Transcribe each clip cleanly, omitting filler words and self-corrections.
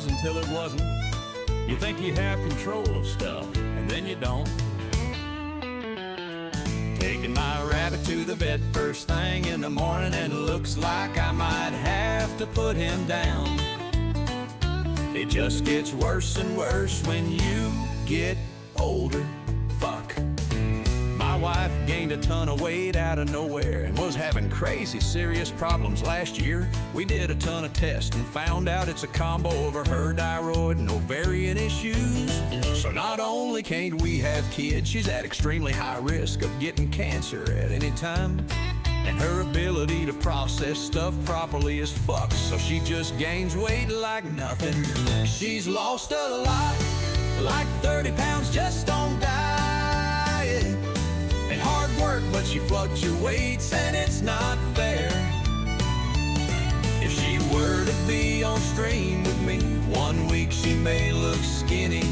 was until it wasn't. You think you have control of stuff, and then you don't. Taking my rabbit to the vet first thing in the morning, and it looks like I might have to put him down. It just gets worse and worse when you get older. Fuck. My wife gained a ton of weight out of nowhere and was having crazy serious problems last year. We did a ton of tests and found out it's a combo of her thyroid and ovarian issues. So not only can't we have kids, she's at extremely high risk of getting cancer at any time. And her ability to process stuff properly is fucked, so she just gains weight like nothing. She's lost a lot, like 30 pounds just on diet and hard work, but she fluctuates and it's not fair. If she were to be on stream with me, 1 week she may look skinny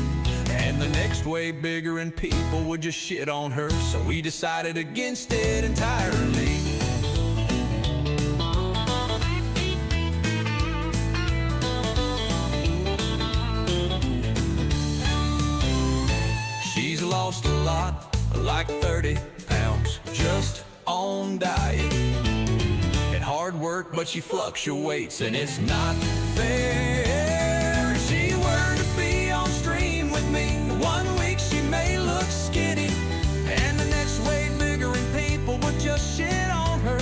and the next way bigger, and people would just shit on her, so we decided against it entirely. She's lost a lot, like 30 pounds, just on diet and hard work, but she fluctuates and it's not fair. If she were to be on stream with me, 1 week she may look skinny and the next way bigger, and people would just shit on her,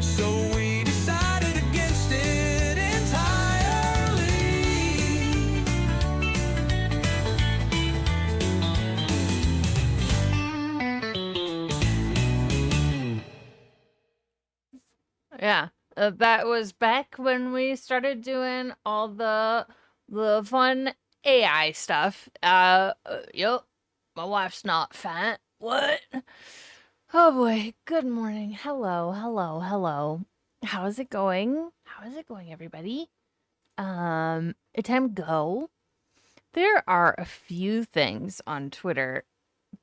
so we decided against it entirely. Yeah, that was back when we started doing all the fun AI stuff. Yup, my wife's not fat. What? Oh boy, good morning. Hello, hello, hello. How is it going? How is it going, everybody? Time go. There are a few things on Twitter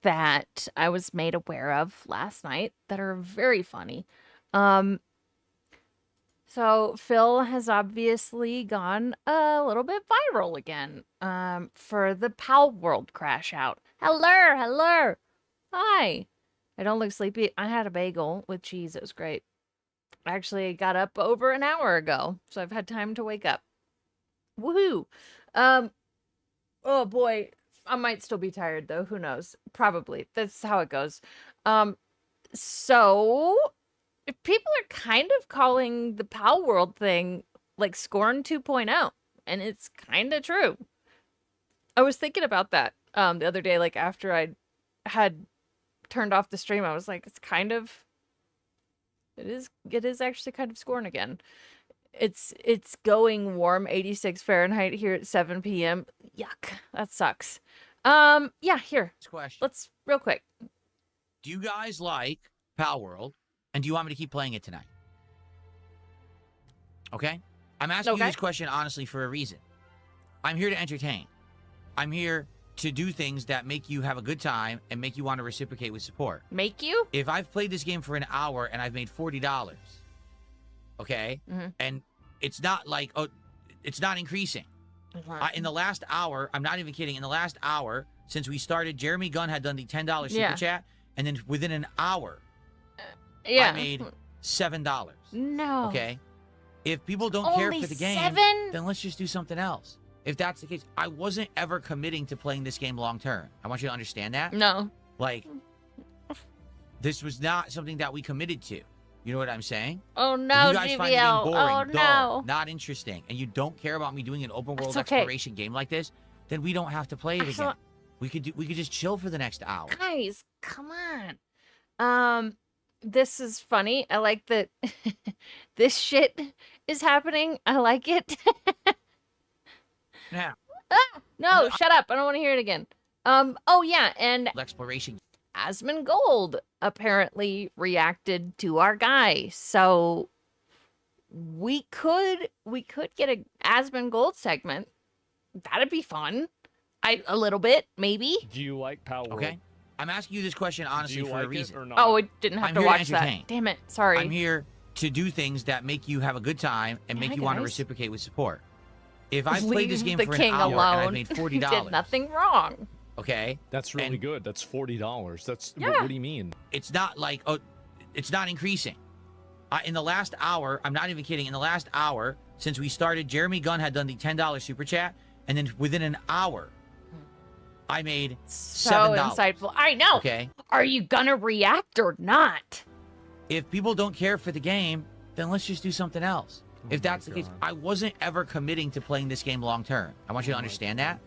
that I was made aware of last night that are very funny. So Phil has obviously gone a little bit viral again for the Pal World crash out. Hello, hello. Hi. I don't look sleepy. I had a bagel with cheese. It was great. I actually got up over an hour ago, so I've had time to wake up. Woohoo. Oh boy, I might still be tired though. Who knows? Probably. That's how it goes. So people are kind of calling the Pal World thing like Scorn 2.0, and it's kind of true. I was thinking about that the other day, like after I had turned off the stream. I was like, it's kind of, it is actually kind of Scorn again. It's going warm 86 Fahrenheit here at 7 p.m. Yuck, that sucks. Yeah, here. Question. Let's real quick. Do you guys like Pal World? And do you want me to keep playing it tonight? Okay? I'm asking you this question honestly for a reason. I'm here to entertain. I'm here to do things that make you have a good time and make you want to reciprocate with support. Make you? If I've played this game for an hour and I've made $40, okay? Mm-hmm. And it's not like, oh, it's not increasing. In the last hour, I'm not even kidding, in the last hour, since we started, Jeremy Gunn had done the $10 super chat, and then within an hour, I made $7. No. Okay? If people don't care for the game, then let's just do something else. If that's the case, I wasn't ever committing to playing this game long term. I want you to understand that. No. Like, this was not something that we committed to. You know what I'm saying? Oh no, if you guys GBL. find the game boring, dull, no. not interesting, and you don't care about me doing an open world exploration game like this, then we don't have to play it again. We could just chill for the next hour. Guys, come on. This is funny. I like that this shit is happening. I like it. Yeah. No, shut up. I don't want to hear it again. Oh yeah, and exploration. Asmongold apparently reacted to our guy. So we could get a Asmongold segment. That'd be fun. A little bit, maybe. Do you like Pal World? Okay. I'm asking you this question honestly for a reason. Or not? Oh, I didn't have to watch that. Damn it. Sorry. I'm here to do things that make you have a good time and make you want to reciprocate with support. If I played this game the for an king hour and I alone. made He $40, did nothing wrong. okay? That's really And good. That's $40. That's Yeah. what do you mean? it's not like, oh, it's not increasing. In the last hour, I'm not even kidding, in the last hour, since we started, Jeremy Gunn had done the $10 super chat, and then within an hour, I made So $7. insightful. I know. Okay? Are you gonna react or not? If people don't care for the game, then let's just do something else. If my that's the case, God. I wasn't ever committing to playing this game long term. I want you to understand that.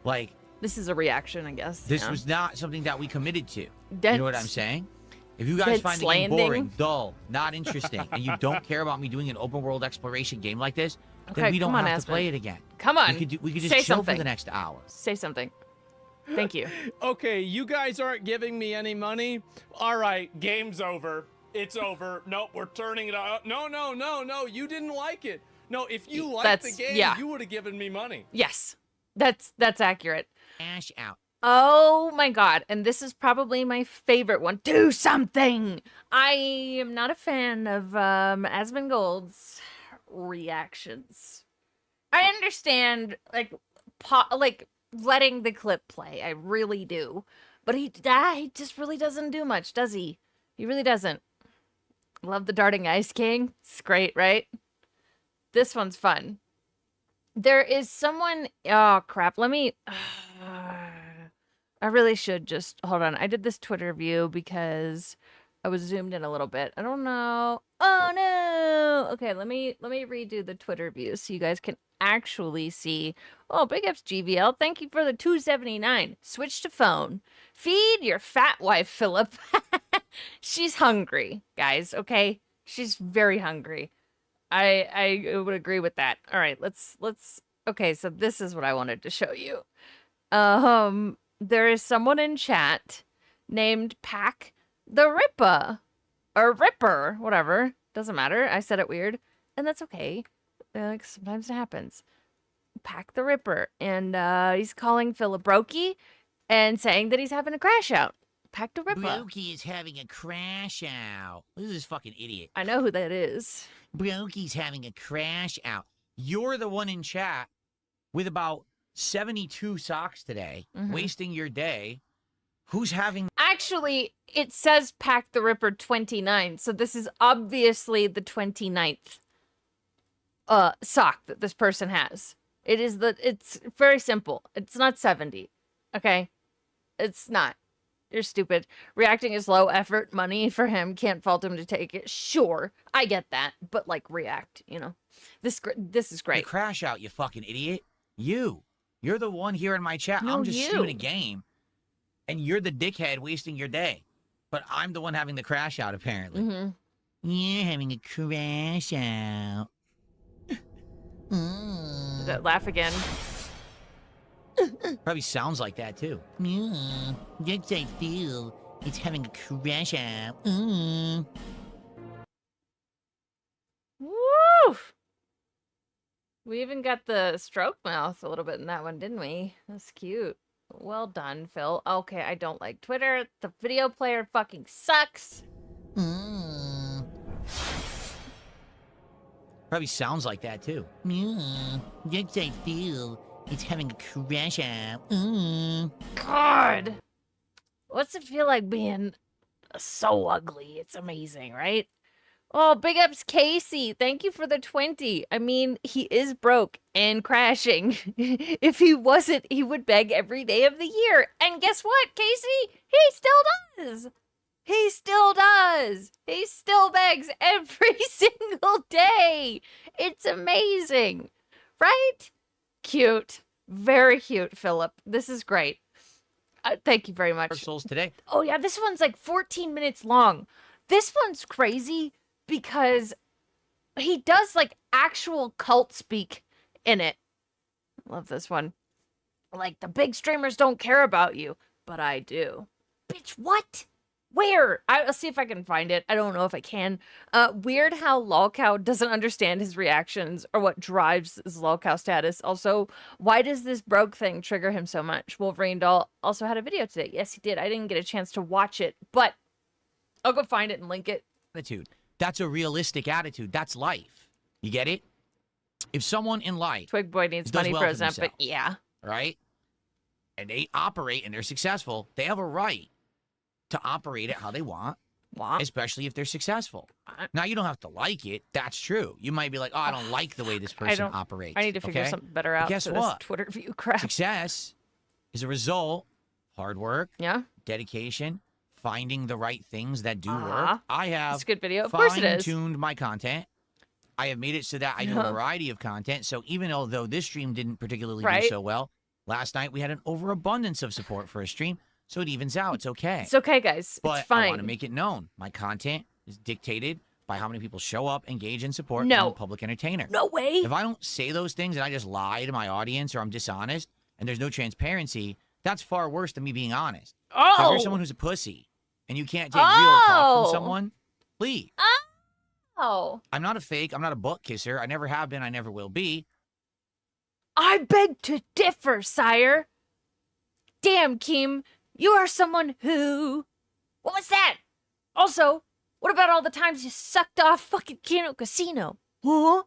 Like, This is a reaction, I guess. this yeah. was not something that we committed to. You Dent- know what I'm saying? If you guys Dent find the game Stranding. boring, dull, not interesting, and you don't care about me doing an open world exploration game like this, Okay, then we don't come on, have to Aspen. play it again. Come on. We could just Say chill something. for the next hour. Say something. Thank you. Okay, you guys aren't giving me any money. All right, game's over. It's over. Nope, we're turning it off. No, no, no, no. You didn't like it. No, if you liked the That's- game, yeah. you would have given me money. Yes. That's accurate. Ash out. Oh my god. And this is probably my favorite one. Do something. I am not a fan of Asmongold's reactions. I understand like letting the clip play. I really do. But he just really doesn't do much, does he? He really doesn't. Love the Darting Ice King. It's great, right? This one's fun. There is someone. Oh crap! Let me. I really should just hold on. I did this Twitter view because I was zoomed in a little bit. I don't know. Oh no. Okay, let me redo the Twitter view so you guys can actually see. Oh, big ups GVL. Thank you for the 279. Switch to phone. Feed your fat wife, Philip. She's hungry, guys. Okay, she's very hungry. I would agree with that. All right, let's. Okay, so this is what I wanted to show you. There is someone in chat named Pack the Ripper, or Ripper, whatever. Doesn't matter. I said it weird, and that's okay. Like sometimes it happens. Pack the Ripper, and he's calling Phil a brokey, and saying that he's having a crash out. Pack the Ripper. Brokey is having a crash out. Look at this fucking idiot. I know who that is. Brokey's having a crash out. You're the one in chat with about 72 socks today, wasting your day. Who's having... Actually, it says Pack the Ripper 29, so this is obviously the 29th sock that this person has. It's very simple. It's not 70. Okay? It's not. You're stupid. Reacting is low effort money for him. Can't fault him to take it. Sure, I get that, but like react, you know. This is The great. crash out, you fucking idiot. You're the one here in my chat. No, I'm just you. streaming a game, and you're the dickhead wasting your day. But I'm the one having the crash out, apparently. You're having a crash out. Laugh again. Probably sounds like that, too. Yes, I feel. It's having a crash out. Woo! We even got the stroke mouth a little bit in that one, didn't we? That's cute. Well done, Phil. Okay, I don't like Twitter. The video player fucking sucks. Probably sounds like that, too. Yes, I feel. It's having a crash out. God! What's it feel like being so ugly? It's amazing, right? Oh, big ups, Casey. Thank you for the 20. I mean, he is broke and crashing. If he wasn't, he would beg every day of the year. And guess what, Casey? He still does. He still does. He still begs every single day. It's amazing. Right? Cute. Very cute, Philip. This is great. Thank you very much. Souls today. Oh, yeah, this one's like 14 minutes long. This one's crazy because he does like actual cult speak in it. Love this one. Like, the big streamers don't care about you, but I do. Bitch, what? Where? I'll see if I can find it. I don't know if I can. Weird how Lolcow doesn't understand his reactions or what drives his Lolcow status. Also, why does this broke thing trigger him so much? Wolverine Doll also had a video today. Yes, he did. I didn't get a chance to watch it, but I'll go find it and link it. Attitude. That's a realistic attitude. That's life. You get it? If someone in life Twig Boy needs does money well for for his but themselves, yeah. right, and they operate and they're successful, they have a right to operate it how they want, What? especially if they're successful. What? Now, you don't have to like it. That's true. You might be like, oh, I don't like the way this person operates. I need to figure okay? something better But out guess for what? this Twitter view crap. Success is a result of hard work, Yeah? dedication, finding the right things that do Uh-huh. work. I have It's a good video. Of course it is. fine-tuned my content. I have made it so that I do a variety of content. So even though this stream didn't particularly do so well, last night we had an overabundance of support for a stream, so it evens out. It's okay. It's okay, guys. But it's fine. I want to make it known. My content is dictated by how many people show up, engage, and support. No. I'm a public entertainer. No way. If I don't say those things and I just lie to my audience or I'm dishonest and there's no transparency, that's far worse than me being honest. Oh. So if you're someone who's a pussy and you can't take real talk from someone, leave. Oh. I'm not a fake. I'm not a butt kisser. I never have been. I never will be. I beg to differ, sire. Damn, Kim. You are someone who... What was that? Also, what about all the times you sucked off fucking Kino Casino? Huh?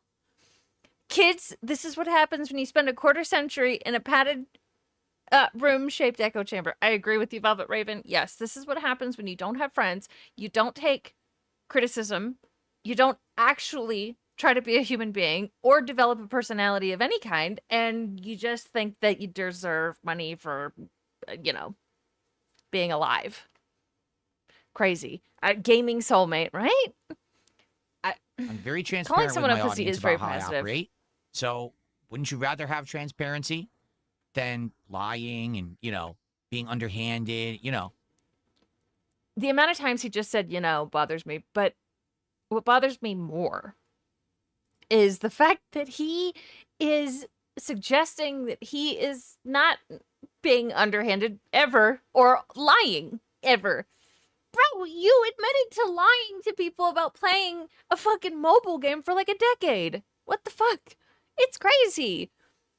Kids, this is what happens when you spend a quarter century in a padded room-shaped echo chamber. I agree with you, Velvet Raven. Yes, this is what happens when you don't have friends. You don't take criticism. You don't actually try to be a human being or develop a personality of any kind, and you just think that you deserve money for, being alive. Crazy. Gaming soulmate, right? I'm very Calling transparent with someone my a pussy audience is very about how I positive. operate. So wouldn't you rather have transparency than lying and, being underhanded, The amount of times he just said, bothers me, but what bothers me more is the fact that he is suggesting that he is not being underhanded ever or lying ever. Bro, you admitted to lying to people about playing a fucking mobile game for like a decade. What the fuck? It's crazy.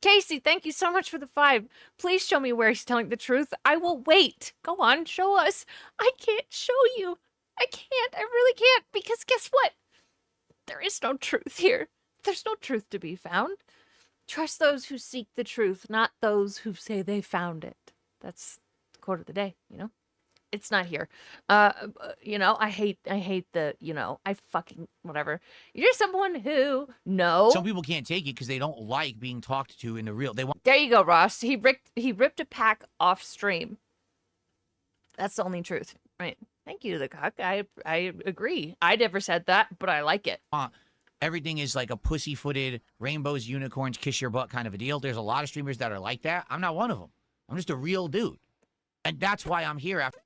Casey, thank you so much for the 5. Please show me where he's telling the truth. I will wait. Go on, show us. I can't show you. I can't. I really can't. Because guess what? There is no truth here. There's no truth to be found. Trust those who seek the truth, not those who say they found it. That's the quote of the day, It's not here. I hate the, I fucking, whatever. You're someone who, Some people can't take it because they don't like being talked to in the real. They want. There you go, Ross. He ripped a pack off stream. That's the only truth. Right. Thank you, the cock. I agree. I never said that, but I like it. Everything is like a pussy-footed, rainbows, unicorns, kiss your butt kind of a deal. There's a lot of streamers that are like that. I'm not one of them. I'm just a real dude. And that's why I'm here after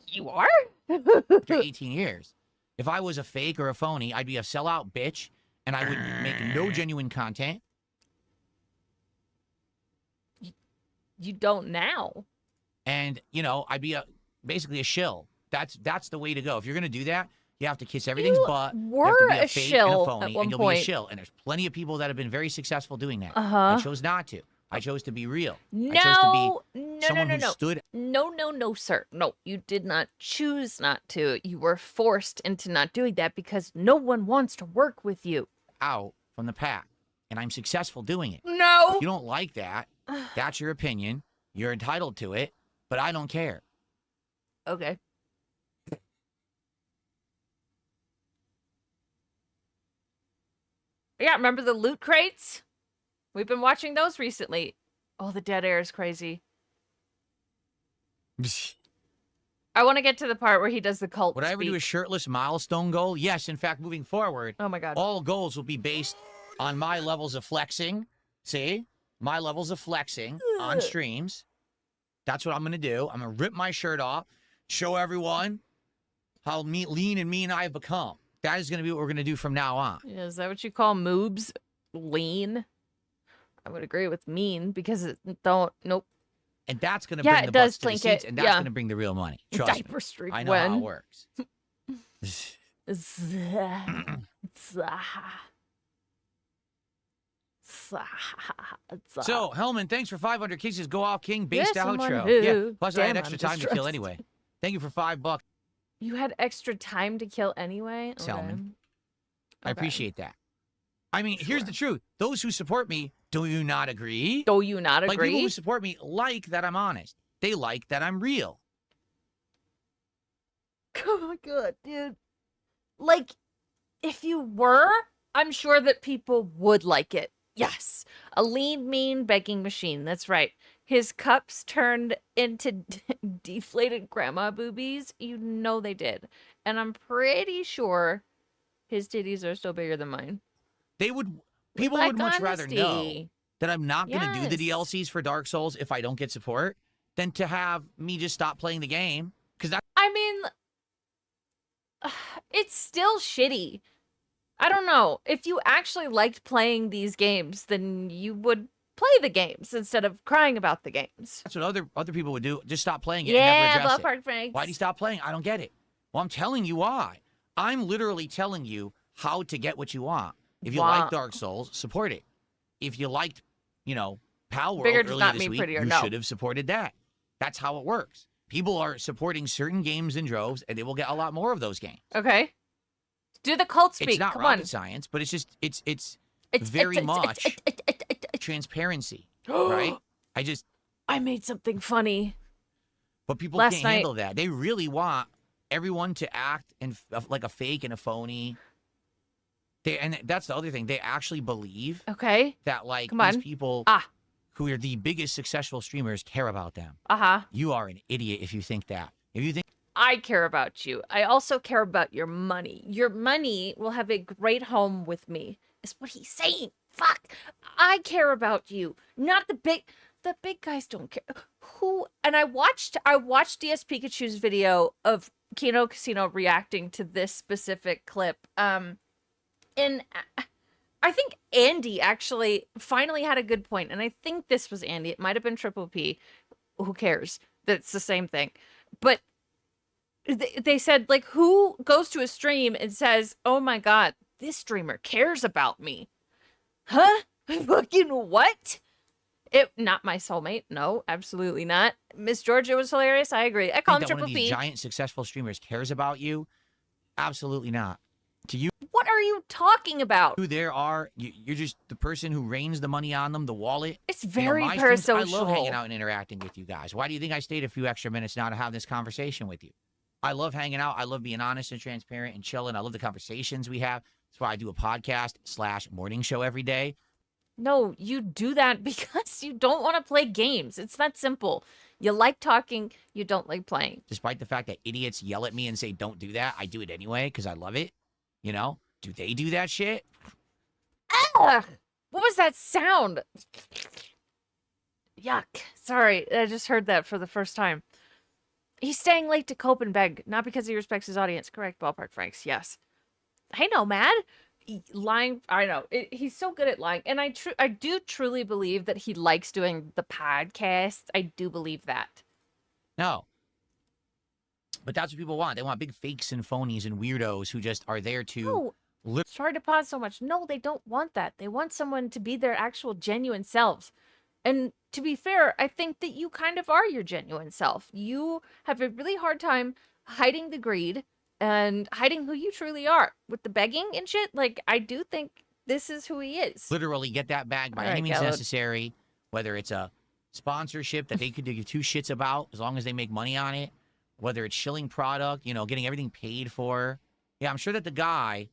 You are? 18 years. If I was a fake or a phony, I'd be a sellout bitch, and I would make no genuine content. You don't now. And, I'd be basically a shill. That's the way to go. If you're going to do that, you have to kiss everything's butt. Were you have to be a a fake shill and a at phony, one and you'll point. be a shill. And there's plenty of people that have been very successful doing that. Uh-huh. I chose not to. I chose to be real. No, I chose to be someone no, who stood No, sir. No, you did not choose not to. You were forced into not doing that because no one wants to work with you. out from the pack. And I'm successful doing it. No. If you don't like that, that's your opinion. You're entitled to it. But I don't care. Okay. Yeah, remember the loot crates? We've been watching those recently. Oh, the dead air is crazy. I want to get to the part where he does the cult Would I ever do a shirtless milestone goal? Yes. In fact, moving forward, Oh my god. all goals will be based on my levels of flexing. See? My levels of flexing on streams. That's what I'm going to do. I'm going to rip my shirt off, show everyone how lean and mean I've become. That is going to be what we're going to do from now on. Yeah, is that what you call moobs? Lean? I would agree with mean because it don't. Nope. And that's going to Yeah, bring it the does butts to the Tlink seats, it. and that's Yeah. going to bring the real money. Trust me. Diaper streak I know when. how it works. So, Hellman, thanks for 500 kisses. Go off, King. Based Yes, someone outro. who- Yeah. Plus, I had Damn, extra I'm time to kill distressed. anyway. Thank you for $5. You had extra time to kill anyway? Selman. Okay. I Okay. appreciate that. I mean, here's the truth. Those who support me, do you not agree? Do you not agree? Like, people who support me like that I'm honest. They like that I'm real. Oh my god, dude. Like, if you were, I'm sure that people would like it. Yes. A lean, mean begging machine. That's right. His cups turned into deflated grandma boobies. You know they did. And I'm pretty sure his titties are still bigger than mine. People would much rather know that I'm not going to do the Yes. DLCs for Dark Souls if I don't get support than to have me just stop playing the game. Because that I mean, it's still shitty. I don't know. If you actually liked playing these games, then you would play the games instead of crying about the games. that's what other people would do. Just stop playing it Yeah, and never address ballpark it. Franks. Why do you stop playing? I don't get it. Well, I'm telling you why. I'm literally telling you how to get what you want. If you Wow. like Dark Souls, support it. If you liked, Pal World Bigger does earlier not this mean week, prettier, you no. should have supported that. That's how it works. People are supporting certain games in droves, and they will get a lot more of those games. Okay. Do the cult speak. It's not Come rocket on. science, but it's just it's It's very much transparency, right? I made something funny. But people Last can't night- handle that. They really want everyone to act like a fake and a phony. And that's the other thing. They actually believe Okay. that like Come these on. people Ah. who are the biggest successful streamers care about them. Uh-huh. You are an idiot if you think that. If you think I care about you. I also care about your money. Your money will have a great home with me, is what he's saying. Fuck. I care about you. Not the big guys don't care. And I watched DS Pikachu's video of Kino Casino reacting to this specific clip. And I think Andy actually finally had a good point, and I think this was Andy. It might have been Triple P. Who cares? That's the same thing. But they said, like, who goes to a stream and says, oh my god, this streamer cares about me? Huh? Fucking what? Not my soulmate. No, absolutely not. Miss Georgia was hilarious. I agree. I call him that one Triple of these P. giant successful streamers cares about you? Absolutely not. To you, What are you talking about? you're just the person who rains the money on them, the wallet. It's very my streams, parasocial. I love hanging out and interacting with you guys. Why do you think I stayed a few extra minutes now to have this conversation with you? I love hanging out. I love being honest and transparent and chilling. I love the conversations we have. That's why I do a podcast/morning show every day. No, you do that because you don't want to play games. It's that simple. You like talking, you don't like playing. Despite the fact that idiots yell at me and say, don't do that, I do it anyway because I love it. Do they do that shit? Ugh! What was that sound? Yuck. Sorry, I just heard that for the first time. He's staying late to cope and beg, not because he respects his audience. Correct, Ballpark Franks, yes. I know, Mad. Lying, I know. He's so good at lying. And I do truly believe that he likes doing the podcast. I do believe that. No. But that's what people want. They want big fakes and phonies and weirdos who just are there to... No. Sorry to pause so much. No, they don't want that. They want someone to be their actual genuine selves. And to be fair, I think that you kind of are your genuine self. You have a really hard time hiding the greed and hiding who you truly are. With the begging and shit, like, I do think this is who he is. Literally get that bag by All right, any means Gallo. necessary, whether it's a sponsorship that they could give two shits about as long as they make money on it, whether it's shilling product, getting everything paid for. Yeah, I'm sure that the guy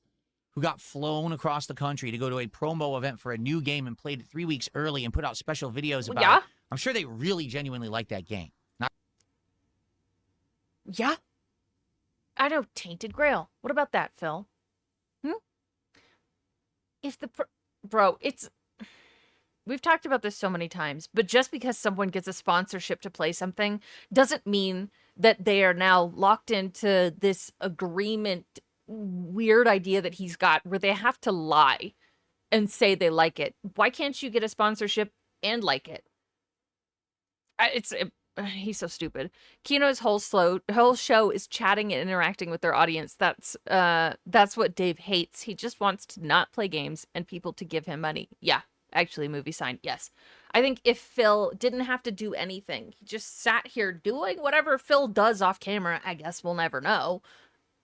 who got flown across the country to go to a promo event for a new game and played it 3 weeks early and put out special videos about Yeah. it, I'm sure they really genuinely like that game. Yeah. I know, Tainted Grail. What about that, Phil? If the... Bro, it's... We've talked about this so many times, but just because someone gets a sponsorship to play something doesn't mean that they are now locked into this agreement weird idea that he's got where they have to lie and say they like it. Why can't you get a sponsorship and like it? He's so stupid. Kino's whole show is chatting and interacting with their audience. That's what Dave hates. He just wants to not play games and people to give him money. Yeah. Actually, movie sign, yes. I think if Phil didn't have to do anything, he just sat here doing whatever Phil does off camera, I guess we'll never know.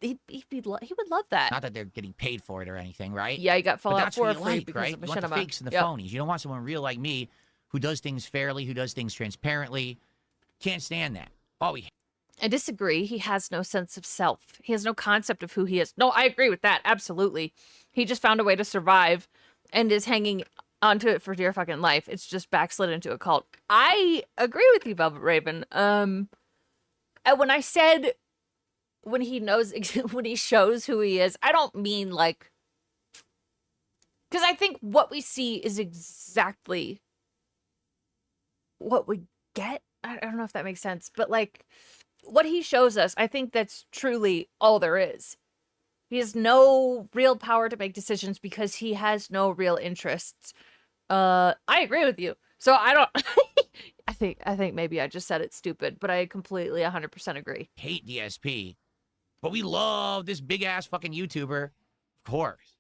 he would love that. Not that they're getting paid for it or anything, right? Yeah, he got But Fallout that's 4 what you free like, because right? of You want the Machinima. fakes and the Yep. phonies. You don't want someone real like me who does things fairly, who does things transparently. Can't stand that. Oh, I disagree. He has no sense of self. He has no concept of who he is. No, I agree with that. Absolutely. He just found a way to survive and is hanging onto it for dear fucking life. It's just backslid into a cult. I agree with you, Velvet Raven. And when I said when he knows, when he shows who he is, I don't mean like, because I think what we see is exactly what we get. I don't know if that makes sense, but like what he shows us, I think that's truly all there is. He has no real power to make decisions because he has no real interests. I agree with you. So I don't I think maybe I just said it stupid, but I completely 100% agree. hate DSP, but we love this big ass fucking YouTuber. Of course.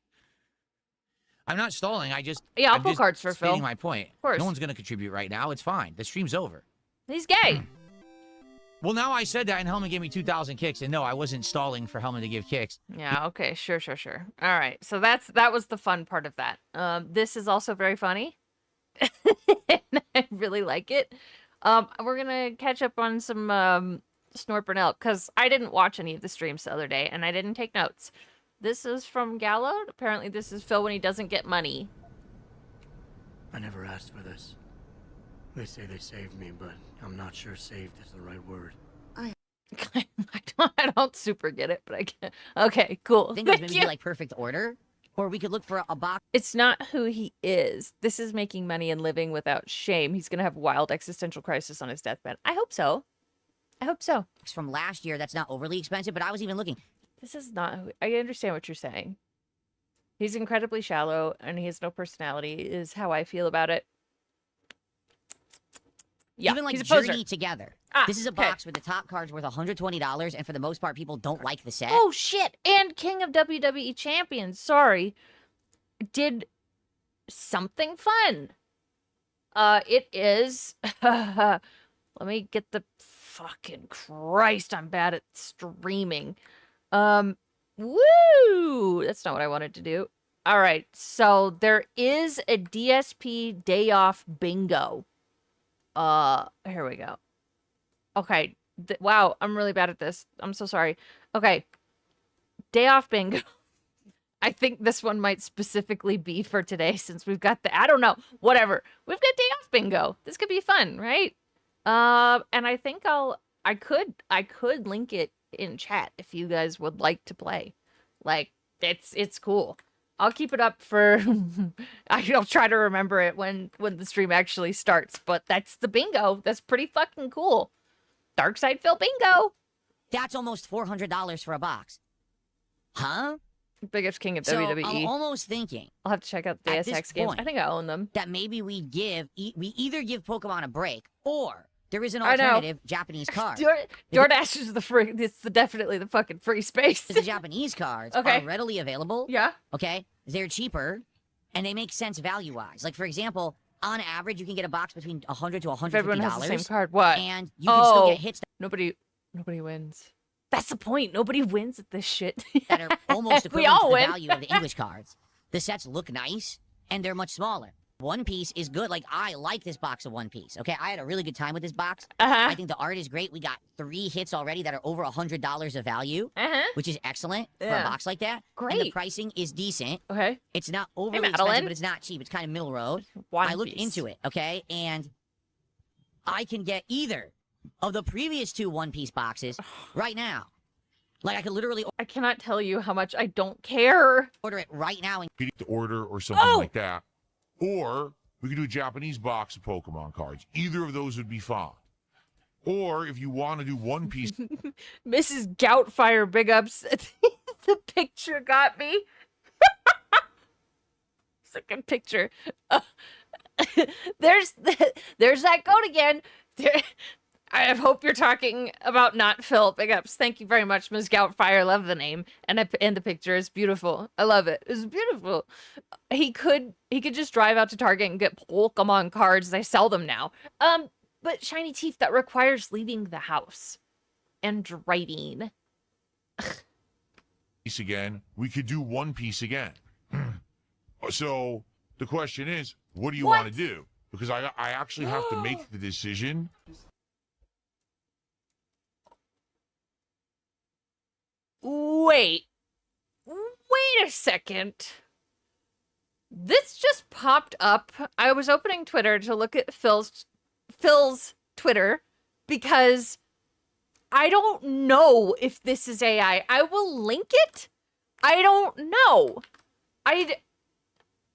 I'm not stalling. Yeah, I'll I'm pull just cards for Phil. stating my point. Of course. No one's going to contribute right now. It's fine. The stream's over. He's gay. Well, now I said that, and Hellman gave me 2,000 kicks, and no, I wasn't stalling for Hellman to give kicks. Yeah, okay, sure. All right, so that was the fun part of that. This is also very funny. I really like it. We're gonna catch up on some Snorp and Elk, because I didn't watch any of the streams the other day, and I didn't take notes. This is from Gallo. Apparently this is Phil when he doesn't get money. I never asked for this. They say they saved me, but I'm not sure saved is the right word. I don't super get it, but I get. Okay, cool. I think it was Thank maybe you. like perfect order, or we could look for a box It's not who he is. This is making money and living without shame. He's gonna have wild existential crisis on his deathbed. I hope so. I hope so. from last year that's not overly expensive, but I was even looking. This is not who... I understand what you're saying. He's incredibly shallow and he has no personality, is how I feel about it. Yeah, Even like he's a poser. Journey Together. Ah, This is a okay. box with the top cards worth $120, and for the most part, people don't like the set. Oh, shit! And King of WWE Champions, sorry, did something fun. It is... Let me get the... Fucking Christ, I'm bad at streaming. Woo! That's not what I wanted to do. All right, so there is a DSP day off bingo. Here we go. Okay. Wow, I'm really bad at this. I'm so sorry. Okay. Day off bingo. I think this one might specifically be for today since we've got I don't know. Whatever. We've got day off bingo. This could be fun, right? And I think I could link it in chat if you guys would like to play. Like, it's cool. I'll keep it up for, I'll try to remember it when the stream actually starts, but that's the bingo. That's pretty fucking cool. Dark Side Phil bingo. That's almost $400 for a box. Huh? Biggest king of So WWE. I'm almost thinking I'll have to check out the at this ASX games. point- I think I own them. that maybe we either give Pokemon a break, or there is an I know. alternative Japanese card. DoorDash is the free, definitely the fucking free space. The Japanese cards Okay. are readily available. Yeah. Okay, they're cheaper, and they make sense value-wise. Like, for example, on average, you can get a box between $100 to $150. If everyone has the same card, what? And you can still Oh. get hits Nobody wins. That's the point. Nobody wins at this shit. that are almost We equivalent all to the win. value of the English cards. The sets look nice, and they're much smaller. One Piece is good. Like, I like this box of One Piece, okay? I had a really good time with this box. Uh-huh. I think the art is great. We got 3 hits already that are over $100 of value, Uh-huh. which is excellent for a Yeah. box like that. And Great. the pricing is decent. Okay. It's not overly Madeline. expensive, but it's not cheap. It's kind of middle road. One I looked Piece. into it, okay? And I can get either of the previous 2 One Piece boxes right now. Like, I could literally I cannot tell you how much I don't care. order it right now and to order or something Oh! like that. Or we could do a Japanese box of Pokemon cards. Either of those would be fine. Or if you want to do One Piece Mrs. Goutfire, big ups. The picture got me. It's a good picture. There's that goat again. I hope you're talking about not Phil. Big ups. Thank you very much, Ms. Goutfire. Love the name and the picture is beautiful. I love it. It's beautiful. He could just drive out to Target and get Pokemon cards. They sell them now. But Shiny Teeth, that requires leaving the house and driving. Piece again, we could do One Piece again. So the question is, what do you want to do? Because I actually have to make the decision. Wait a second. This just popped up. I was opening Twitter to look at Phil's Twitter because I don't know if this is AI. I will link it. I don't know. I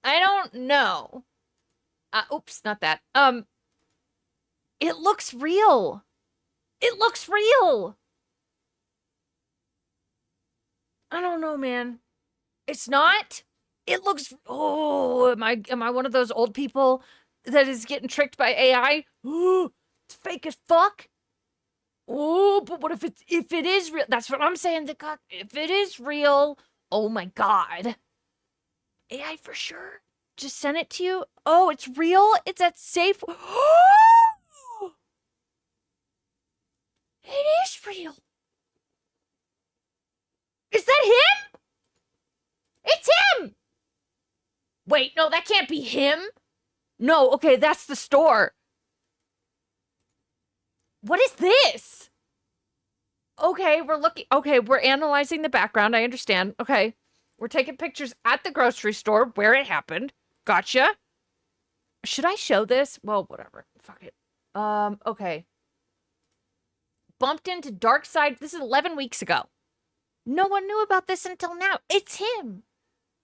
don't know. Oops, not that. It looks real. It looks real. I don't know, man. It's not. It looks. Oh, am I one of those old people that is getting tricked by AI? Ooh, it's fake as fuck. Oh, but what if it is real? That's what I'm saying. If it is real, oh my god. AI for sure. Just sent it to you. Oh, it's real. It's at safe. It is real. Is that him? It's him. Wait, no, that can't be him. No, okay, that's the store. What is this? Okay, we're analyzing the background. I understand. Okay. We're taking pictures at the grocery store where it happened. Gotcha. Should I show this? Well, whatever. Fuck it. Okay. Bumped into Dark Side. This is 11 weeks ago. No one knew about this until now. It's him.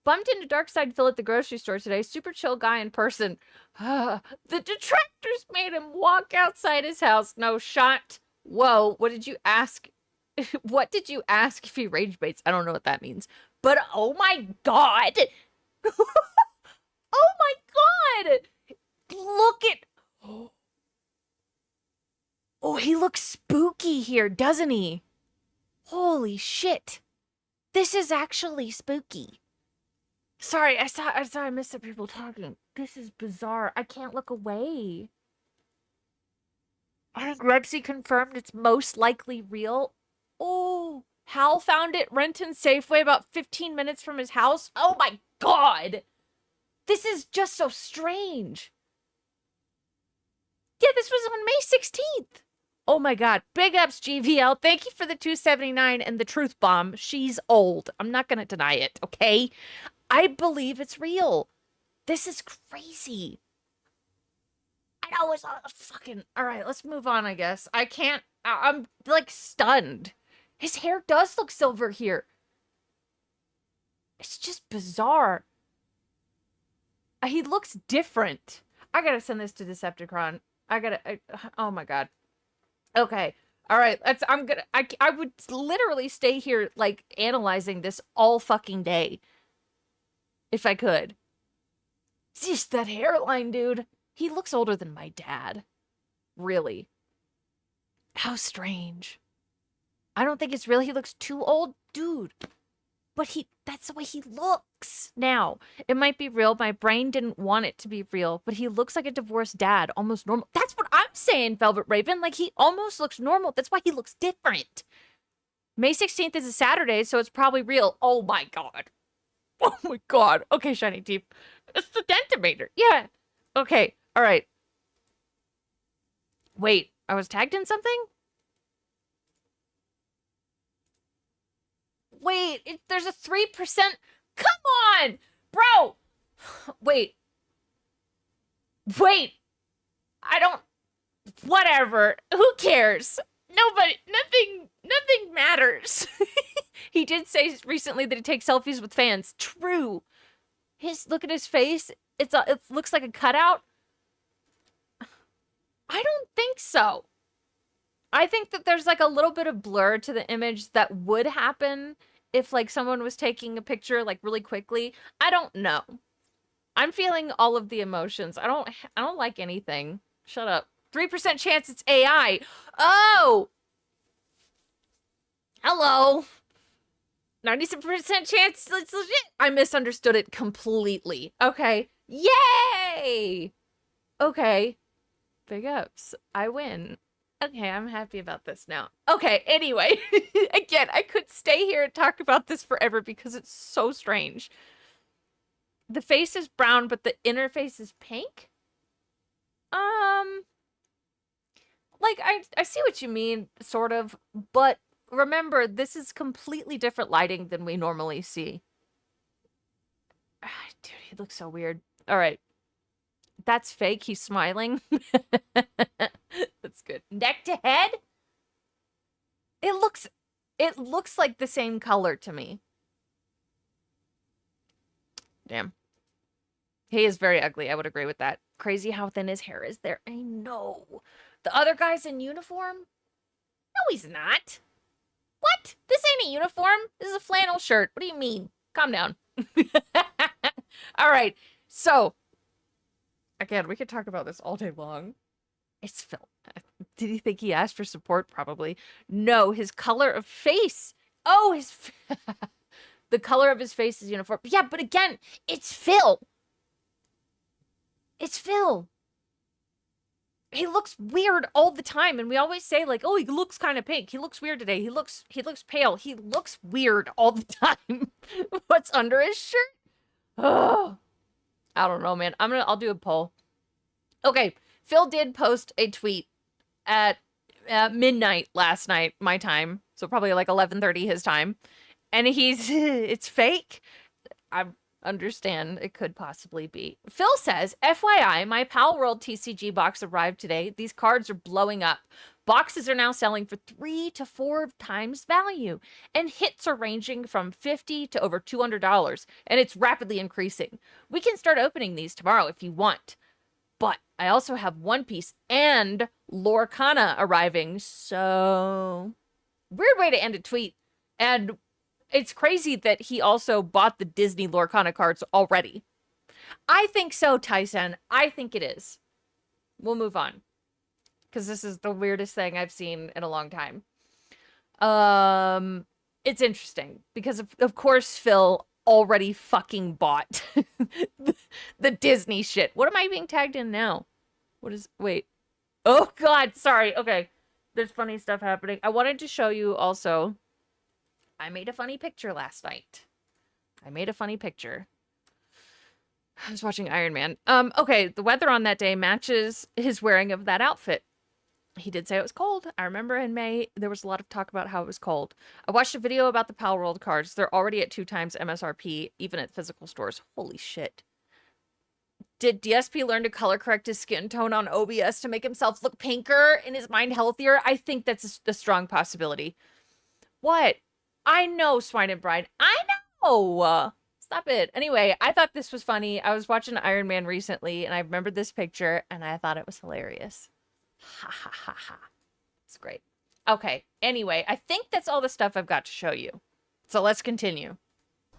Bumped into Darkside Phil at the grocery store today. Super chill guy in person. The detractors made him walk outside his house. No shot. Whoa, what did you ask? What did you ask if he rage baits? I don't know what that means. But oh my god! Oh my god! Look at... Oh, he looks spooky here, doesn't he? Holy shit. This is actually spooky. Sorry, I missed the people talking. This is bizarre. I can't look away. I think Rebsy confirmed it's most likely real. Oh, Hal found it Renton Safeway about 15 minutes from his house. Oh my god. This is just so strange. Yeah, this was on May 16th. Oh my god. Big ups, GVL. Thank you for the 279 and the truth bomb. She's old. I'm not going to deny it, okay? I believe it's real. This is crazy. I know it's fucking... All right, let's move on, I guess. I'm, like, stunned. His hair does look silver here. It's just bizarre. He looks different. I gotta send this to Decepticon. Oh my god. Okay. All right. I would literally stay here, like, analyzing this all fucking day. If I could. Just that hairline, dude. He looks older than my dad. Really. How strange. I don't think it's real. He looks too old. Dude. But that's the way he looks now. It might be real. My brain didn't want it to be real, but he looks like a divorced dad, almost normal. That's what I'm saying, Velvet Raven. Like, he almost looks normal. That's why he looks different. May 16th is a Saturday, so it's probably real. Oh my god. Oh my god. Okay, Shiny Teeth. It's the Dentimator. Yeah. Okay. All right. Wait, I was tagged in something? Wait, there's a 3%. Come on, bro. Wait. I don't... Whatever. Who cares? Nothing matters. He did say recently that he takes selfies with fans. True. Look at his face. It looks like a cutout. I don't think so. I think that there's like a little bit of blur to the image that would happen if like someone was taking a picture like really quickly. I don't know. I'm feeling all of the emotions. I don't like anything. Shut up. 3% chance it's AI. Oh! Hello. 97% chance it's legit. I misunderstood it completely. Okay. Yay! Okay. Big ups. I win. Okay, I'm happy about this now. Okay, anyway. Again, I could stay here and talk about this forever because it's so strange. The face is brown, but the inner face is pink? Like, I see what you mean, sort of, but remember, this is completely different lighting than we normally see. Dude, he looks so weird. All right. That's fake. He's smiling. That's good. Neck to head? It looks like the same color to me. Damn. He is very ugly. I would agree with that. Crazy how thin his hair is there. I know. The other guy's in uniform? No, he's not. What? This ain't a uniform. This is a flannel shirt. What do you mean? Calm down. All right. So, again, we could talk about this all day long. It's Phil. Did he think he asked for support? Probably. No, his color of face. Oh, the color of his face is uniform. Yeah, but again, it's Phil. It's Phil. He looks weird all the time, and we always say, like, oh, he looks kind of pink. He looks weird today. He looks pale. He looks weird all the time. What's under his shirt? Oh, I don't know, man. I'll do a poll. Okay, Phil did post a tweet at midnight last night, my time, so probably like 11:30 his time, and it's fake. I understand it could possibly be. Phil says, FYI, my Pal World TCG box arrived today. These cards are blowing up. Boxes are now selling for 3 to 4 times value, and hits are ranging from $50 to over $200, and it's rapidly increasing. We can start opening these tomorrow if you want. But I also have One Piece and Lorcana arriving, so... Weird way to end a tweet. And it's crazy that he also bought the Disney Lorcana cards already. I think so, Tyson. I think it is. We'll move on. Because this is the weirdest thing I've seen in a long time. It's interesting. Because, of course, Phil already fucking bought the Disney shit. What am I being tagged in now? Wait. Oh, God. Sorry. Okay. There's funny stuff happening. I wanted to show you also... I made a funny picture last night. I was watching Iron Man. Okay, the weather on that day matches his wearing of that outfit. He did say it was cold. I remember in May, there was a lot of talk about how it was cold. I watched a video about the Pal World cards. They're already at 2 times MSRP, even at physical stores. Holy shit. Did DSP learn to color correct his skin tone on OBS to make himself look pinker and his mind healthier? I think that's a strong possibility. What? I know, Swine and Bride. I know! Stop it. Anyway, I thought this was funny. I was watching Iron Man recently, and I remembered this picture, and I thought it was hilarious. Ha ha ha ha. It's great. Okay, anyway, I think that's all the stuff I've got to show you. So let's continue.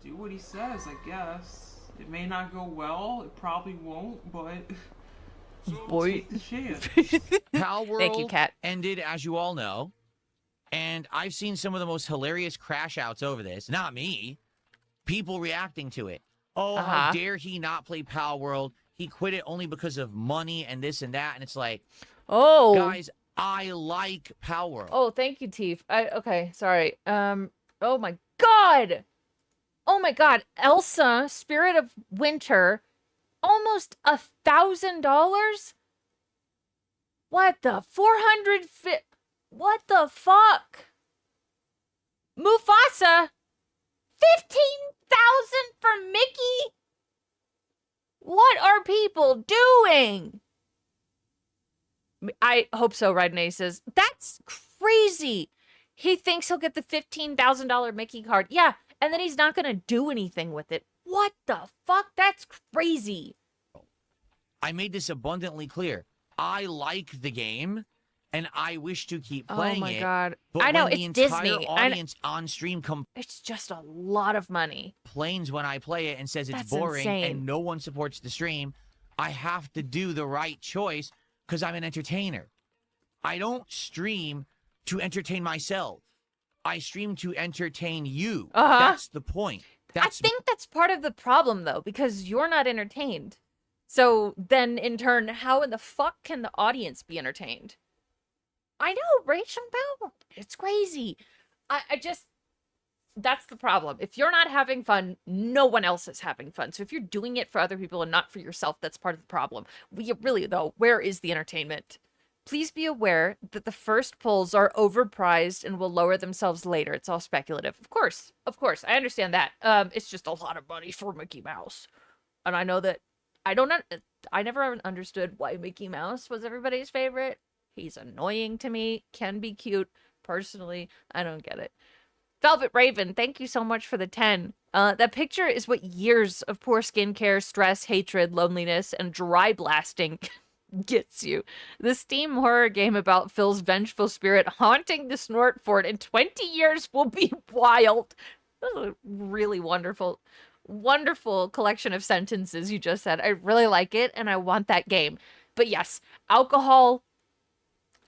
Do what he says, I guess. It may not go well, it probably won't, but... Boy. Pal World Thank you, Kat. ended, as you all know. And I've seen some of the most hilarious crash outs over this. Not me. People reacting to it. Oh, how dare he not play Pal World? He quit it only because of money and this and that. And it's like, oh, guys, I like Pal World. Oh, thank you, Teef. Okay, sorry. Oh my God. Oh my God. Elsa, Spirit of Winter, almost $1,000? What the? 450? What the fuck? Mufasa? 15,000 for Mickey? What are people doing? I hope so, Rydney says. That's crazy. He thinks he'll get the $15,000 Mickey card. Yeah, and then he's not going to do anything with it. What the fuck? That's crazy. I made this abundantly clear. I like the game. And I wish to keep playing it. Oh my God. But I know, when it's the entire Disney. audience on stream It's just a lot of money. complains when I play it and says it's That's boring insane. and no one supports the stream, I have to do the right choice because I'm an entertainer. I don't stream to entertain myself. I stream to entertain you. That's the point. I think that's part of the problem, though, because you're not entertained. So then, in turn, how in the fuck can the audience be entertained? I know, Rachel Bell. It's crazy. I just, that's the problem. If you're not having fun, no one else is having fun. So if you're doing it for other people and not for yourself, that's part of the problem. We really, though, where is the entertainment? Please be aware that the first pulls are overpriced and will lower themselves later. It's all speculative. Of course, I understand that. It's just a lot of money for Mickey Mouse. And I know that I never understood why Mickey Mouse was everybody's favorite. He's annoying to me, can be cute. Personally, I don't get it. Velvet Raven, thank you so much for the 10. That picture is what years of poor skincare, stress, hatred, loneliness, and dry blasting gets you. The Steam horror game about Phil's vengeful spirit haunting the Snort Fort in 20 years will be wild. That was a really wonderful collection of sentences you just said. I really like it, and I want that game. But yes, alcohol,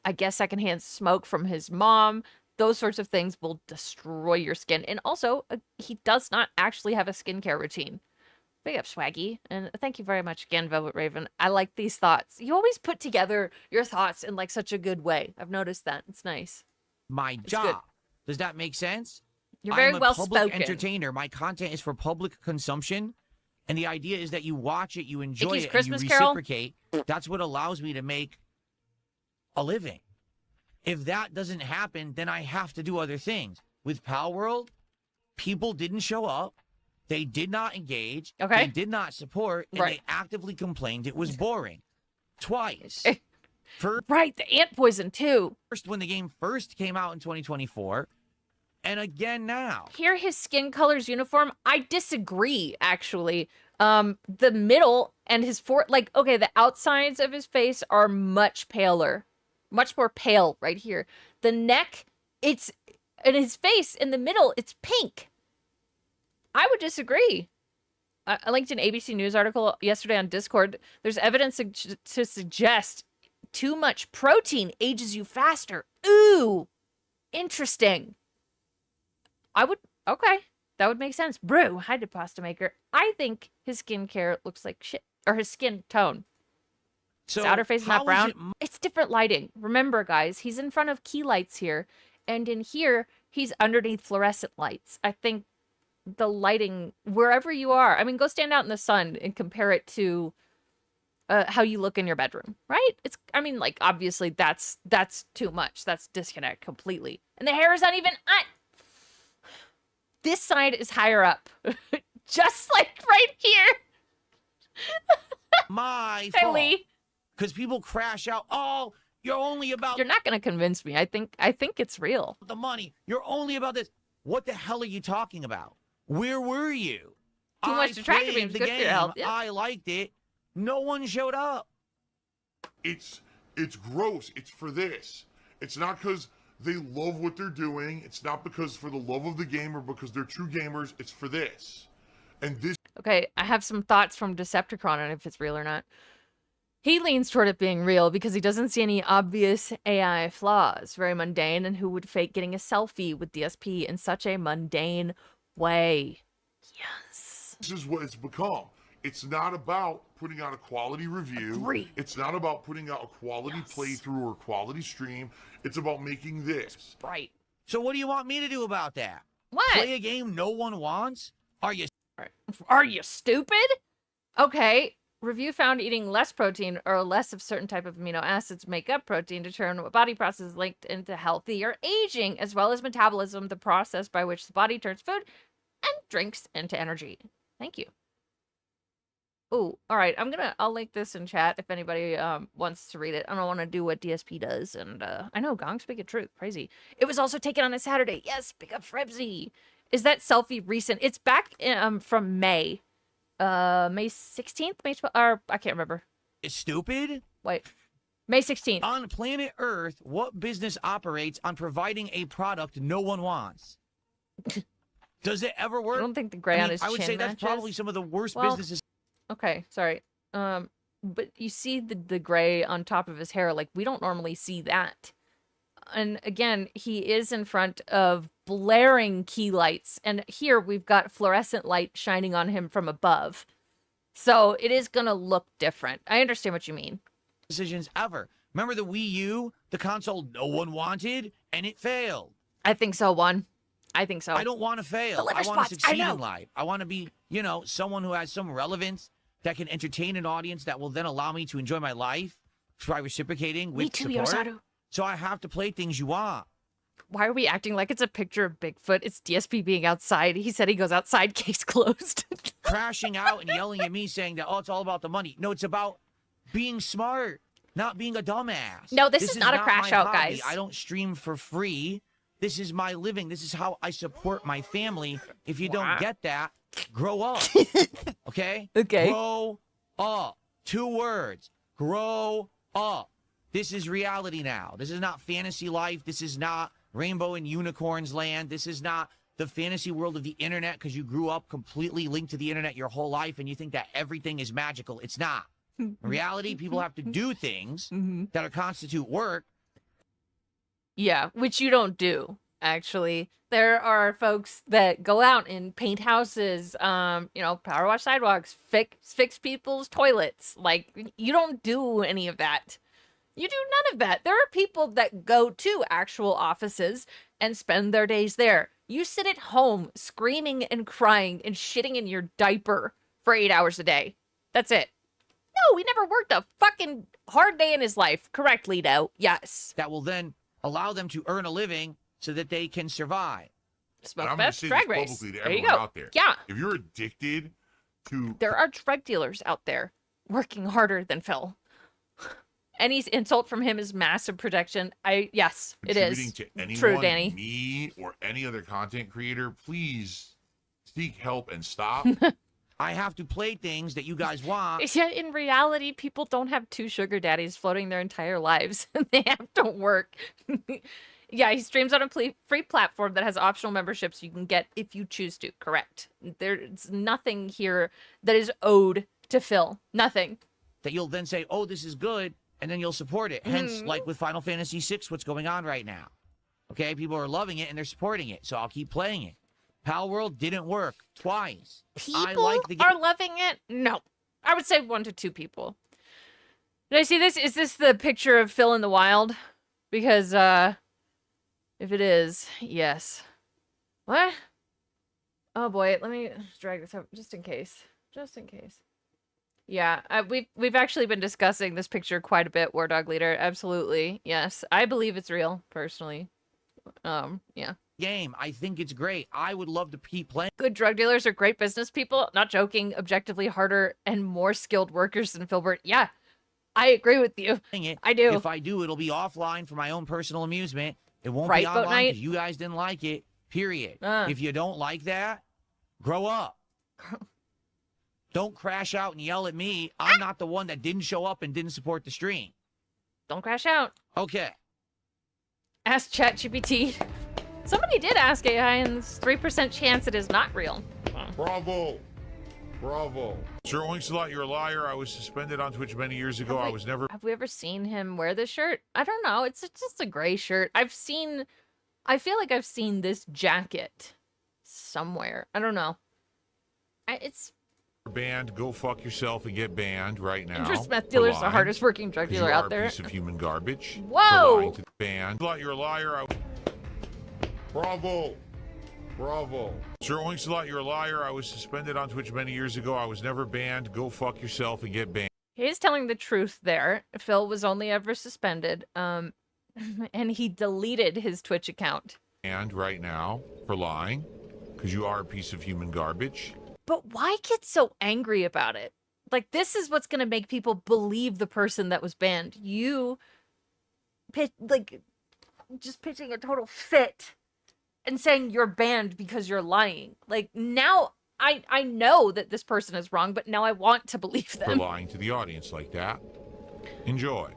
I guess secondhand smoke from his mom, those sorts of things will destroy your skin. And also, he does not actually have a skincare routine. Big up, Swaggy. And thank you very much again, Velvet Raven. I like these thoughts. You always put together your thoughts in like such a good way. I've noticed that. It's nice. My job. Good. Does that make sense? You're very well I'm a public spoken. entertainer. My content is for public consumption. And the idea is that you watch it, you enjoy Mickey's it, Christmas and you Carol? reciprocate. That's what allows me to make a living. If that doesn't happen, then I have to do other things. With Pal World, people didn't show up. They did not engage. Okay. They did not support. And Right. they actively complained it was boring. Twice. First, Right, the ant poison too. when the game first came out in 2024, and again now. Here, his skin color's uniform, I disagree, actually. The middle and his okay, the outsides of his face are much paler. Much more pale right here. The neck, and his face in the middle, it's pink. I would disagree. I linked an ABC News article yesterday on Discord. There's evidence to suggest too much protein ages you faster. Ooh, interesting. Okay, that would make sense. Brew, hi to Pasta Maker. I think his skincare looks like shit, or his skin tone. So His outer face is how not brown. it It's different lighting. Remember, guys, he's in front of key lights here, and in here, he's underneath fluorescent lights. I think the lighting, wherever you are, I mean, go stand out in the sun and compare it to how you look in your bedroom, right? Like, obviously, that's too much. That's disconnect completely. And the hair is uneven. This side is higher up. Just like right here. my Hey, fault. Lee. Because people crash out. Oh, you're only about You're not going to convince me. I think it's real. the money. You're only about this. What the hell are you talking about? Where were you? Too much detractor played beams. the Good game. for your health. Yeah. I liked it. No one showed up. It's gross. It's for this. It's not because they love what they're doing. It's not because for the love of the game or because they're true gamers. It's for this. And this Okay, I have some thoughts from Decepticon on if it's real or not. He leans toward it being real because he doesn't see any obvious AI flaws. Very mundane, and who would fake getting a selfie with DSP in such a mundane way? Yes. is what it's become. It's not about putting out a quality review. Agree. It's not about putting out a quality playthrough or a quality stream. It's about making this. Right. So what do you want me to do about that? What? Play a game no one wants? Are you Are you stupid? Okay. Review found eating less protein or less of certain type of amino acids make up protein determine what body process is linked into healthier aging, as well as metabolism, the process by which the body turns food and drinks into energy. Thank you. Oh, all right. I'll link this in chat if anybody wants to read it. I don't want to do what DSP does. And I know, Gong, speak of truth. Crazy. It was also taken on a Saturday. Yes, pick up Frebsy. Is that selfie recent? It's back from May. May 16th? May 12th? Or I can't remember. stupid? Wait. May 16th. On planet Earth, what business operates on providing a product no one wants? Does it ever work? I don't think the gray on his I would chin say that's matches. probably some of the worst Well, businesses. Okay, sorry. But you see the gray on top of his hair, like we don't normally see that. And again, he is in front of blaring key lights, and here we've got fluorescent light shining on him from above. So it is gonna look different. I understand what you mean. Decisions ever. Remember the Wii U, the console no one wanted, and it failed. I think so, one. I think so. I don't want to fail. Deliver I want to spots, I succeed know. in life. I want to be, you know, someone who has some relevance that can entertain an audience that will then allow me to enjoy my life by reciprocating with Me too, support. Yosaru. So I have to play things you want. Why are we acting like it's a picture of Bigfoot? It's DSP being outside. He said he goes outside, case closed. Crashing out and yelling at me saying that, oh, it's all about the money. No, it's about being smart, not being a dumbass. No, this is not a crash my out, hobby. guys. I don't stream for free. This is my living. This is how I support my family. If you don't get that, grow up. Okay? Okay. Grow up. 2 words. Grow up. This is reality now. This is not fantasy life. This is not rainbow and unicorns land. This is not the fantasy world of the internet because you grew up completely linked to the internet your whole life and you think that everything is magical. It's not. In reality, people have to do things that constitute work. Yeah, which you don't do, actually. There are folks that go out and paint houses, you know, power wash sidewalks, fix people's toilets. Like, you don't do any of that. You do none of that. There are people that go to actual offices and spend their days there. You sit at home screaming and crying and shitting in your diaper for 8 hours a day. That's it. No, he never worked a fucking hard day in his life. Correct, Lido. Yes. That will then allow them to earn a living so that they can survive. Smoke And I'm gonna best say drag this race. publicly to There you everyone go. out there. Yeah. If you're addicted to There are drug dealers out there working harder than Phil. Any insult from him is massive protection. Yes, it contributing is. to anyone, True, Danny. me, or any other content creator, please seek help and stop. I have to play things that you guys want. Yeah, in reality, people don't have 2 sugar daddies floating their entire lives. They have to work. Yeah, he streams on a free platform that has optional memberships you can get if you choose to. Correct. There's nothing here that is owed to Phil. Nothing. That you'll then say, oh, this is good, and then you'll support it. Hence, like with Final Fantasy VI, what's going on right now. Okay, people are loving it and they're supporting it, so I'll keep playing it. Pal World didn't work twice. I People like the game. are loving it? No. I would say 1 to 2 people. Did I see this? Is this the picture of Phil in the wild? Because, if it is, yes. What? Oh boy, let me drag this up just in case. Just in case. Yeah, we've actually been discussing this picture quite a bit, War Dog Leader. Absolutely. Yes. I believe it's real, personally. Yeah. Game. I think it's great. I would love to keep playing Good drug dealers are great business people. Not joking. Objectively harder and more skilled workers than Filbert. Yeah, I agree with you. it. I do. If I do, it'll be offline for my own personal amusement. It won't Right, be Boat online Night? because you guys didn't like it, period. If you don't like that, grow up. Don't crash out and yell at me. I'm not the one that didn't show up and didn't support the stream. Don't crash out. Okay. Ask ChatGPT. Somebody did ask AI, and there's 3% chance it is not real. Bravo. Bravo. Sir Oinksalot, you're a liar. I was suspended on Twitch many years ago. I was never... Have we ever seen him wear this shirt? I don't know. It's just a gray shirt. I feel like I've seen this jacket somewhere. I don't know. It's... banned. Go fuck yourself and get banned right now. Interest meth for dealer's the lying, hardest working drug 'cause dealer you out are there. a piece of human garbage. Whoa! For lying to the band. You're a liar. Bravo. Bravo. Sir Oinksalot, you're a liar. I was suspended on Twitch many years ago. I was never banned. Go fuck yourself and get banned. He's telling the truth there. Phil was only ever suspended. And he deleted his Twitch account. And right now for lying, because you are a piece of human garbage. But why get so angry about it? Like, this is what's going to make people believe the person that was banned. You, just pitching a total fit and saying you're banned because you're lying. Like, now I know that this person is wrong, but now I want to believe For them. lying to the audience like that. Enjoy.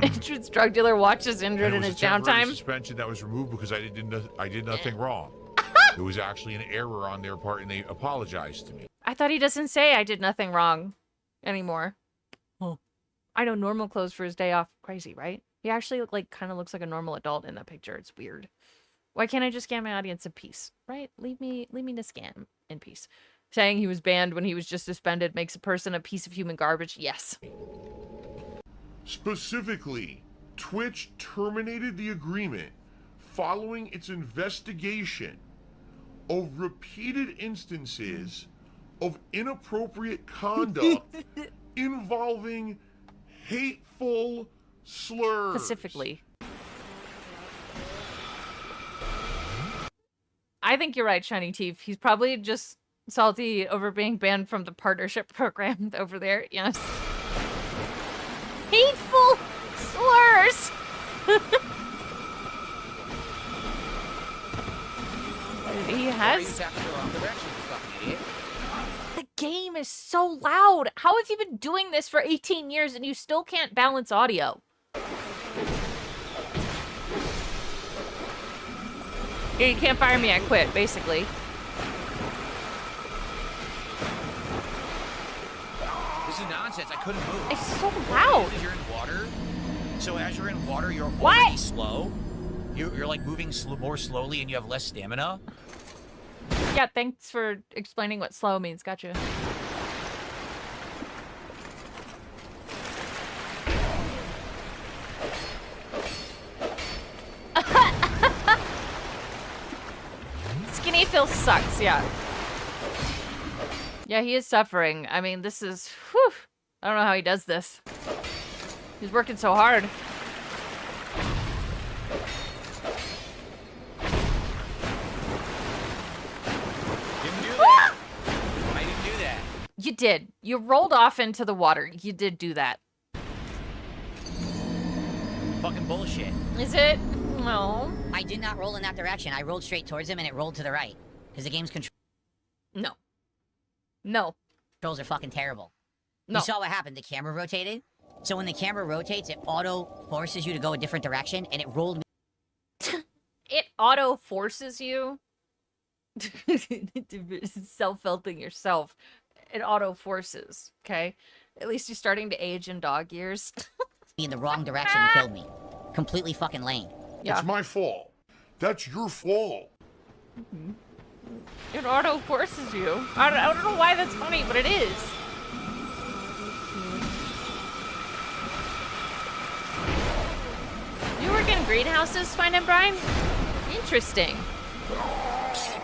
Injured's drug dealer watches Injured in And it his was a temporary downtime. suspension that was removed because I did nothing wrong. It was actually an error on their part, and they apologized to me. I thought he doesn't say I did nothing wrong anymore. Oh. I know, normal clothes for his day off. Crazy, right? He actually kind of looks like a normal adult in that picture. It's weird. Why can't I just scam my audience in peace, right? Leave me to scam in peace. Saying he was banned when he was just suspended makes a person a piece of human garbage. Yes. Specifically, Twitch terminated the agreement following its investigation of repeated instances of inappropriate conduct involving hateful slurs. Specifically. I think you're right, Shiny Teeth. He's probably just salty over being banned from the partnership program over there. Yes. Hateful slurs! He has... The game is so loud. How have you been doing this for 18 years and you still can't balance audio? Yeah, you can't fire me, I quit, basically. This is nonsense. I couldn't move. It's so loud. Because you're in water. So as you're in water, you're What? already slow. You're like moving more slowly and you have less stamina. Yeah, thanks for explaining what slow means. Gotcha. Skinny Phil sucks, yeah. Yeah, he is suffering. I mean, this is... Whew, I don't know how he does this. He's working so hard. I didn't do that. You did. You rolled off into the water. You did do that. Fucking bullshit. Is it? No. I did not roll in that direction. I rolled straight towards him and it rolled to the right. Because the game's No. No. controls are fucking terrible. No. You saw what happened. The camera rotated. So when the camera rotates, it auto forces you to go a different direction, and it rolled me. It auto forces you. Self-felting yourself. It auto forces, okay? At least you're starting to age in dog years. in the wrong direction and killed me. Completely fucking lame. Yeah. It's my fault. That's your fault. It auto forces you. I don't know why that's funny, but it is. You work in greenhouses, Swine and Brian? Interesting.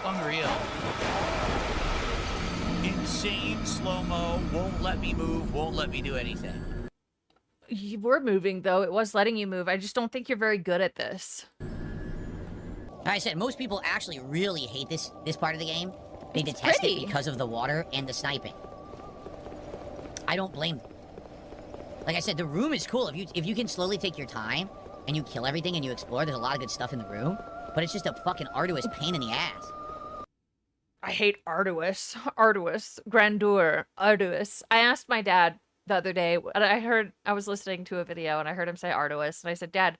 Unreal. Insane slow-mo, won't let me move, won't let me do anything. You were moving, though. It was letting you move. I just don't think you're very good at this. Like I said, most people actually really hate this part of the game. They It's detest pretty. it because of the water and the sniping. I don't blame them. Like I said, the room is cool. If you can slowly take your time and you kill everything and you explore, there's a lot of good stuff in the room. But it's just a fucking arduous pain in the ass. I hate arduous. Arduous. Grandeur. Arduous. I asked my dad the other day, and I was listening to a video and I heard him say arduous. And I said, Dad,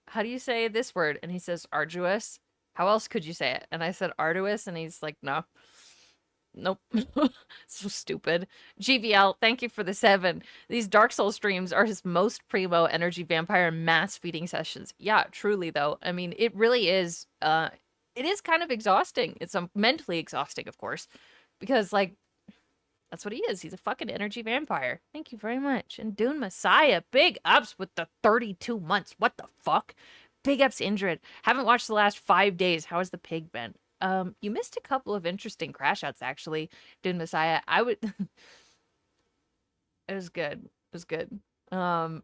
how do you say this word? And he says arduous. How else could you say it? And I said arduous, and he's like, no. Nope. So stupid. GVL, thank you for the 7. These Dark Souls streams are his most primo energy vampire mass feeding sessions. Yeah, truly though. I mean, it really is, it is kind of exhausting. It's mentally exhausting, of course, because like, that's what he is. He's a fucking energy vampire. Thank you very much. And Dune Messiah, big ups with the 32 months. What the fuck? Big ups, Indrid. Haven't watched the last 5 days. How has the pig been? You missed a couple of interesting crash outs, actually, Dune Messiah. I would... It was good. It was good. DSP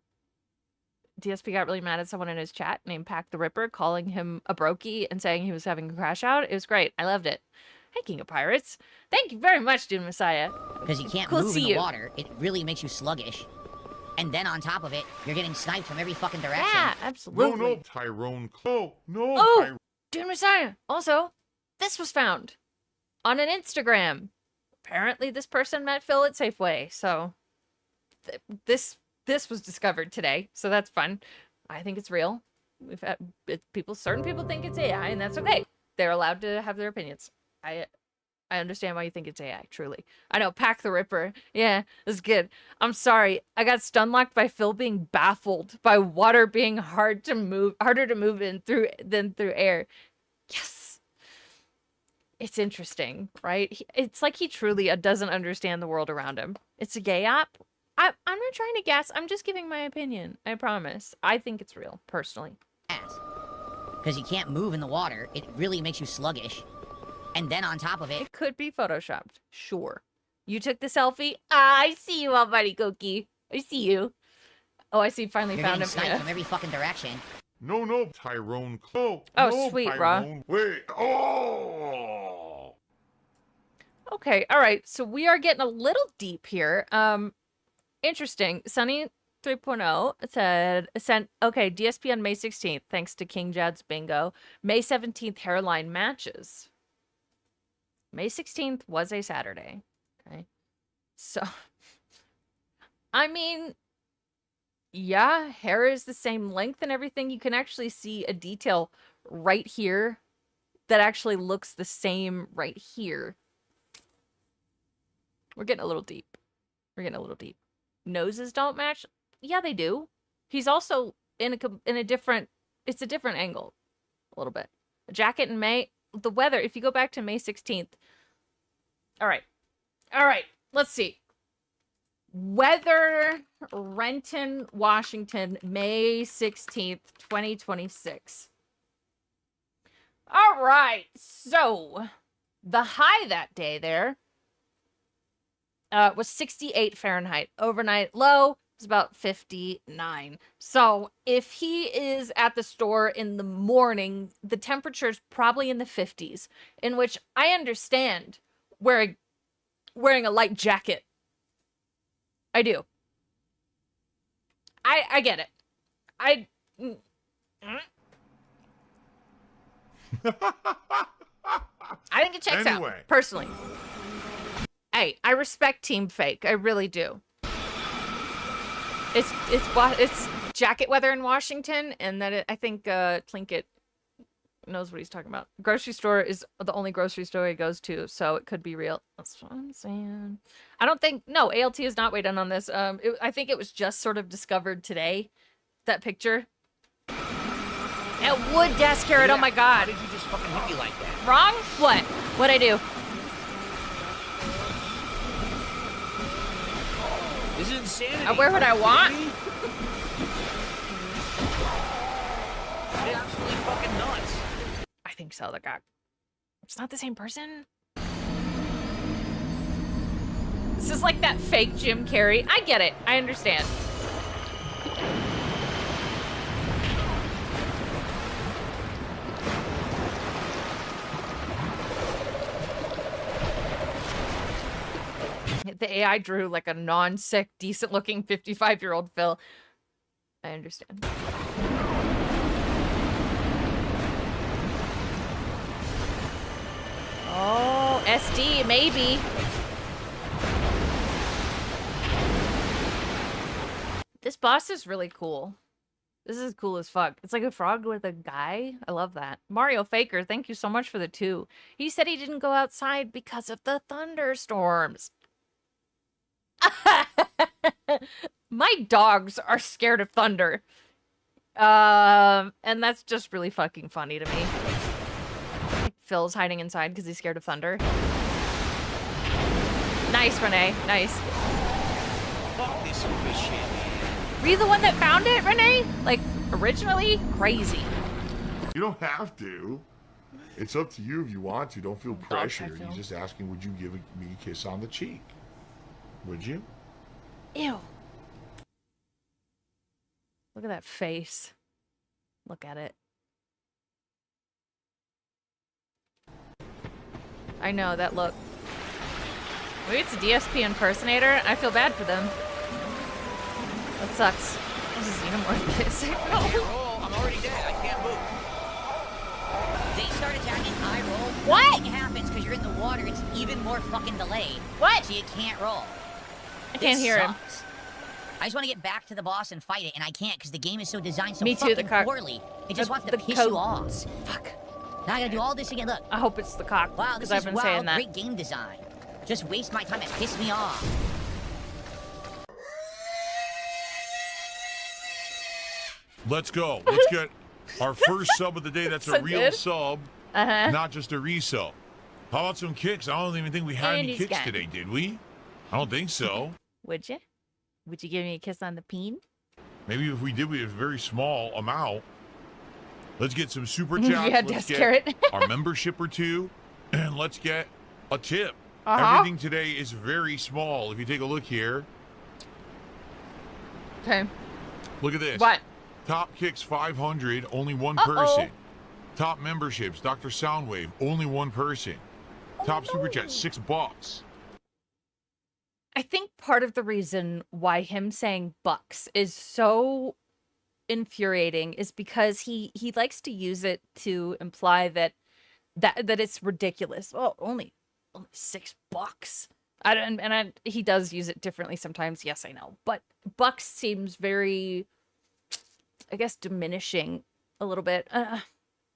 got really mad at someone in his chat named Pack the Ripper, calling him a brokey and saying he was having a crash out. It was great. I loved it. Hey, King of Pirates. Thank you very much, Dune Messiah. Because you can't Cool to move in see the you. water. It really makes you sluggish. And then on top of it, you're getting sniped from every fucking direction. Yeah, absolutely. No, Tyrone. No, Oh! Tyrone. Dune Messiah. Also, this was found on an Instagram. Apparently, this person met Phil at Safeway. So, this was discovered today. So that's fun. I think it's real. We've had certain people think it's AI, and that's okay. They're allowed to have their opinions. I understand why you think it's AI, truly. I know, Pack the Ripper. Yeah, that's good. I'm sorry. I got stun locked by Phil being baffled by water being harder to move in than through air. Yes. It's interesting, right? It's like he truly doesn't understand the world around him. It's a gay app. I'm not trying to guess. I'm just giving my opinion. I promise. I think it's real, personally. Because you can't move in the water. It really makes you sluggish. And then on top of it... It could be photoshopped. Sure. You took the selfie? Ah, I see you, all buddy Cookie. I see you. Oh, I see. Finally You're found him. getting sniped from every fucking direction. No, Tyrone. Oh, Oh, sweet, Tyrone. Wait. Oh. Okay, all right. So we are getting a little deep here. Interesting. Sunny 3.0 said, okay, DSP on May 16th, thanks to King Jad's bingo. May 17th, hairline matches. May 16th was a Saturday. Okay. So, I mean, yeah, hair is the same length and everything. You can actually see a detail right here that actually looks the same right here. We're getting a little deep. We're getting a little deep. Noses don't match? Yeah, they do. He's also in a different... It's a different angle. A little bit. A jacket in May. The weather, if you go back to May 16th. All right. All right. Let's see. Weather, Renton, Washington, May 16th, 2026. All right. So, the high that day there was 68 Fahrenheit. Overnight low was about 59. So if he is at the store in the morning, the temperature is probably in the 50s, in which I understand wearing a light jacket. I do. I get it. I think it checks out, personally. Hey, I respect Team Fake. I really do. It's jacket weather in Washington, and that I think Tlink knows what he's talking about. Grocery store is the only grocery store he goes to, so it could be real. That's what I'm saying. I don't think... No, ALT is not weighed in on this. I think it was just sort of discovered today, that picture. And wood desk carrot, oh my god. Why did you just fucking hit me like that? Wrong? What? What'd I do? This is insanity. I wear what I want? It's absolutely fucking nuts. I think so, the guy. It's not the same person? This is like that fake Jim Carrey. I get it. I understand. The AI drew like a non-sick, decent-looking 55-year-old Phil. I understand. Oh, SD, maybe. This boss is really cool. This is cool as fuck. It's like a frog with a guy. I love that. Mario Faker, thank you so much for the 2. He said he didn't go outside because of the thunderstorms. My dogs are scared of thunder. And that's just really fucking funny to me. Phil's hiding inside because he's scared of thunder. Nice, Renee. Nice. Fuck this stupid shit, man. Were you the one that found it, Renee? Like, originally? Crazy. You don't have to. It's up to you if you want to. Don't feel pressured. He's just asking, would you give me a kiss on the cheek? Would you? Ew. Look at that face. Look at it. I know, that look. Maybe it's a DSP impersonator, and I feel bad for them. That sucks. This is Xenomorph kissing. I can't roll. I'm already dead. I can't move. They start attacking high roll. What? Nothing happens because you're in the water. It's even more fucking delayed. What? So you can't roll. I can't hear him. I just want to get back to the boss and fight it, and I can't because the game is so designed so Me too, the fucking cock. poorly. It just wants to the piss coat. you off. Fuck. Now I gotta do all this again. Look. I hope it's the cock. Wow, this because I've is been wow, saying that. great game design. Just waste my time and piss me off. Let's go. Let's get our first sub of the day. That's So a real good. sub, not just a resub. How about some kicks? I don't even think we had any Andy's kicks got- today, did we? I don't think so. Would you? Would you give me a kiss on the peen? Maybe if we did with a very small amount. Let's get some super chats. Yeah, let's Descarate. get our membership or two, and let's get a tip. Uh-huh. Everything today is very small. If you take a look here, Okay. look at this. What? Top kicks 500, only one Uh-oh. person. Top memberships, Dr. Soundwave, only one person. Top Oh, super chat, $6. I think part of the reason why him saying bucks is so infuriating is because he likes to use it to imply that it's ridiculous. Oh, only $6. He does use it differently sometimes. Yes, I know, but bucks seems very, I guess, diminishing a little bit. I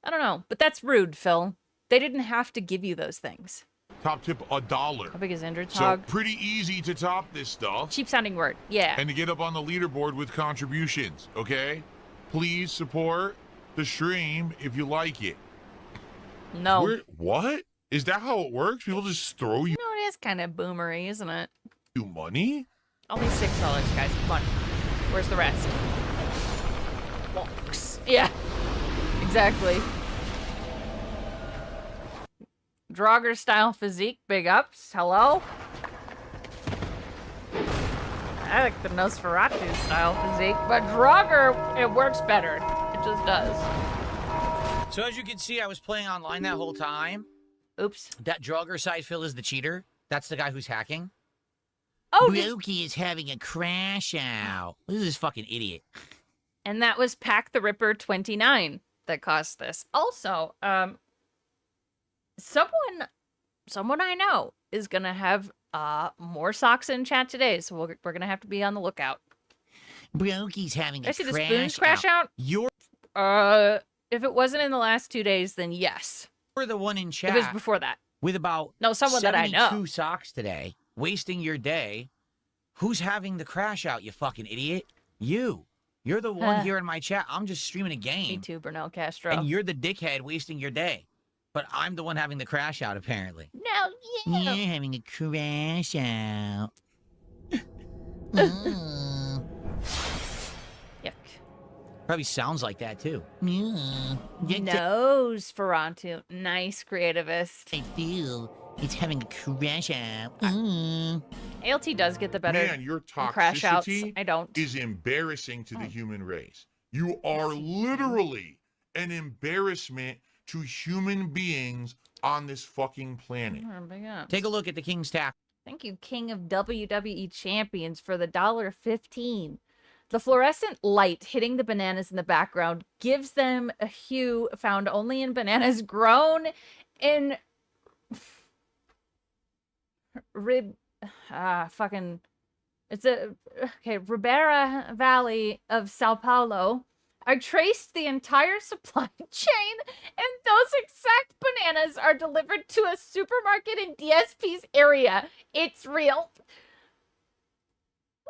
don't know, but that's rude, Phil. They didn't have to give you those things. Top tip, $1. How big is Indrid's So hog? pretty easy to top this stuff. Cheap sounding word. Yeah. And to get up on the leaderboard with contributions, okay? Please support the stream if you like it. No. What? Is that how it works? People just throw you No, it is kind of boomery, isn't it? money? Only $6, guys. Come on. Where's the rest? Box. Yeah. Exactly. Draugr style physique, big ups. Hello? I like the Nosferatu style physique, but Draugr, it works better. It just does. So as you can see, I was playing online that whole time. Oops. That Draugr side Phil is the cheater. That's the guy who's hacking. Oh, Brokey is having a crash out. Who's this fucking idiot? and that was Pack the Ripper 29 that caused this. Also, someone I know is gonna have more socks in chat today, so we're gonna have to be on the lookout. Brokey's having I a see the spoons crash out. You're If it wasn't in the last 2 days, then yes. the one in chat If it was before that, with about someone that I know. 72 socks today, wasting your day. Who's having the crash out, you fucking idiot? You. You're the one here in my chat. I'm just streaming a game. Me too, Bernal Castro. And you're the dickhead wasting your day. But I'm the one having the crash out, apparently. No, yeah. You're having a crash out. Yuck. Probably sounds like that, too. Nosferatu. Nice creativist. I feel it's having a crash out. ALT does get the better Man, your crash outs. toxicity I don't. is embarrassing to the human race. You are literally an embarrassment to human beings on this fucking planet. Big ups. Take a look at the King's Tackle. Thank you, King of WWE Champions, for the $1.15. The fluorescent light hitting the bananas in the background gives them a hue found only in bananas grown in Ribeira Valley of Sao Paulo. I traced the entire supply chain, and those exact bananas are delivered to a supermarket in DSP's area. It's real.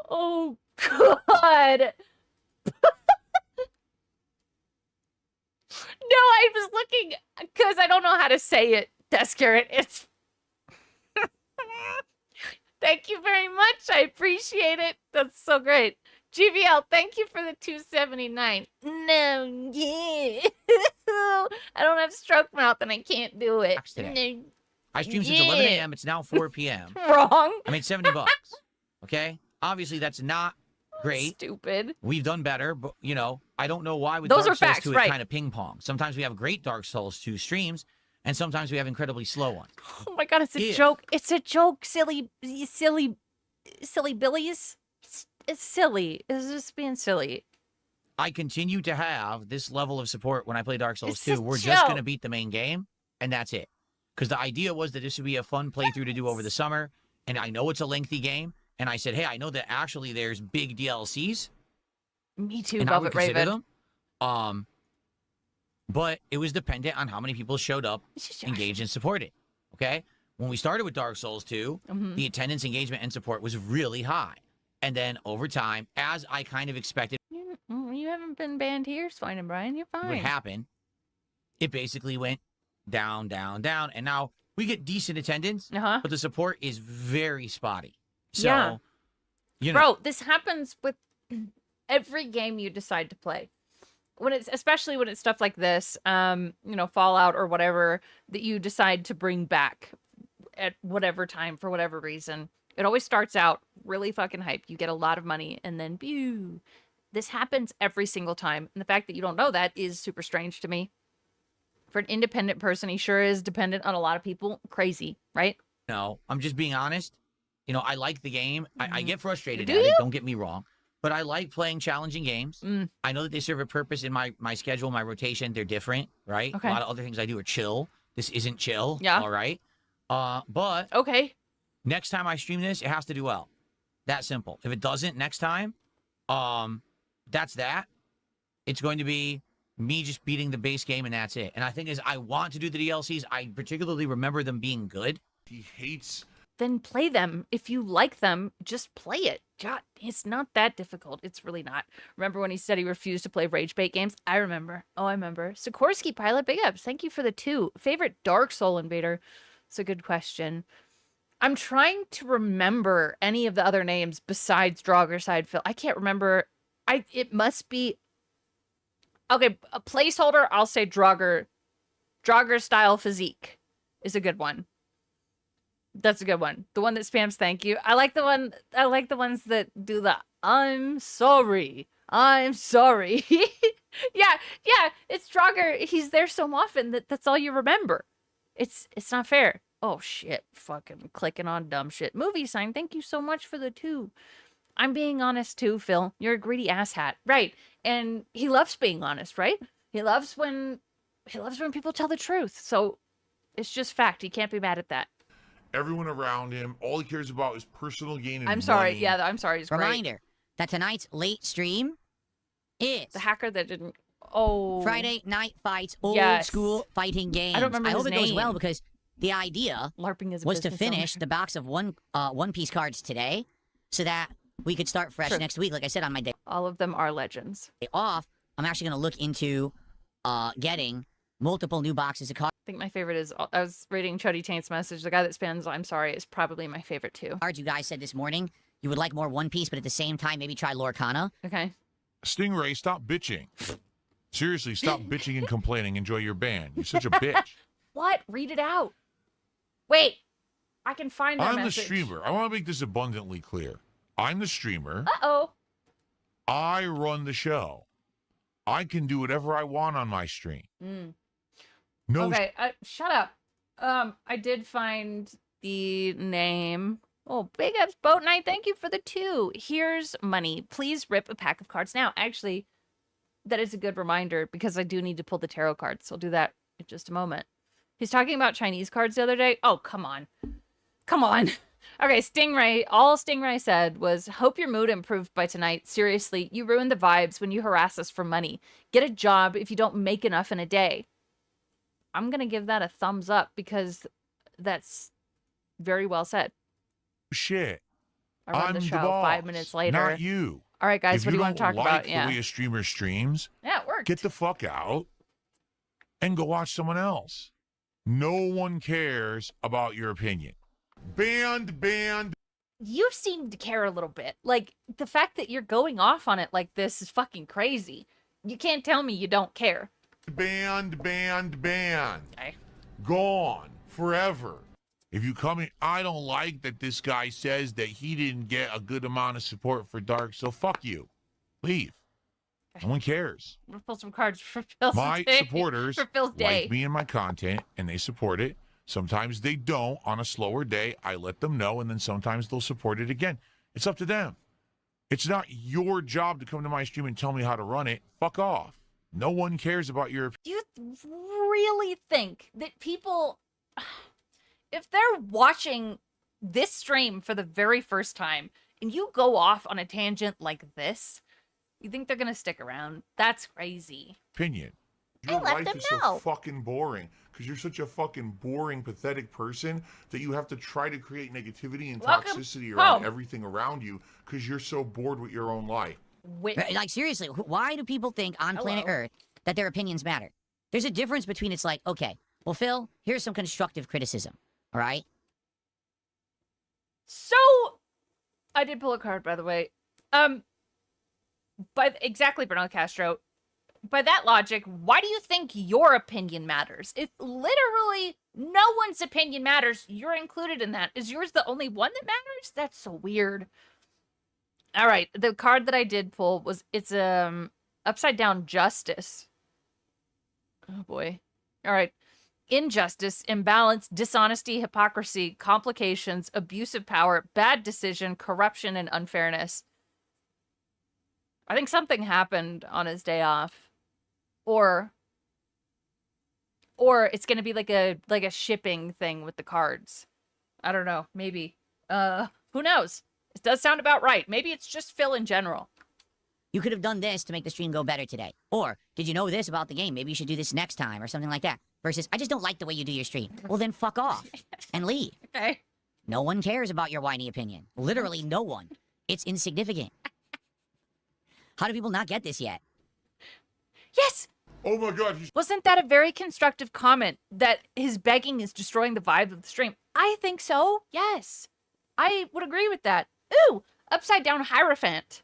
Oh, God. No, I was looking, because I don't know how to say it, Descarate. It's... Thank you very much. I appreciate it. That's so great. GVL, thank you for the $2.79. No, yeah. I don't have stroke mouth and I can't do it. No. I streamed since 11 a.m. It's now 4 p.m. Wrong. I made $70. Okay? Obviously, that's not great. Stupid. We've done better, but, you know, I don't know why with Those Dark are Souls facts, 2 right. it kind of ping pong. Sometimes we have great Dark Souls 2 streams, and sometimes we have incredibly slow ones. Oh my God, it's a joke. It's a joke, silly billies. It's silly. It's just being silly. I continue to have this level of support when I play Dark Souls It's 2. a We're just going to joke. beat the main game, and that's it. Because the idea was that this would be a fun playthrough to do over the summer, and I know it's a lengthy game, and I said, hey, I know that actually there's big DLCs. Me too, And I Velvet would consider Raven. them. But it was dependent on how many people showed up, engaged, and supported. Okay? When we started with Dark Souls 2, the attendance, engagement, and support was really high. And then over time, as I kind of expected You haven't been banned here, Swine and Brian. You're fine. would happen, it basically went down, down, down. And now we get decent attendance, but the support is very spotty. So You know, Bro, this happens with every game you decide to play. Especially when it's stuff like this, Fallout or whatever that you decide to bring back at whatever time for whatever reason. It always starts out really fucking hype. You get a lot of money and then pew. This happens every single time. And the fact that you don't know that is super strange to me. For an independent person, he sure is dependent on a lot of people. Crazy, right? no, I'm just being honest. You know, I like the game. I get frustrated Do at it. you? Don't get me wrong. But I like playing challenging games. I know that they serve a purpose in my schedule, my rotation. They're different, right? Okay. A lot of other things I do are chill. This isn't chill. Yeah. All right. But Okay. next time I stream this, it has to do well. That simple. If it doesn't next time, that's that. It's going to be me just beating the base game and that's it. And I think is I want to do the DLCs. I particularly remember them being good. He hates Then play them. If you like them, just play it. God, it's not that difficult. It's really not. Remember when he said he refused to play rage bait games? I remember. Oh, I remember. Sikorsky Pilot, big ups. Thank you for the 2. Favorite Dark Soul invader? It's a good question. I'm trying to remember any of the other names besides Draugr Sidefill. I can't remember. It must be... Okay, a placeholder, I'll say Draugr. Draugr style physique is a good one. That's a good one. The one that spams thank you. I like the ones that do the I'm sorry. I'm sorry. yeah, it's Draugr. He's there so often that's all you remember. It's not fair. Oh shit. Fucking clicking on dumb shit. Movie sign, thank you so much for the 2. I'm being honest too, Phil. You're a greedy asshat. Right. And he loves being honest, right? He loves when people tell the truth. So it's just fact. He can't be mad at that. everyone around him. All he cares about is personal gain and I'm sorry. money. Yeah, I'm sorry. It's great. Reminder that tonight's late stream is The hacker that didn't. Oh. Friday Night Fights, old Yes. school fighting games. I don't remember hope his it goes well name. because the idea LARPing is a was to business finish owner. the box of One Piece cards today so that we could start fresh Sure. next week. Like I said, on my day All of them are legends. off, I'm actually going to look into getting multiple new boxes of cards. I think my favorite is. I was reading Chody Taint's message. The guy that spans I'm sorry is probably my favorite too. You guys said this morning you would like more One Piece, but at the same time, maybe try Lorcana. Okay. Stingray, stop bitching. Seriously, stop bitching and complaining. Enjoy your band. You're such a bitch. What? Read it out. Wait. I can find that I'm message. the streamer. I want to make this abundantly clear. I'm the streamer. Uh-oh. I run the show. I can do whatever I want on my stream. No Okay, shut up. I did find the name. Oh, big ups, Boat Night. Thank you for the 2. Here's money. Please rip a pack of cards now. Actually, that is a good reminder because I do need to pull the tarot cards. I'll do that in just a moment. He's talking about Chinese cards the other day. Oh, come on. Come on. Okay, Stingray. All Stingray said was, hope your mood improved by tonight. Seriously, you ruined the vibes when you harass us for money. Get a job if you don't make enough in a day. I'm going to give that a thumbs up because that's very well said. shit. I run I'm the the show boss, 5 minutes later. not you. All right, guys, If what do you want to talk don't about? like Yeah. the way a streamer streams, Yeah, it worked. get the fuck out and go watch someone else. No one cares about your opinion. Banned. You seem to care a little bit. Like, the fact that you're going off on it like this is fucking crazy. You can't tell me you don't care. Banned. Okay. Gone forever. If you come in, I don't like that this guy says that he didn't get a good amount of support for Dark, so fuck you. Leave. No one cares. I'm going to pull some cards for Phil's My day. supporters For Phil's day. like me and my content, and they support it. Sometimes they don't. On a slower day, I let them know, and then sometimes they'll support it again. It's up to them. It's not your job to come to my stream and tell me how to run it. Fuck off. No one cares about your Do you really think that people, if they're watching this stream for the very first time and you go off on a tangent like this, you think they're going to stick around? That's crazy. opinion. Your let life them is know. so fucking boring because you're such a fucking boring, pathetic person that you have to try to create negativity and Welcome toxicity around home. everything around you because you're so bored with your own life. Like, seriously, why do people think on planet Hello. Earth that their opinions matter? There's a difference between it's like, okay, well, Phil, here's some constructive criticism, all right? So, I did pull a card, by the way. Exactly, Bernal Castro. By that logic, why do you think your opinion matters? If literally no one's opinion matters, you're included in that. Is yours the only one that matters? That's so weird. All right, the card that I did pull was it's upside down justice. Oh boy. All right. Injustice, imbalance, dishonesty, hypocrisy, complications, abuse of power, bad decision, corruption, and unfairness. I think something happened on his day off. Or it's gonna be like a shipping thing with the cards. I don't know. Maybe. Who knows? It does sound about right. Maybe it's just Phil in general. You could have done this to make the stream go better today. Or, did you know this about the game? Maybe you should do this next time or something like that. Versus, I just don't like the way you do your stream. Well, then fuck off and leave. Okay. No one cares about your whiny opinion. Literally no one. It's insignificant. How do people not get this yet? Yes! Oh my God, he's Wasn't that a very constructive comment that his begging is destroying the vibe of the stream? I think so. Yes. I would agree with that. Ooh, upside down Hierophant.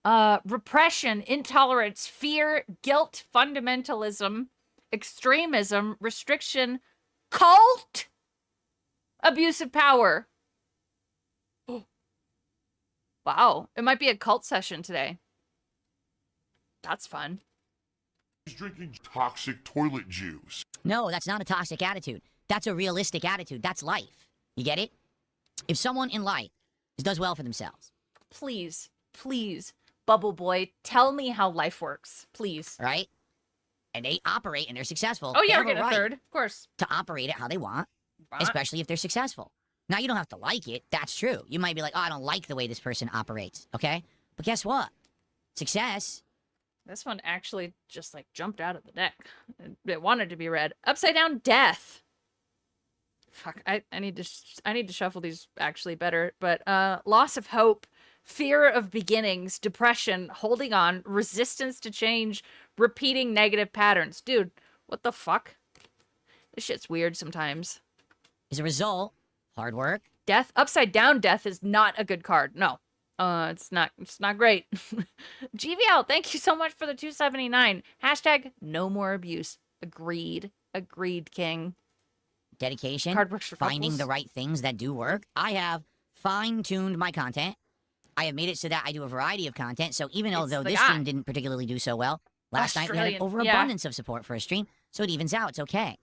Repression, intolerance, fear, guilt, fundamentalism, extremism, restriction, cult, abuse of power. Wow, it might be a cult session today. That's fun. drinking toxic toilet juice. No, that's not a toxic attitude. That's a realistic attitude. That's life. You get it? If someone in life does well for themselves. Please, please, Bubble Boy, tell me how life works. Please. Right? And they operate and they're successful. Oh, they yeah, have we're getting a right third. Of course. to operate it how they want, especially if they're successful. Now, you don't have to like it. That's true. You might be like, oh, I don't like the way this person operates. Okay? But guess what? Success. This one actually just, like, jumped out of the deck. It wanted to be read. Upside down death. Fuck, I need to shuffle these actually better. But, loss of hope, fear of beginnings, depression, holding on, resistance to change, repeating negative patterns. Dude, what the fuck? This shit's weird sometimes. As a result, hard work. Death, upside down death is not a good card. No. It's not great. GVL, thank you so much for the 279. Hashtag no more abuse. Agreed. Agreed, King. Dedication. Card works for finding couples. the right things that do work. I have fine-tuned my content. I have made it so that I do a variety of content. So even It's though the this guy. stream didn't particularly do so well, last night we had an Australian, yeah. overabundance of support for a stream. So it evens out. It's okay.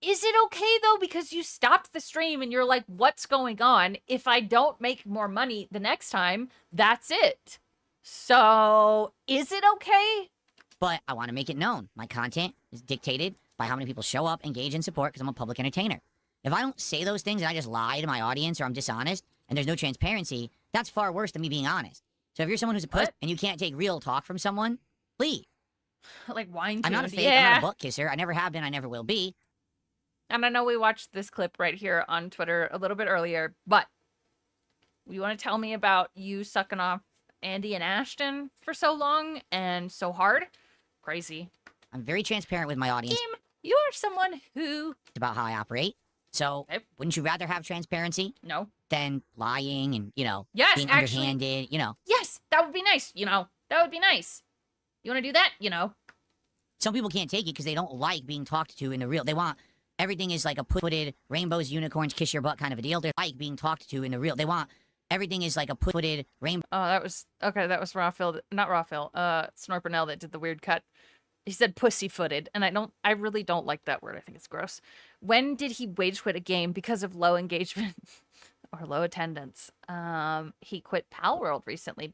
Is it okay, though, because you stopped the stream and you're like, what's going on? If I don't make more money the next time, that's it. So, is it okay? But I want to make it known. My content is dictated by how many people show up, engage, and support because I'm a public entertainer. If I don't say those things and I just lie to my audience or I'm dishonest and there's no transparency, that's far worse than me being honest. So if you're someone who's a puss What? and you can't take real talk from someone, leave. Like, wine I'm not a tuned. fake. I'm Yeah. not a butt kisser. I never have been. I never will be. And I know we watched this clip right here on Twitter a little bit earlier, but you want to tell me about you sucking off Andy and Ashton for so long and so hard? Crazy. I'm very transparent with my audience Kim, you are someone who... about how I operate. So Yep. wouldn't you rather have transparency No. than lying and, Yes, being actually. underhanded, Yes, that would be nice, That would be nice. You want to do that? Some people can't take it because they don't like being talked to in the real. They want everything is like a put-footed rainbows, unicorns, kiss your butt kind of a deal. They like being talked to in the real. They want everything is like a put-footed rainbow. Oh, that was... Okay, that was not Rafael. Snorpernell that did the weird cut. He said pussy-footed, and I really don't like that word. I think it's gross. When did he wage quit a game because of low engagement or low attendance? He quit Palworld recently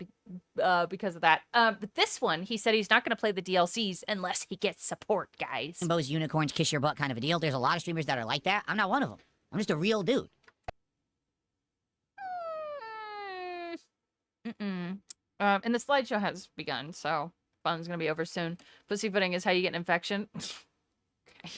because of that. But this one, he said he's not going to play the DLCs unless he gets support, guys. Rainbows, unicorns, kiss your butt kind of a deal. There's a lot of streamers that are like that. I'm not one of them. I'm just a real dude. And the slideshow has begun, so fun's gonna be over soon. Pussyfooting is how you get an infection. Okay.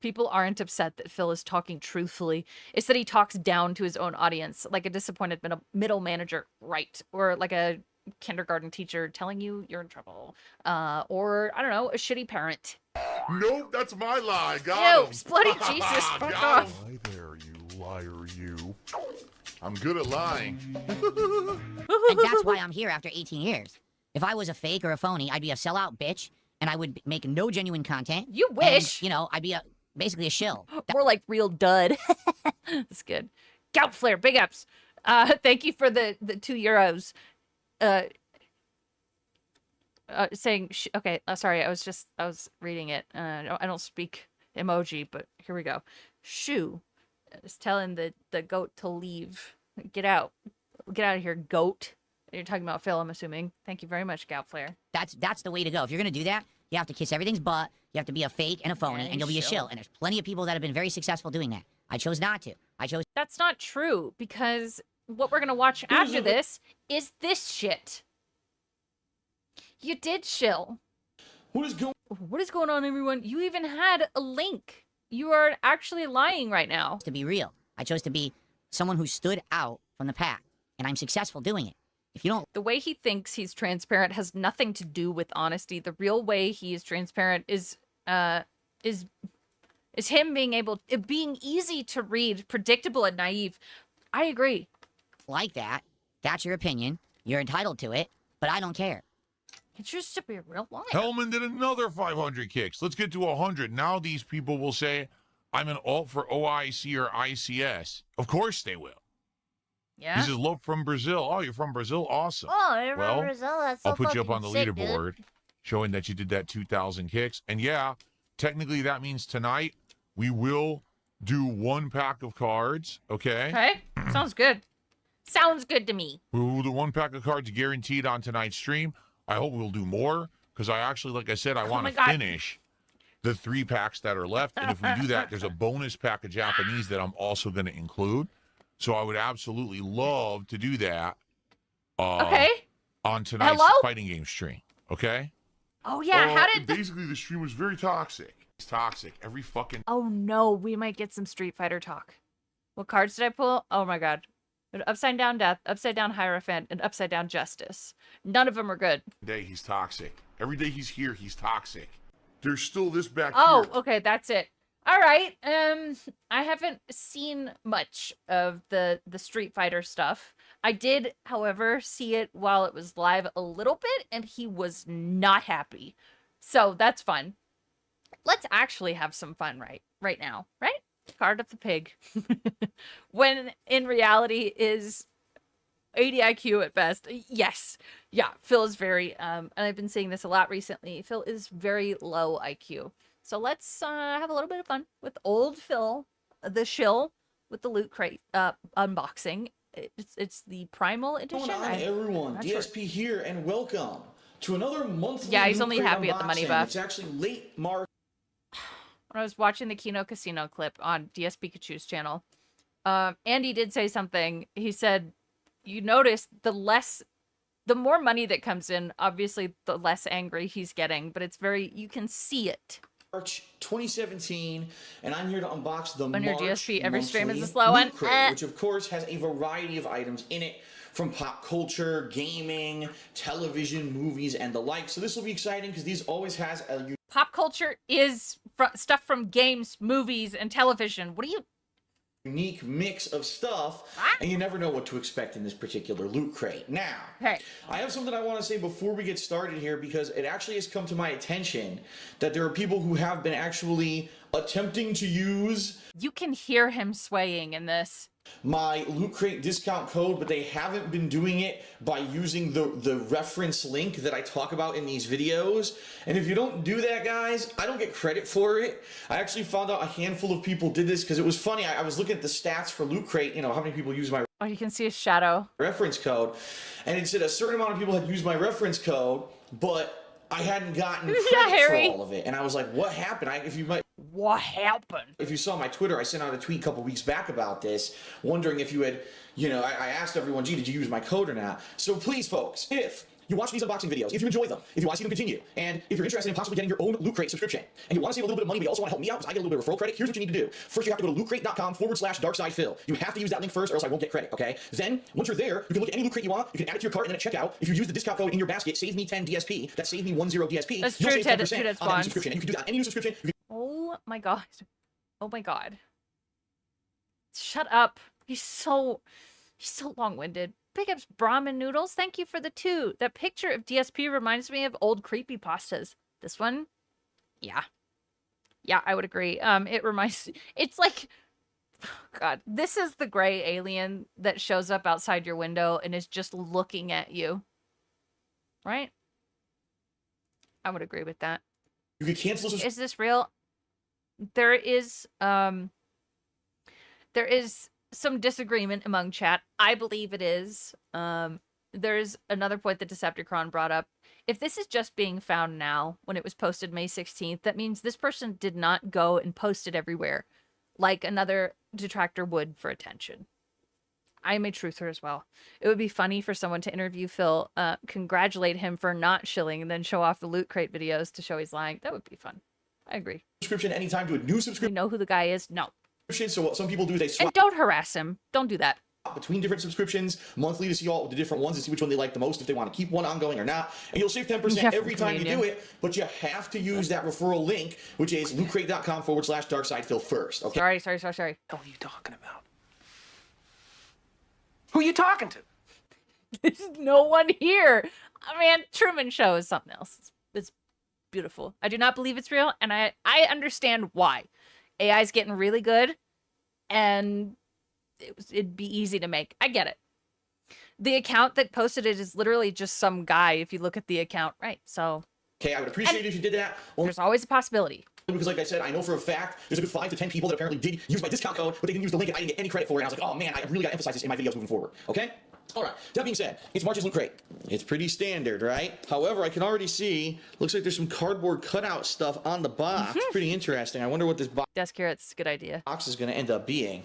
People aren't upset that Phil is talking truthfully. It's that he talks down to his own audience, like a disappointed middle manager, right? Or like a kindergarten teacher telling you you're in trouble. Or, I don't know, a shitty parent. Nope, that's my lie. Got Ew, him. bloody Jesus, fuck Got off. him. Hi there, you liar, you. I'm good at lying. And that's why I'm here after 18 years. If I was a fake or a phony, I'd be a sellout bitch, and I would make no genuine content. You wish. And, you know, I'd be basically a shill. More like real dud. That's good. Gout Flare, big ups. Thank you for the €2. Saying okay. Sorry, I was reading it. I don't speak emoji, but here we go. Shoo is telling the goat to leave. Get out of here, goat. You're talking about Phil, I'm assuming. Thank you very much, Gout Flare. That's the way to go. If you're gonna do that, you have to kiss everything's butt. You have to be a fake and a phony, and you'll be a shill. And there's plenty of people that have been very successful doing that. I chose not to. That's not true, because what we're gonna watch after this is this shit. You did shill. What is going on, everyone? You even had a link. You are actually lying right now. To be real, I chose to be someone who stood out from the pack, and I'm successful doing it. If you don't, the way he thinks he's transparent has nothing to do with honesty. The real way he is transparent is him being easy to read, predictable and naive. I agree. Like that. That's your opinion. You're entitled to it, but I don't care. It's just to be a real liar. Hellman did another 500 kicks. Let's get to 100. Now these people will say, I'm an alt for OIC or ICS. Of course they will. Yeah. He says, love from Brazil. Oh, you're from Brazil? Awesome. Oh, you're well, from Brazil? That's so I'll put you up fucking on the sick, leaderboard, dude. showing that you did that 2,000 kicks. And yeah, technically that means tonight we will do 1 pack of cards, okay? Okay, sounds good. Sounds good to me. We will do 1 pack of cards guaranteed on tonight's stream. I hope we'll do more, because I actually, like I said, I want to finish the 3 packs that are left. And if we do that, there's a bonus pack of Japanese that I'm also going to include. So I would absolutely love to do that on tonight's fighting game stream. Okay? Oh, yeah. How did... Basically, the stream was very toxic. It's toxic. Every fucking... Oh, no. We might get some Street Fighter talk. What cards did I pull? Oh, my God. Upside Down Death, Upside Down Hierophant, and Upside Down Justice. None of them are good. Day he's toxic. Every day he's here, he's toxic. There's still this back here. here. Okay. That's it. All right. I haven't seen much of the Street Fighter stuff. I did, however, see it while it was live a little bit, and he was not happy. So that's fun. Let's actually have some fun right now, right? Card of the pig. When in reality is 80 IQ at best. Yes. Yeah, Phil is very, and I've been saying this a lot recently, Phil is very low IQ. So let's have a little bit of fun with old Phil, the shill, with the Loot Crate unboxing. It's the Primal edition. What's going on, everyone? DSP here, and welcome to another monthly. Yeah, he's only happy at the money buff. It's actually late March. When I was watching the Kino Casino clip on DS Pikachu's channel, Andy did say something. He said, you notice the more money that comes in, obviously the less angry he's getting, but it's you can see it. March 2017, and I'm here to unbox the on your March DSP. Every stream is a monthly slow one. Loot Crate, which of course has a variety of items in it, from pop culture, gaming, television, movies, and the like. So this will be exciting because these always has a pop culture is stuff from games, movies, and television. What are you? Unique mix of stuff, and you never know what to expect in this particular Loot Crate. Now, I have something I want to say before we get started here, because it actually has come to my attention that there are people who have been actually attempting to use... You can hear him swaying in this. My Loot Crate discount code, but they haven't been doing it by using the reference link that I talk about in these videos. And if you don't do that, guys, I don't get credit for it. I actually found out a handful of people did this because it was funny. I was looking at the stats for Loot Crate, you know, how many people use my... Oh, you can see a shadow. Reference code. And it said a certain amount of people had used my reference code, but I hadn't gotten credit for all of it. And I was like, what happened? What happened? If you saw my Twitter, I sent out a tweet a couple weeks back about this, wondering if you had, I asked everyone, gee, did you use my code or not? So please, folks, if you watch these unboxing videos, if you enjoy them, if you want to see them continue, and if you're interested in possibly getting your own Loot Crate subscription, and you want to save a little bit of money, but you also want to help me out because I get a little bit of referral credit, here's what you need to do. First, you have to go to lootcrate.com/darksidephil. You have to use that link first, or else I won't get credit, okay? Then, once you're there, you can look at any Loot Crate you want, you can add it to your cart, and then at checkout, if you use the discount code in your basket, save me 10 DSP, that save me 10 DSP, that's you'll true, save 10% on any spawns. subscription. And you can do that on any new subscription. Oh my god. Oh my god. Shut up. He's so long-winded. Big ups, Brahmin Noodles. Thank you for the 2. That picture of DSP reminds me of old creepypastas. This one? Yeah. Yeah, I would agree. It reminds... It's like... God, this is the gray alien that shows up outside your window and is just looking at you. Right? I would agree with that. You could cancel. Is this real? There is some disagreement among chat. I believe it is. There's another point that Decepticon brought up. If this is just being found now, when it was posted May 16th, that means this person did not go and post it everywhere, like another detractor would for attention. I am a truther as well. It would be funny for someone to interview Phil, congratulate him for not shilling, and then show off the Loot Crate videos to show he's lying. That would be fun. I agree. Subscription anytime to a new subscription. You know who the guy is? No. So what some people do, they swap And don't harass him. Don't do that. between different subscriptions monthly to see all the different ones and see which one they like the most, if they want to keep one ongoing or not. And you'll save 10% every time you do it, but you have to use that referral link, which is lootcrate.com/darksidefil first. Okay. Sorry. What are you talking about? Who are you talking to? There's no one here. Oh, man, Truman Show is something else. It's beautiful. I do not believe it's real, and I understand why. AI's getting really good, and it'd be easy to make. I get it. The account that posted it is literally just some guy, if you look at the account, right? So... Okay, I would appreciate it if you did that. There's always a possibility. Because like I said, I know for a fact there's a good 5 to 10 people that apparently did use my discount code, but they didn't use the link and I didn't get any credit for it. And I was like, oh man, I really got to emphasize this in my videos moving forward. Okay? All right. That being said, it's March's Loot Crate. It's pretty standard, right? However, I can already see, looks like there's some cardboard cutout stuff on the box. Pretty interesting. I wonder what this Desk Carrot's a good idea. box is going to end up being.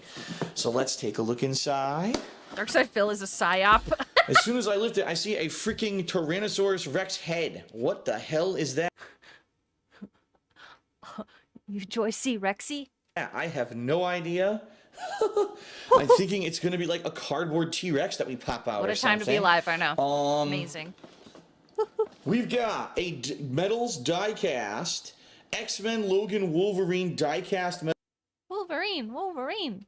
So let's take a look inside. Darkside Phil is a psyop. As soon as I lift it, I see a freaking Tyrannosaurus Rex head. What the hell is that? You enjoy C. Rexy? Yeah, I have no idea. I'm thinking it's going to be like a cardboard T-Rex that we pop out. What or a time something. to be alive, I know. Amazing. We've got a Metals diecast, X-Men Logan Wolverine diecast Wolverine.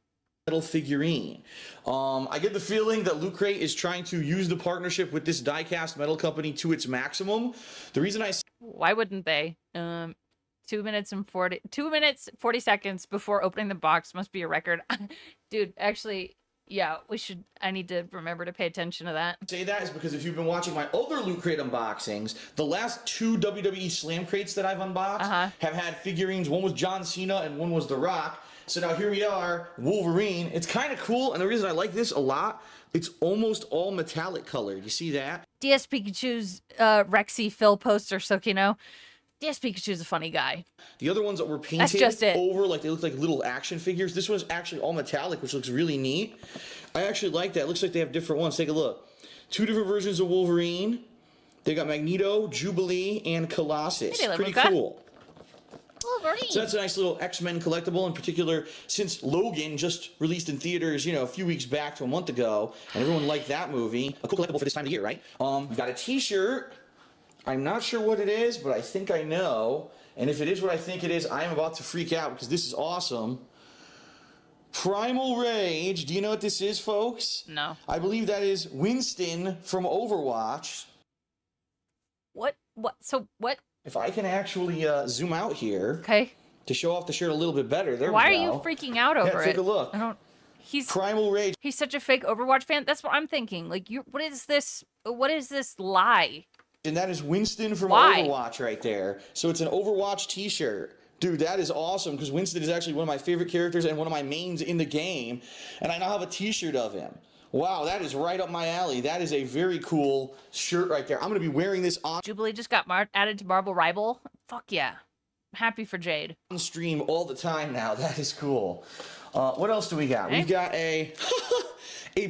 metal figurine. I get the feeling that Loot Crate is trying to use the partnership with this diecast metal company to its maximum. The reason I... Why wouldn't they? 2 minutes 40 seconds before opening the box must be a record. Dude, actually, yeah, I need to remember to pay attention to that. Say that is because if you've been watching my other Loot Crate unboxings, the last 2 WWE Slam crates that I've unboxed have had figurines. One was John Cena and one was The Rock. So now here we are, Wolverine. It's kind of cool, and the reason I like this a lot, it's almost all metallic colored. You see that? DS Pikachu's Rexy Phil poster, so you know. DS Pikachu's a funny guy. The other ones that were painted over, like they look like little action figures. This one's actually all metallic, which looks really neat. I actually like that. It looks like they have different ones. Take a look. 2 different versions of Wolverine. They got Magneto, Jubilee, and Colossus. Hey, pretty cool. Wolverine. So that's a nice little X-Men collectible. In particular, since Logan just released in theaters, you know, a few weeks back to a month ago, and everyone liked that movie. A cool collectible for this time of year, right? We've got a T-shirt. I'm not sure what it is, but I think I know. And if it is what I think it is, I am about to freak out because this is awesome. Primal Rage. Do you know what this is, folks? No. I believe that is Winston from Overwatch. What? So, what? If I can actually zoom out here. Okay. To show off the shirt a little bit better. There we go. Why are you freaking out over it? Take a look. He's Primal Rage. He's such a fake Overwatch fan. That's what I'm thinking. Like, what is this? What is this lie? And that is Winston from Overwatch right there. So it's an Overwatch t-shirt. Dude, that is awesome because Winston is actually one of my favorite characters and one of my mains in the game. And I now have a t-shirt of him. Wow, that is right up my alley. That is a very cool shirt right there. I'm going to be wearing this on Jubilee just got added to Marble Rival. Fuck yeah. I'm happy for Jade. On stream all the time now. That is cool. What else do we got? We've got a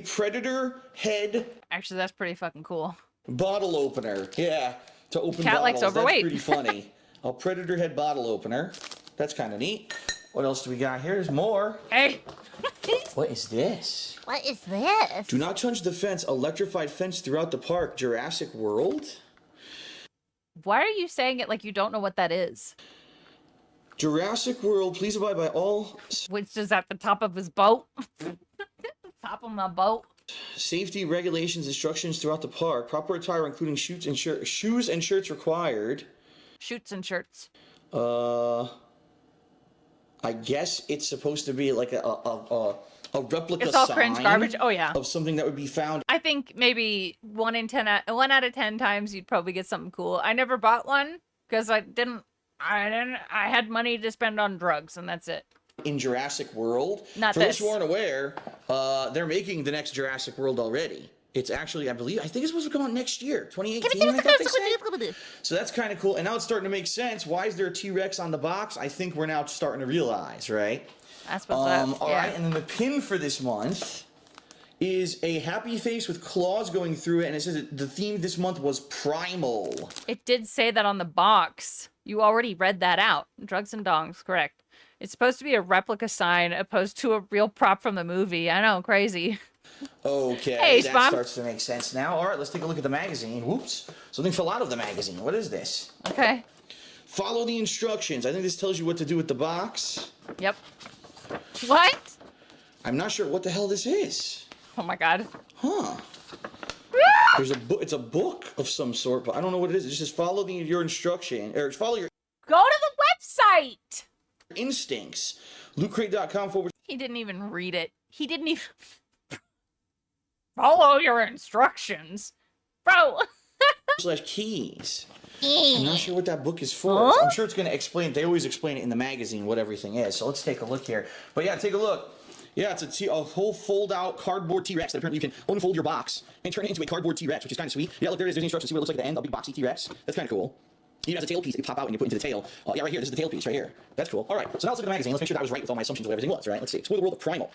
Predator head. Actually, that's pretty fucking cool. Bottle opener. Yeah, to open Cat bottles. likes overweight. That's pretty funny. A Predator head bottle opener. That's kind of neat. What else do we got here? There's more. Hey. What is this? What is this? Do not touch the fence. Electrified fence throughout the park. Jurassic World. Why are you saying it like you don't know what that is? Jurassic World. Please abide by all. Which is at the top of his boat. The top of my boat. Safety regulations, instructions throughout the park. Proper attire, including shoes and shirts required. Shoots and shirts. I guess it's supposed to be like a replica It's all sign cringe garbage. Oh yeah. of something that would be found. I think maybe 1 out of 10 times you'd probably get something cool. I never bought one because I had money to spend on drugs and that's it. In Jurassic World. Not For this. those who aren't aware, they're making the next Jurassic World already. It's actually, I think it's supposed to come out next year, 2018. I thought they said. So that's kind of cool. And now it's starting to make sense. Why is there a T-Rex on the box? I think we're now starting to realize, right? That's what's up. All right, and then the pin for this month is a happy face with claws going through it, and it says that the theme this month was primal. It did say that on the box. You already read that out. Drugs and dongs, correct. It's supposed to be a replica sign opposed to a real prop from the movie. I know, crazy. Okay, Hey, that Spam. starts to make sense now. All right, let's take a look at the magazine. Whoops, something fell out of the magazine. What is this? Okay. Follow the instructions. I think this tells you what to do with the box. Yep. What? I'm not sure what the hell this is. Oh my god. Huh. There's a book. It's a book of some sort, but I don't know what it is. It just says follow your instruction, or follow your Go to the website! instincts. LootCrate.com/. He didn't even read it. He didn't even... Follow your instructions. Bro! /keys. I'm not sure what that book is for. Huh? I'm sure it's going to explain. They always explain it in the magazine what everything is. So let's take a look here. But yeah, take a look. Yeah, it's a whole fold-out cardboard T-Rex that apparently you can unfold your box and turn it into a cardboard T-Rex, which is kind of sweet. Yeah, look, there it is. There's the instructions. See what it looks like at the end. A big boxy T-Rex. That's kind of cool. It has a tail piece that you pop out and you put into the tail. Yeah, right here. This is the tail piece right here. That's cool. All right. So now let's look at the magazine. Let's make sure that I was right with all my assumptions of what everything was, right? Let's see. Explore the world of primal.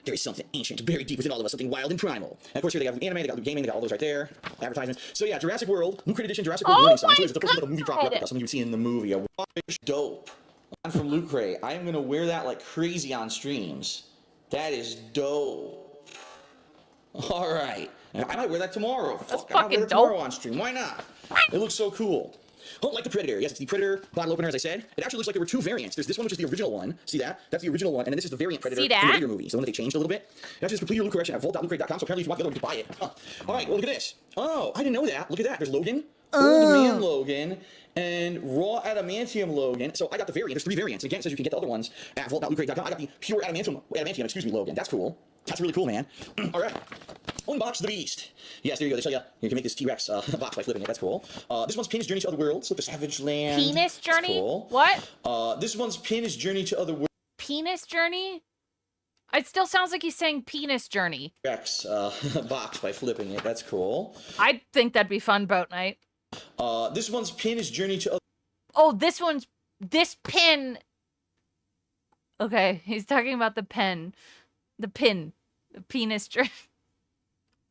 There is something ancient buried deep within all of us, something wild and primal. And of course, here they got anime, they got gaming, they got all those right there. Advertisements. So yeah, Jurassic World, Loot Crate Edition, Jurassic World warning sign. So it's the first little movie prop replica, something you've seen in the movie. A dope. From Loot Crate. I am gonna wear that like crazy on streams. That is dope. All right. I might wear that tomorrow. That's I might wear fucking that tomorrow dope. on stream. Why not? It looks so cool. Oh, like the Predator. Yes, it's the Predator bottle opener, as I said. It actually looks like there were two variants. There's this one, which is the original one. See that? That's the original one. And then this is the variant Predator See from that? the later movies. The one that they changed a little bit. You have to just complete your loot correction at vault.lootcrate.com. So apparently if you want the other one, you can buy it. Huh. All right, well, look at this. Oh, I didn't know that. Look at that. There's Logan, Old Man Logan, and Raw Adamantium Logan. So I got the variant. There's 3 variants. Again, it says you can get the other ones at vault.lootcrate.com. I got the pure adamantium, Logan. That's cool. That's really cool, man. All right. Unbox the beast. Yes, there you go. They tell you can make this T-Rex box by flipping it. That's cool. This one's pin is Journey to Other Worlds. Look, the Savage Land. Penis Journey? That's cool. What? This one's pin is Journey to Other Worlds. Penis Journey? It still sounds like he's saying penis journey. T-Rex box by flipping it. That's cool. I think that'd be fun boat night. This one's pin is Journey to Other. Oh, this pin. Okay, he's talking about the pen. The pin. The penis journey.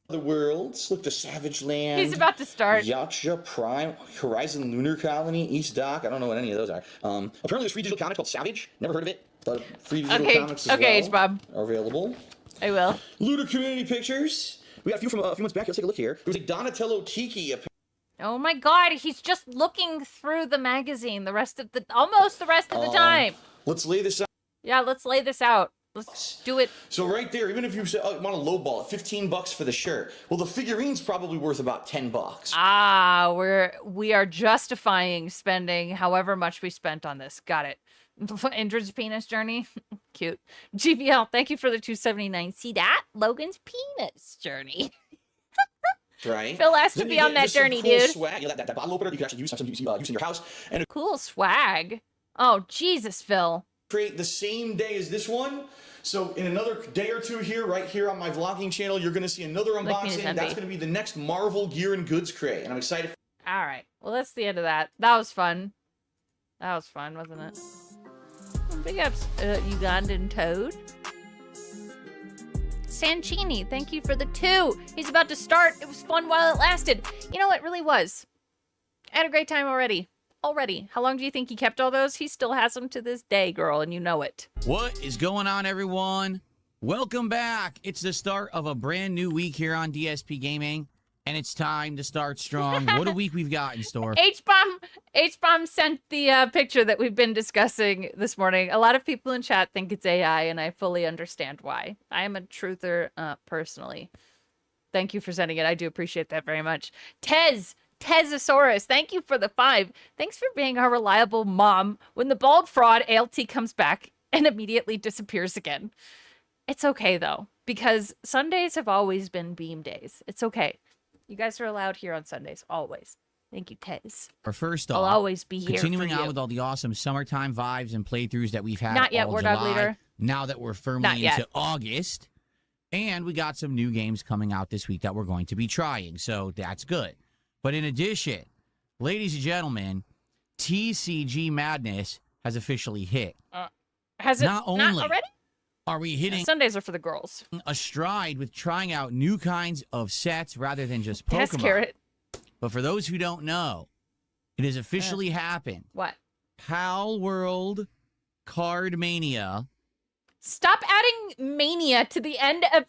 Other Worlds. Look, the Savage Land. He's about to start. Yacha Prime, Horizon Lunar Colony, East Dock. I don't know what any of those are. Apparently there's free digital comics called Savage. Never heard of it. But free digital comics as well Bob. are available. I will. Looter Community Pictures. We got a few from a few months back. Let's take a look here. There was a Donatello Tiki. Oh my god, he's just looking through the magazine almost the rest of the time. Let's lay this out. Yeah, let's lay this out. Let's do it. So right there, even if you say, oh, you want to lowball it, $15 for the shirt. Well, the figurine's probably worth about $10. Ah, we are justifying spending however much we spent on this. Got it. Indrid's penis journey. Cute. GVL, thank you for the $2.79. See that? Logan's penis journey. Right. Phil has to Then be you on get that just some journey, cool dude. Swag. You know, that bottle opener you can actually use in your house. And Cool swag. Oh, Jesus, Phil. create the same day as this one. So in another day or two here, right here on my vlogging channel, you're going to see another unboxing. That's going to be the next Marvel Gear and Goods crate. And I'm excited. All right. Well, that's the end of that. That was fun. That was fun, wasn't it? Big ups, Ugandan Toad. Sanchini, thank you for the 2. He's about to start. It was fun while it lasted. You know, it really was. I had a great time already. How long do you think he kept all those? He still has them to this day, girl, and you know it. What is going on, everyone? Welcome back. It's the start of a brand new week here on DSP Gaming. and it's time to start strong. What a week we've got in store. H-Bomb sent the picture that we've been discussing this morning. A lot of people in chat think it's AI, and I fully understand why. I am a truther personally. Thank you for sending it. I do appreciate that very much. Tezosaurus, thank you for the 5. Thanks for being our reliable mom when the bald fraud ALT comes back and immediately disappears again. It's okay, though, because Sundays have always been Beam days. It's okay. You guys are allowed here on Sundays, always. Thank you, Tez. Or first off, I'll always be here continuing for on you. with all the awesome summertime vibes and playthroughs that we've had Not yet, all War July, Dog Leader. now that we're firmly into August. And we got some new games coming out this week that we're going to be trying, so that's good. But in addition, ladies and gentlemen, TCG Madness has officially hit. Has it not only already? Are we hitting Sundays are for the girls. a stride with trying out new kinds of sets rather than just Pokemon. Test Carrot. But for those who don't know, it has officially happened. What? Pal World Card Mania. Stop adding mania to the end of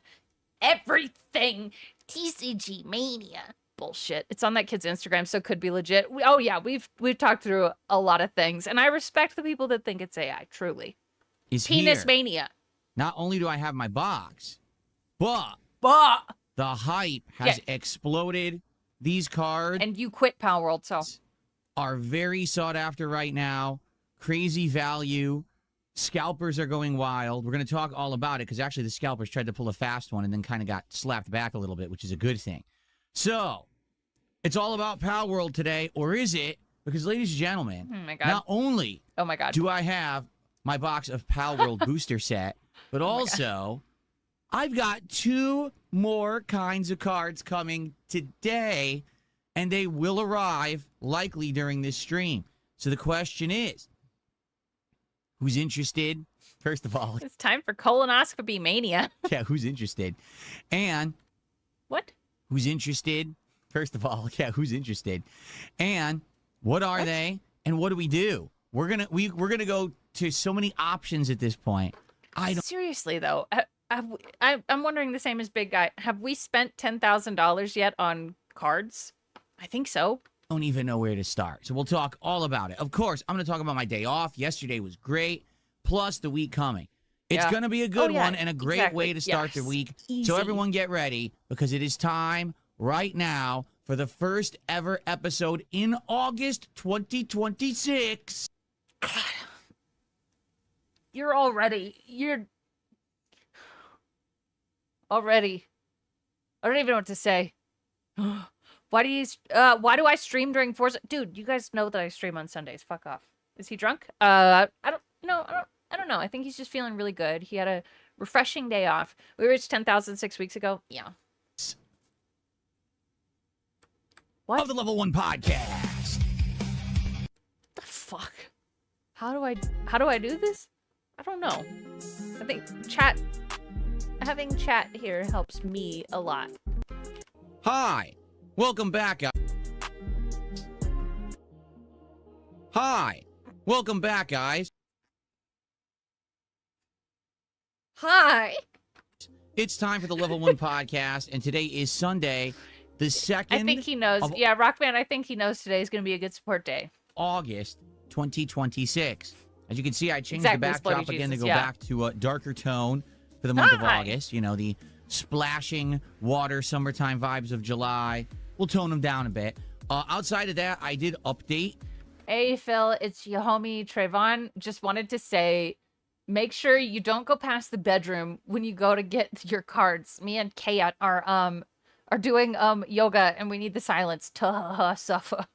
everything. TCG Mania. Bullshit. It's on that kid's Instagram, so it could be legit. We've talked through a lot of things, and I respect the people that think it's AI, truly. Is Penis here. Mania. Not only do I have my box, but the hype has exploded. These cards and you quit Pal World, so are very sought after right now. Crazy value. Scalpers are going wild. We're going to talk all about it because actually the scalpers tried to pull a fast one and then kind of got slapped back a little bit, which is a good thing. So, it's all about Pal World today, or is it? Because, ladies and gentlemen, oh my God. not only do I have my box of Pal World booster set, but also I've got 2 more kinds of cards coming today, and they will arrive likely during this stream. So the question is, who's interested? First of all, it's time for colonoscopy mania. Yeah, who's interested? And what? Who's interested? First of all, yeah, who's interested? And what are they? And what do we do? We're gonna go to so many options at this point. Seriously though, I'm wondering the same as Big Guy. Have we spent $10,000 yet on cards? I think so. Don't even know where to start. So we'll talk all about it. Of course, I'm going to talk about my day off. Yesterday was great, plus the week coming. It's going to be a good one and a great way to start the week. Easy. So everyone get ready because it is time right now for the first ever episode in August 2026. You're already. I don't even know what to say. Why do I stream during Forza? Dude, you guys know that I stream on Sundays. Fuck off. Is he drunk? I don't know. I think he's just feeling really good. He had a refreshing day off. We reached 10,000 6 weeks ago. Yeah. What? Of the Level 1 podcast. The fuck? How do I do this? I don't know. I think having chat here helps me a lot. Hi. Welcome back, guys. Hi. Welcome back, guys. Hi. It's time for the Level 1 podcast, and today is Sunday, the 2nd I think he knows. Yeah, Rockman, I think he knows today is going to be a good support day. August 2026. As you can see, I changed Exactly, the backdrop Splody again to Jesus, go yeah. back to a darker tone for the month of August. You know, the splashing water, summertime vibes of July. We'll tone them down a bit. Outside of that, I did update. Hey, Phil, it's your homie Trayvon. Just wanted to say, make sure you don't go past the bedroom when you go to get your cards. Me and Kayat are doing yoga, and we need the silence to suffer.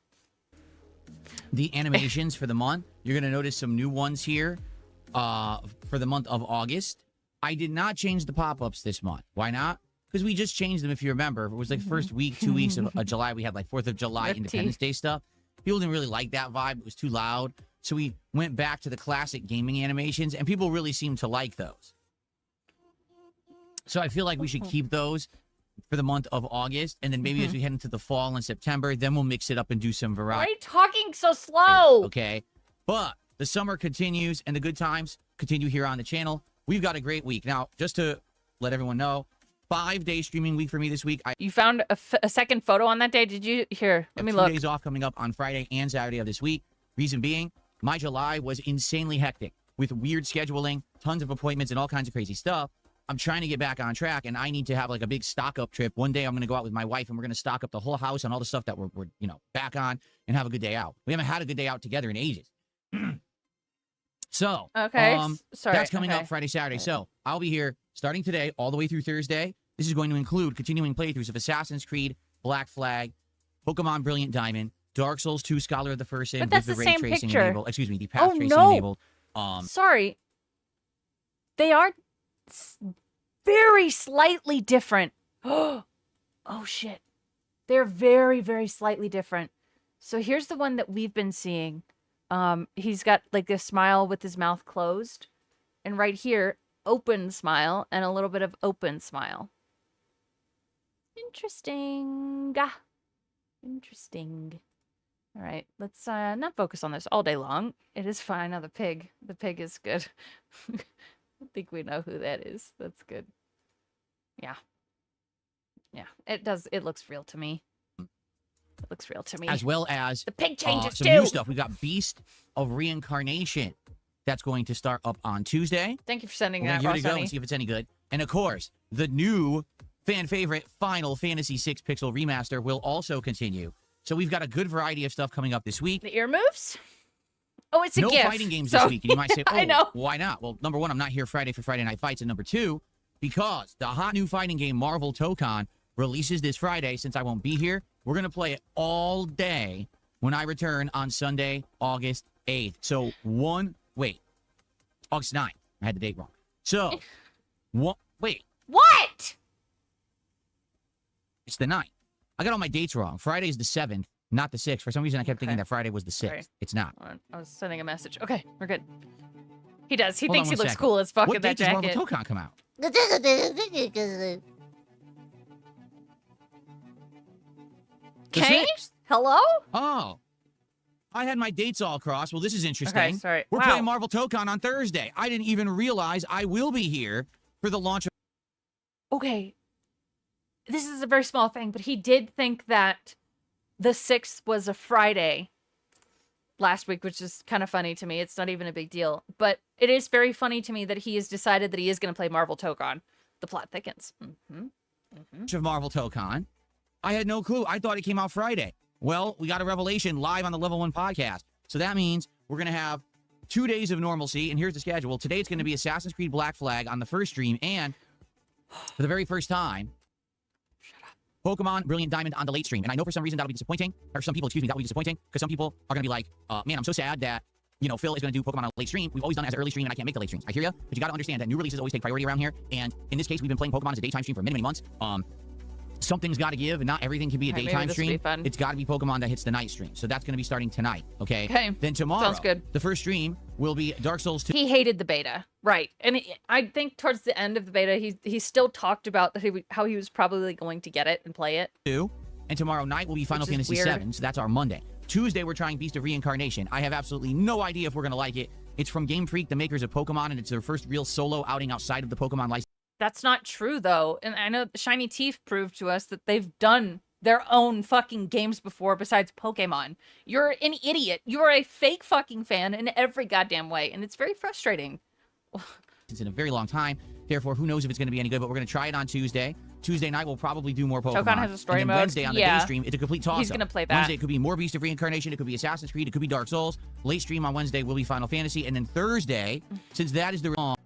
The animations for the month. You're going to notice some new ones here for the month of August. I did not change the pop-ups this month. Why not? Because we just changed them, if you remember. It was like first week, 2 weeks of July. We had like 4th of July, Independence Day stuff. People didn't really like that vibe. It was too loud. So we went back to the classic gaming animations, and people really seemed to like those. So I feel like we should keep those for the month of August, and then maybe as we head into the fall and September, then we'll mix it up and do some variety. Why are you talking so slow? Okay. But the summer continues, and the good times continue here on the channel. We've got a great week. Now, just to let everyone know, 5-day streaming week for me this week. You found a second photo on that day? Did you? Here, let me look. 2 days off coming up on Friday and Saturday of this week. Reason being, my July was insanely hectic with weird scheduling, tons of appointments, and all kinds of crazy stuff. I'm trying to get back on track, and I need to have like a big stock up trip. One day I'm going to go out with my wife, and we're going to stock up the whole house on all the stuff that we're back on and have a good day out. We haven't had a good day out together in ages. So, okay, sorry. That's coming up Friday, Saturday. So I'll be here starting today all the way through Thursday. This is going to include continuing playthroughs of Assassin's Creed, Black Flag, Pokemon Brilliant Diamond, Dark Souls 2 Scholar of the First Sin with the ray tracing enabled. Excuse me, the path tracing enabled. Sorry. They are very slightly different. Oh, shit. They're very, very slightly different. So here's the one that we've been seeing. He's got like this smile with his mouth closed. And right here, open smile and a little bit of open smile. Interesting. Interesting. All right, let's not focus on this all day long. It is fine. Now the pig is good. I think we know who that is. That's good. Yeah. It looks real to me. It looks real to me. As well as the pig changes some too. new stuff. We got Beast of Reincarnation. That's going to start up on Tuesday. Thank you for sending We're that. gonna give it a go and see if it's any good. And of course, the new fan favorite Final Fantasy VI Pixel Remaster will also continue. So we've got a good variety of stuff coming up this week. The ear moves? Oh, it's a no gift. Fighting games this week. And you might say, I know. Why not? Well, number one, I'm not here Friday for Friday Night Fights. And number two, because the hot new fighting game Marvel Tokon releases this Friday, since I won't be here, we're going to play it all day when I return on Sunday, August 8th. So August 9th. I had the date wrong. So, wait. What? It's the 9th. I got all my dates wrong. Friday is the 7th, not the 6th. For some reason, I kept thinking that Friday was the 6th. Sorry. It's not. I was sending a message. Okay, we're good. He does. He Hold thinks on he looks second. cool as fuck What in that date does jacket. Marvel Tokon come out? The Okay. 6th. Hello? Oh. I had my dates all crossed. Well, this is interesting. Okay, sorry. We're Wow. playing Marvel Tokon on Thursday. I didn't even realize I will be here for the launch of... Okay. This is a very small thing, but he did think that the 6th was a Friday last week, which is kind of funny to me. It's not even a big deal. But it is very funny to me that he has decided that he is going to play Marvel Tokon. The plot thickens. of Marvel Tokon. I had no clue. I thought it came out Friday. Well, we got a revelation live on the Level 1 podcast. So that means we're going to have 2 days of normalcy, and here's the schedule. Today it's going to be Assassin's Creed Black Flag on the first stream, and for the very first time, Pokemon Brilliant Diamond on the late stream. And I know for some reason that'll be disappointing, or some people, that'll be disappointing, because some people are going to be like, man, I'm so sad that, Phil is going to do Pokemon on a late stream. We've always done it as an early stream, and I can't make the late streams. I hear you, but you got to understand that new releases always take priority around here, and in this case, we've been playing Pokemon as a daytime stream for many, many months. Something's got to give, and not everything can be a daytime stream. It's got to be Pokemon that hits the night stream. So that's going to be starting tonight, okay? Okay. Then tomorrow, Sounds good. The first stream will be Dark Souls 2. He hated the beta, right? And I think towards the end of the beta, he still talked about how he was probably going to get it and play it. And tomorrow night will be Final Fantasy VII, so that's our Monday. Tuesday, we're trying Beast of Reincarnation. I have absolutely no idea if we're going to like it. It's from Game Freak, the makers of Pokemon, and it's their first real solo outing outside of the Pokemon license. That's not true, though. And I know Shiny Teeth proved to us that they've done their own fucking games before besides Pokemon. You're an idiot. You're a fake fucking fan in every goddamn way, and it's very frustrating. It's in a very long time. Therefore, who knows if it's going to be any good, but we're going to try it on Tuesday. Tuesday night, we'll probably do more Pokemon. Tokon has a story and then mode. Wednesday on the day stream, it's a complete toss-up. He's going to play that. Wednesday, it could be more Beast of Reincarnation. It could be Assassin's Creed. It could be Dark Souls. Late stream on Wednesday will be Final Fantasy. And then Thursday, since that is the...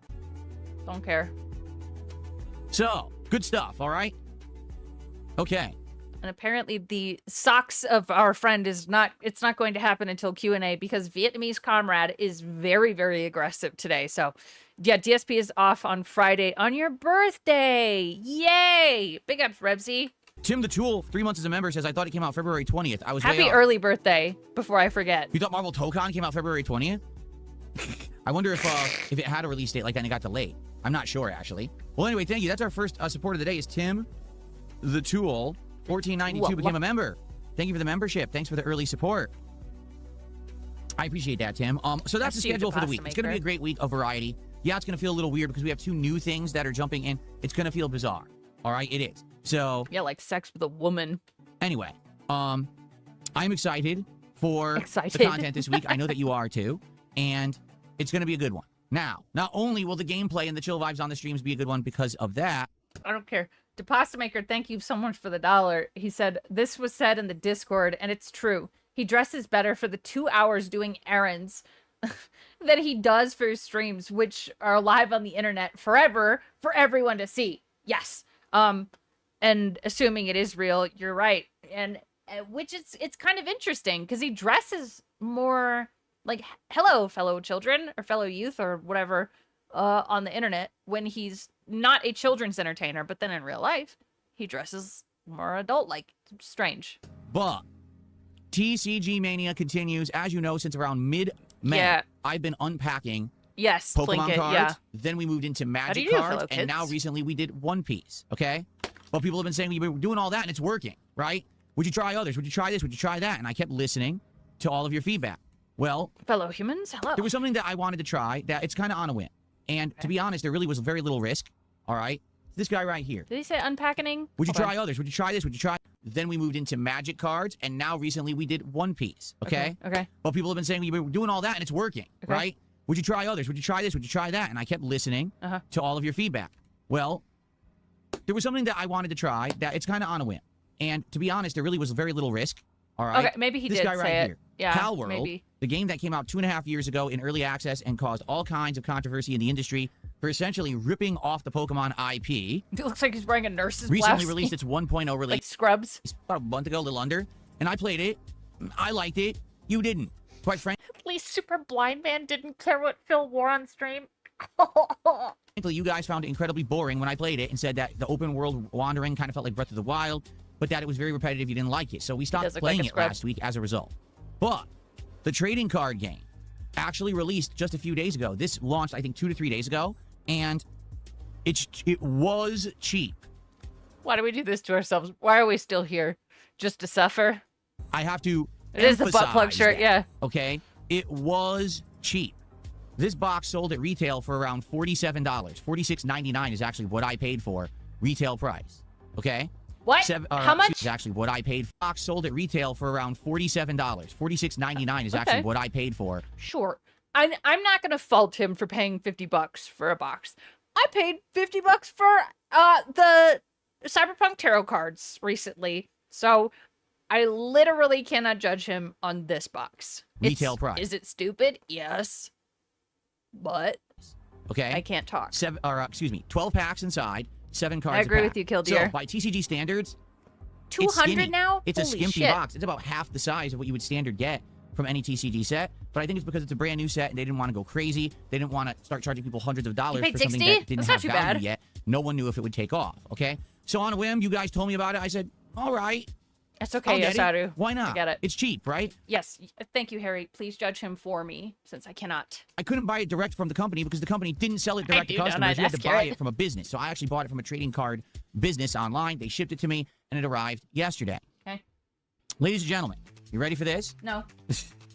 Don't care. So, good stuff, all right? Okay. And apparently the socks of our friend it's not going to happen until Q&A because Vietnamese Comrade is very, very aggressive today. So, yeah, DSP is off on Friday on your birthday. Yay! Big ups, Rebsy. Tim the Tool, 3 months as a member, says, I thought it came out February 20th. I was Happy way off. early birthday, before I forget. You thought Marvel Tokon came out February 20th? I wonder if it had a release date like that and it got delayed. I'm not sure, actually. Well, anyway, thank you. That's our first support of the day is Tim the Tool. 1492 became a member. Thank you for the membership. Thanks for the early support. I appreciate that, Tim. So that's the schedule for the week. It's going to be a great week of variety. Yeah, it's going to feel a little weird because we have 2 new things that are jumping in. It's going to feel bizarre. All right, it is. So Yeah, like sex with a woman. anyway, I'm excited for Excited. the content this week. I know that you are too, and it's going to be a good one. Now, not only will the gameplay and the chill vibes on the streams be a good one because of that. I don't care. Deposit Maker, thank you so much for the $1. He said, this was said in the Discord, and it's true. He dresses better for the 2 hours doing errands that he does for his streams, which are live on the internet forever for everyone to see. Yes. And assuming it is real, you're right. And which it's kind of interesting because he dresses more like hello, fellow children or fellow youth or whatever on the internet when he's not a children's entertainer, but then in real life, he dresses more adult-like. Strange. But TCG Mania continues, as you know, since around mid-May. Yeah. I've been unpacking Yes, Pokemon Plinkett, cards. yeah. Then we moved into Magic do you do, cards, fellow and now kids? recently we did One Piece. Okay, well, people have been saying we've been doing all that and it's working, right? Would you try others? Would you try this? Would you try that? And I kept listening to all of your feedback. Well, Fellow humans, hello. there was something that I wanted to try that it's kind of on a whim, and to be honest, there really was very little risk. All right, this guy right here. Did he say unpacking? Would you Hold try others? Would you try this? Would you try? Then we moved into Magic cards, and now recently we did One Piece. Okay. Okay. Well, people have been saying we've been doing all that and it's working, Okay. right? Would you try others? Would you try this? Would you try that? And I kept listening to all of your feedback. Well, there was something that I wanted to try that it's kind of on a whim. And to be honest, there really was very little risk. All right. Okay, maybe he this did guy say right it. here. Yeah, Pal World, maybe. the game that came out 2.5 years ago in early access and caused all kinds of controversy in the industry for essentially ripping off the Pokemon IP. It looks like he's wearing a nurse's Recently blouse. released its 1.0 release. Like Scrubs. About a month ago, a little under. And I played it. I liked it. You didn't. Quite frankly. At least Super Blind Man didn't care what Phil wore on stream. You guys found it incredibly boring when I played it and said that the open world wandering kind of felt like Breath of the Wild, but that it was very repetitive. You didn't like it. So we stopped does look playing like a it scrub. last week as a result. But the trading card game actually released just a few days ago. This launched, I think, 2 to 3 days ago, and it was cheap. Why do we do this to ourselves? Why are we still here? Just to suffer? I have to It is the butt plug emphasize shirt, that, yeah. Okay? It was cheap. This box sold at retail for around $47. $46.99 is actually what I paid for retail price. Okay? What? How much? Is actually what I paid. Box sold at retail for around $47. $46.99 is actually Okay. what I paid for. Sure. I'm not gonna fault him for paying $50 for a box. I paid $50 for the Cyberpunk tarot cards recently, so I literally cannot judge him on this box. Retail price. Is it stupid? Yes, but Okay? I can't talk. 12 packs inside, 7 cards. I agree a pack. with you, Killdeer. So by TCG standards, it's 200 skinny. now? It's a Holy skimpy shit. box. It's about half the size of what you would standard get from any TCG set. But I think it's because it's a brand new set and they didn't want to go crazy. They didn't want to start charging people hundreds of dollars paid for something $60? that didn't That's have not too value bad. yet. No one knew if it would take off. Okay. So on a whim, you guys told me about it. I said, all right. That's okay, I'll get Yasaru. it. Why not? I get it. It's cheap, right? Yes. Thank you, Harry. Please judge him for me, since I cannot. I couldn't buy it direct from the company because the company didn't sell it direct to do not customers. You had to ask, buy Garrett. it from a business. So I actually bought it from a trading card business online. They shipped it to me, and it arrived yesterday. Okay. Ladies and gentlemen, you ready for this? No.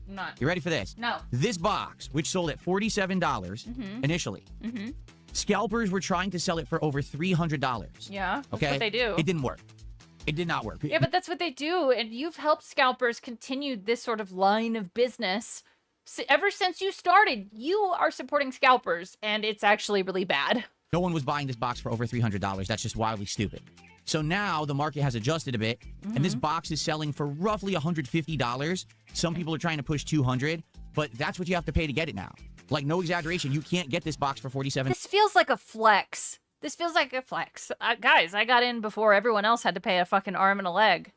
I'm not. You ready for this? No. This box, which sold at $47 initially, scalpers were trying to sell it for over $300. Yeah, that's Okay? what they do. It didn't work. It did not work. Yeah, but that's what they do, and you've helped scalpers continue this sort of line of business. Ever since you started, you are supporting scalpers, and it's actually really bad. No one was buying this box for over $300. That's just wildly stupid. So now the market has adjusted a bit, and this box is selling for roughly $150. Some people are trying to push $200, but that's what you have to pay to get it now. Like, no exaggeration, you can't get this box for $47. This feels like a flex. This feels like a flex. Guys, I got in before everyone else had to pay a fucking arm and a leg.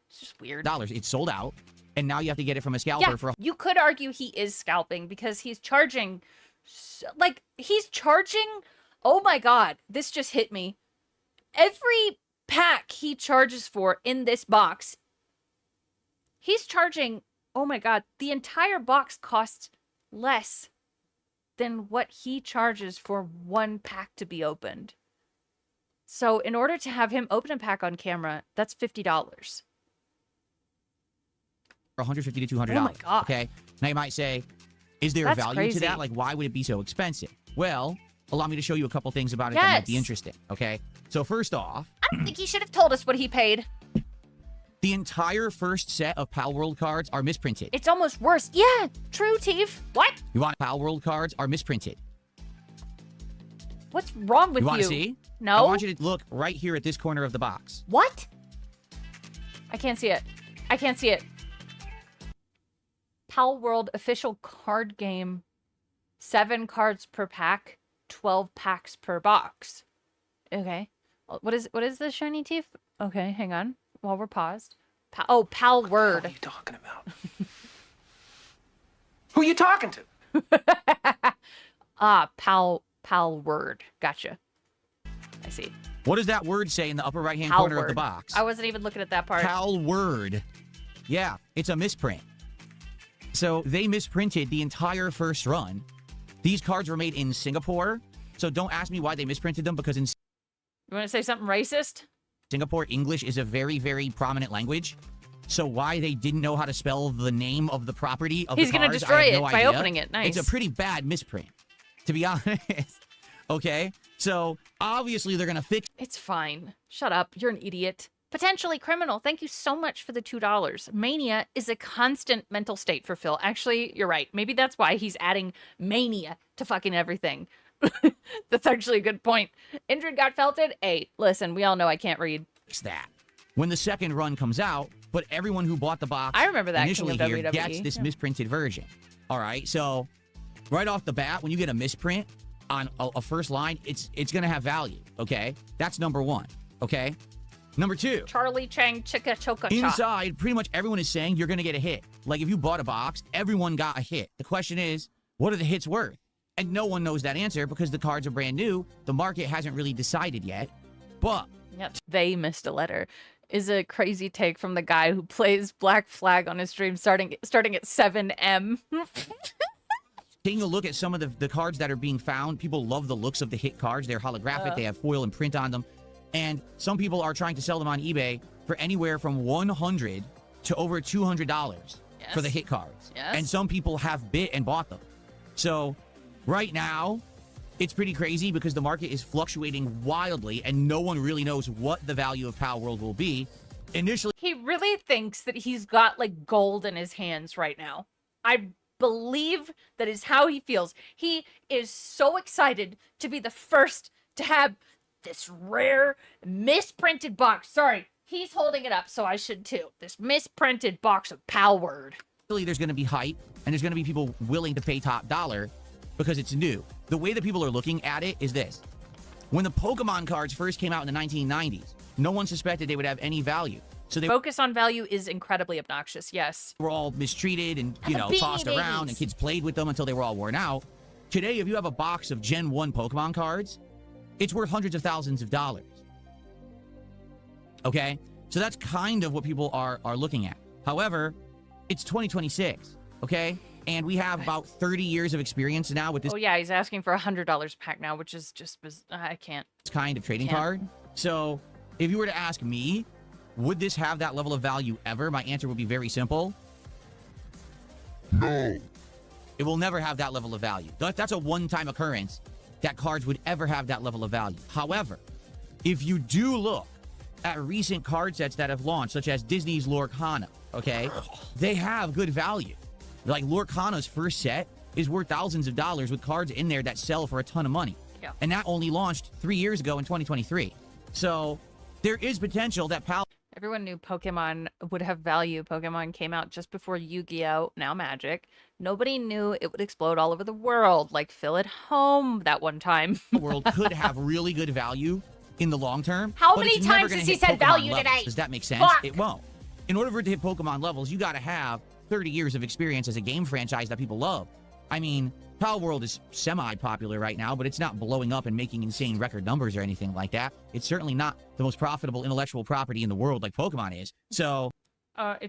It's just weird. It's sold out, and now you have to get it from a scalper Yeah, for you could argue he is scalping because he's charging, oh my god, this just hit me. Every pack he charges for in this box, he's charging, oh my god, the entire box costs less than what he charges for one pack to be opened. So in order to have him open a pack on camera, that's $50. $150 to $200. Oh my God. Okay. Now you might say, is there That's a value crazy. to that? Like, why would it be so expensive? Well, allow me to show you a couple things about it that might be Yes. interesting. Okay. So first off, I don't think he should have told us what he paid. the entire first set of Pal World cards are misprinted. It's almost worse. Yeah, true, Teef. What? You want Pal World cards are misprinted. What's wrong with You you? want to see? No. I want you to look right here at this corner of the box. What? I can't see it. I can't see it. Pal World official card game. 7 cards per pack, 12 packs per box. Okay. What is this, Shiny Teef? Okay, hang on. While we're paused. Pal Word. What are you talking about? Who are you talking to? Pal Word. Gotcha. I see. What does that word say in the upper right-hand Pal corner Word. of the box? I wasn't even looking at that part. Pal Word. Yeah, it's a misprint. So they misprinted the entire first run. These cards were made in Singapore, so don't ask me why they misprinted them, because in You want to say something racist? Singapore, English is a very, very prominent language. So why they didn't know how to spell the name of the property of He's the gonna cards, destroy I have it no by idea. opening it. Nice. It's a pretty bad misprint, to be honest. Okay? So obviously they're going to fix It's fine. Shut up. You're an idiot. Potentially criminal. Thank you so much for the $2. Mania is a constant mental state for Phil. Actually, you're right. Maybe that's why he's adding mania to fucking everything. That's actually a good point. Indrid got felted? Hey, listen, we all know I can't read. that when the second run comes out, but everyone who bought the box I remember that initially King of here WWE. gets this misprinted version. All right, so right off the bat, when you get a misprint on a first line, it's going to have value, okay? That's number one, okay? Number two, Charlie Chang Chicka Choka Cha. inside, pretty much everyone is saying you're going to get a hit. Like, if you bought a box, everyone got a hit. The question is, what are the hits worth? And no one knows that answer because the cards are brand new. The market hasn't really decided yet. But Yep. They missed a letter. Is a crazy take from the guy who plays Black Flag on his stream starting at 7M. taking a look at some of the cards that are being found, people love the looks of the hit cards. They're holographic. They have foil and print on them. And some people are trying to sell them on eBay for anywhere from $100 to over $200 for the hit cards. Yes. And some people have bid and bought them. So right now, it's pretty crazy because the market is fluctuating wildly and no one really knows what the value of Pal World will be. Initially, He really thinks that he's got like gold in his hands right now. I believe that is how he feels. He is so excited to be the first to have this rare misprinted box. Sorry, he's holding it up, so I should too. This misprinted box of Pal Word. there's going to be hype and there's going to be people willing to pay top dollar because it's new. The way that people are looking at it is this. When the Pokemon cards first came out in the 1990s, no one suspected they would have any value. So they Focus on value is incredibly obnoxious, yes. were all mistreated and, The Beanie tossed around, and Babies. kids played with them until they were all worn out. Today, if you have a box of Gen 1 Pokemon cards, it's worth hundreds of thousands of dollars. Okay? So that's kind of what people are looking at. However, it's 2026, okay? And we have about 30 years of experience now with this Oh yeah, he's asking for $100 a pack now, which is just, I can't. kind of trading Can't. card. So if you were to ask me, would this have that level of value ever? My answer would be very simple. No. It will never have that level of value. That's a one-time occurrence that cards would ever have that level of value. However, if you do look at recent card sets that have launched, such as Disney's Lorcana, okay, they have good value. Like Lorcana's first set is worth thousands of dollars with cards in there that sell for a ton of money. Yeah. And that only launched 3 years ago in 2023. So there is potential that Everyone knew Pokemon would have value. Pokemon came out just before Yu-Gi-Oh! Now Magic. Nobody knew it would explode all over the world, like Phil at home that one time. World could have really good value in the long term. How but many it's never times gonna has he hit said Pokemon value levels. today? Does that make sense? Fuck. It won't. In order for it to hit Pokemon levels, you got to have 30 years of experience as a game franchise that people love. I mean, Pal World is semi-popular right now, but it's not blowing up and making insane record numbers or anything like that. It's certainly not the most profitable intellectual property in the world like Pokemon is. So Okay,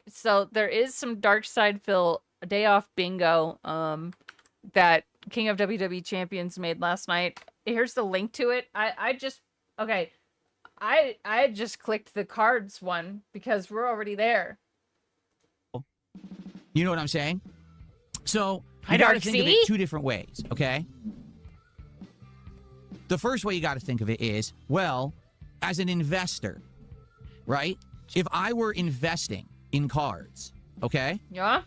so there is some Dark Side Phil Day Off Bingo, that King of WWE Champions made last night. Here's the link to it. I just clicked the cards one because we're already there. you know what I'm saying? So Hi, you got to Dark think of C. it two different ways, okay? the first way you got to think of it is, well, as an investor, right? If I were investing in cards, okay? Yeah.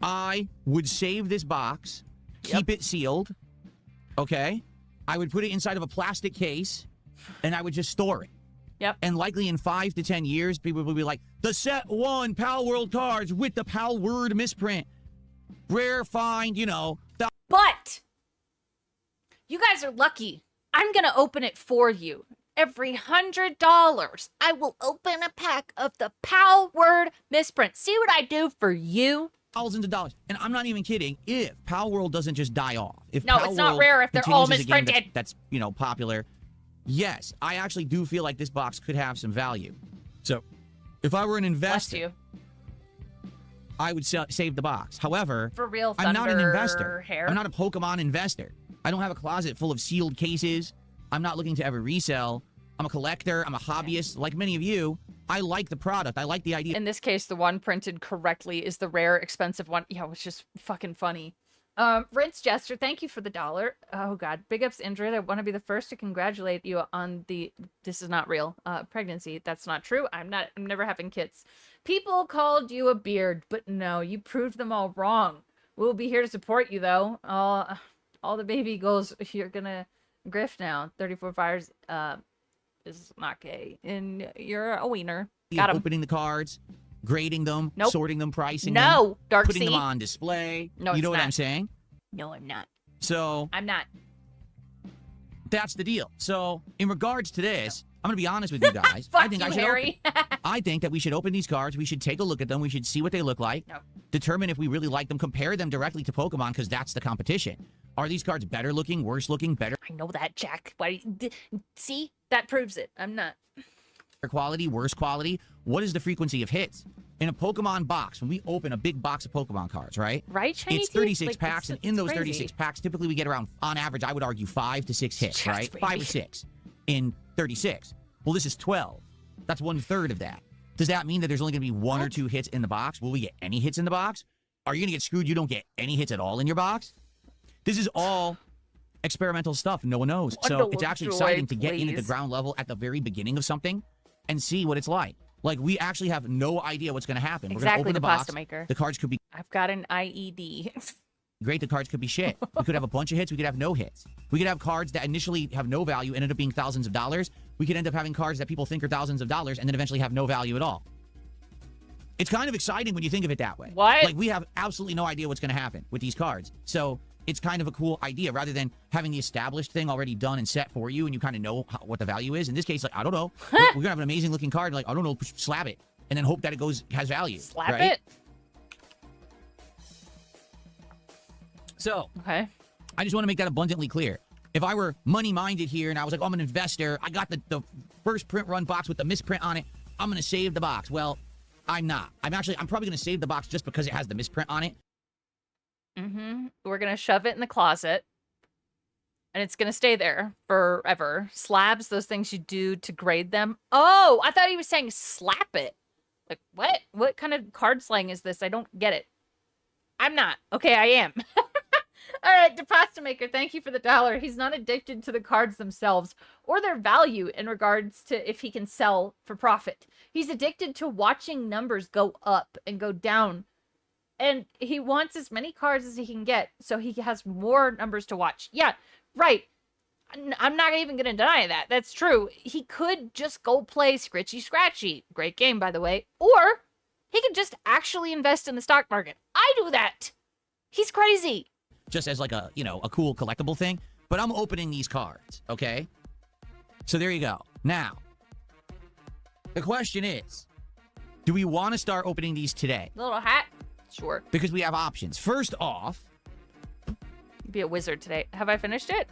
I would save this box, keep it sealed, okay? I would put it inside of a plastic case, and I would just store it. Yep. And likely in 5 to 10 years, people will be like, the set 1 Pal World cards with the Pal Word misprint. Rare find, you know. But you guys are lucky. I'm going to open it for you. Every $100, I will open a pack of the Pal Word misprint. See what I do for you? Thousands of dollars. And I'm not even kidding. If Pal World doesn't just die off. If No, Pal it's not World rare if they're all continues as a game misprinted. That's, you know, popular. Yes, I actually do feel like this box could have some value. So, if I were an investor, Bless you. I would save the box. However, For real, I'm not an Thunder investor. Hair. I'm not a Pokemon investor. I don't have a closet full of sealed cases. I'm not looking to ever resell. I'm a collector. I'm a hobbyist. Like many of you, I like the product. I like the idea. In this case, the one printed correctly is the rare, expensive one. Yeah, which is fucking funny. Rinse Jester, thank you for the $1. Oh god, big ups, Indrid. I want to be the first to congratulate you on the, this is not real, pregnancy. That's not true. I'm never having kids. People called you a beard, but no, you proved them all wrong. We'll be here to support you though. All the baby goals, you're gonna grift now. 34 Fires, is not gay. And you're a wiener. Got him. Opening the cards, grading them, Nope. sorting them, pricing No, them, Darksea. putting them on display. No, you it's know what not. I'm saying? No, I'm not. So I'm not. that's the deal. So in regards to this, I'm gonna be honest with you guys. Fuck I think you, I should Harry. I think that we should open these cards. We should take a look at them. We should see what they look like. No. Determine if we really like them. Compare them directly to Pokemon because that's the competition. Are these cards better looking, worse looking, better I know that, Jack. Why? See, that proves it. I'm not. quality, worse quality? What is the frequency of hits? In a Pokemon box, when we open a big box of Pokemon cards, right? Right, Shiny It's Teeth? 36 Like, packs, and in it's those crazy. 36 packs, typically we get around, on average, I would argue 5 to 6 hits, Yes, right? baby. 5 or 6 in 36. Well, this is 12. That's 1/3 of that. Does that mean that there's only going to be 1 or 2 hits in the box? Will we get any hits in the box? Are you going to get screwed? You don't get any hits at all in your box? This is all experimental stuff. No one knows. So it's actually exciting to get in at the ground level at the very beginning of something and see what it's like. Like, we actually have no idea what's going to happen. We're going to Exactly, open the the box. pasta maker. The cards could be I've got an IED. great. The cards could be shit. We could have a bunch of hits. We could have no hits. We could have cards that initially have no value and end up being thousands of dollars. We could end up having cards that people think are thousands of dollars and then eventually have no value at all. It's kind of exciting when you think of it that way. What? Like, we have absolutely no idea what's going to happen with these cards. So it's kind of a cool idea rather than having the established thing already done and set for you and you kind of know what the value is. In this case, like, I don't know. We're going to have an amazing looking card. Like, I don't know, slap it and then hope that it has value. Slap right? it. So, Okay. I just want to make that abundantly clear. If I were money-minded here and I was like, oh, I'm an investor, I got the first print run box with the misprint on it, I'm going to save the box. Well, I'm not. I'm probably going to save the box just because it has the misprint on it. Mm-hmm. We're gonna shove it in the closet. And it's gonna stay there forever. Slabs, those things you do to grade them. Oh, I thought he was saying slap it. Like, what? What kind of card slang is this? I don't get it. I'm not. Okay, I am. All right, DePasta Maker, thank you for the $1. He's not addicted to the cards themselves or their value in regards to if he can sell for profit. He's addicted to watching numbers go up and go down. And he wants as many cards as he can get so he has more numbers to watch. Yeah, right. I'm not even going to deny that. That's true. He could just go play Scritchy Scratchy. Great game, by the way. Or he could just actually invest in the stock market. I do that. He's crazy. Just as like a, you know, a cool collectible thing. But I'm opening these cards, okay? So there you go. Now, the question is, do we want to start opening these today? Little hat? Sure. Because we have options. First off, Be a wizard today. Have I finished it?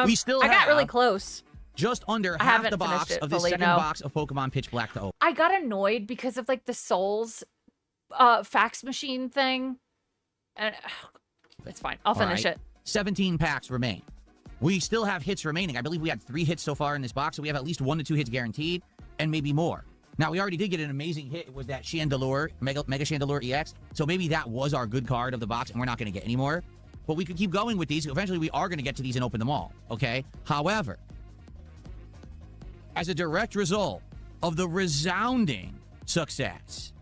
we still I got really have close. just under I half haven't the box finished it of this fully, second no. box of Pokemon Pitch Black to open. I got annoyed because of like the Souls fax machine thing. And it's fine. I'll finish All right. it. 17 packs remain. We still have hits remaining. I believe we had 3 hits so far in this box, so we have at least 1 to 2 hits guaranteed, and maybe more. Now, we already did get an amazing hit. It was that Chandelure, Mega Chandelure EX. So maybe that was our good card of the box, and we're not going to get any more. but we could keep going with these. Eventually, we are going to get to these and open them all, okay? However, as a direct result of the resounding success.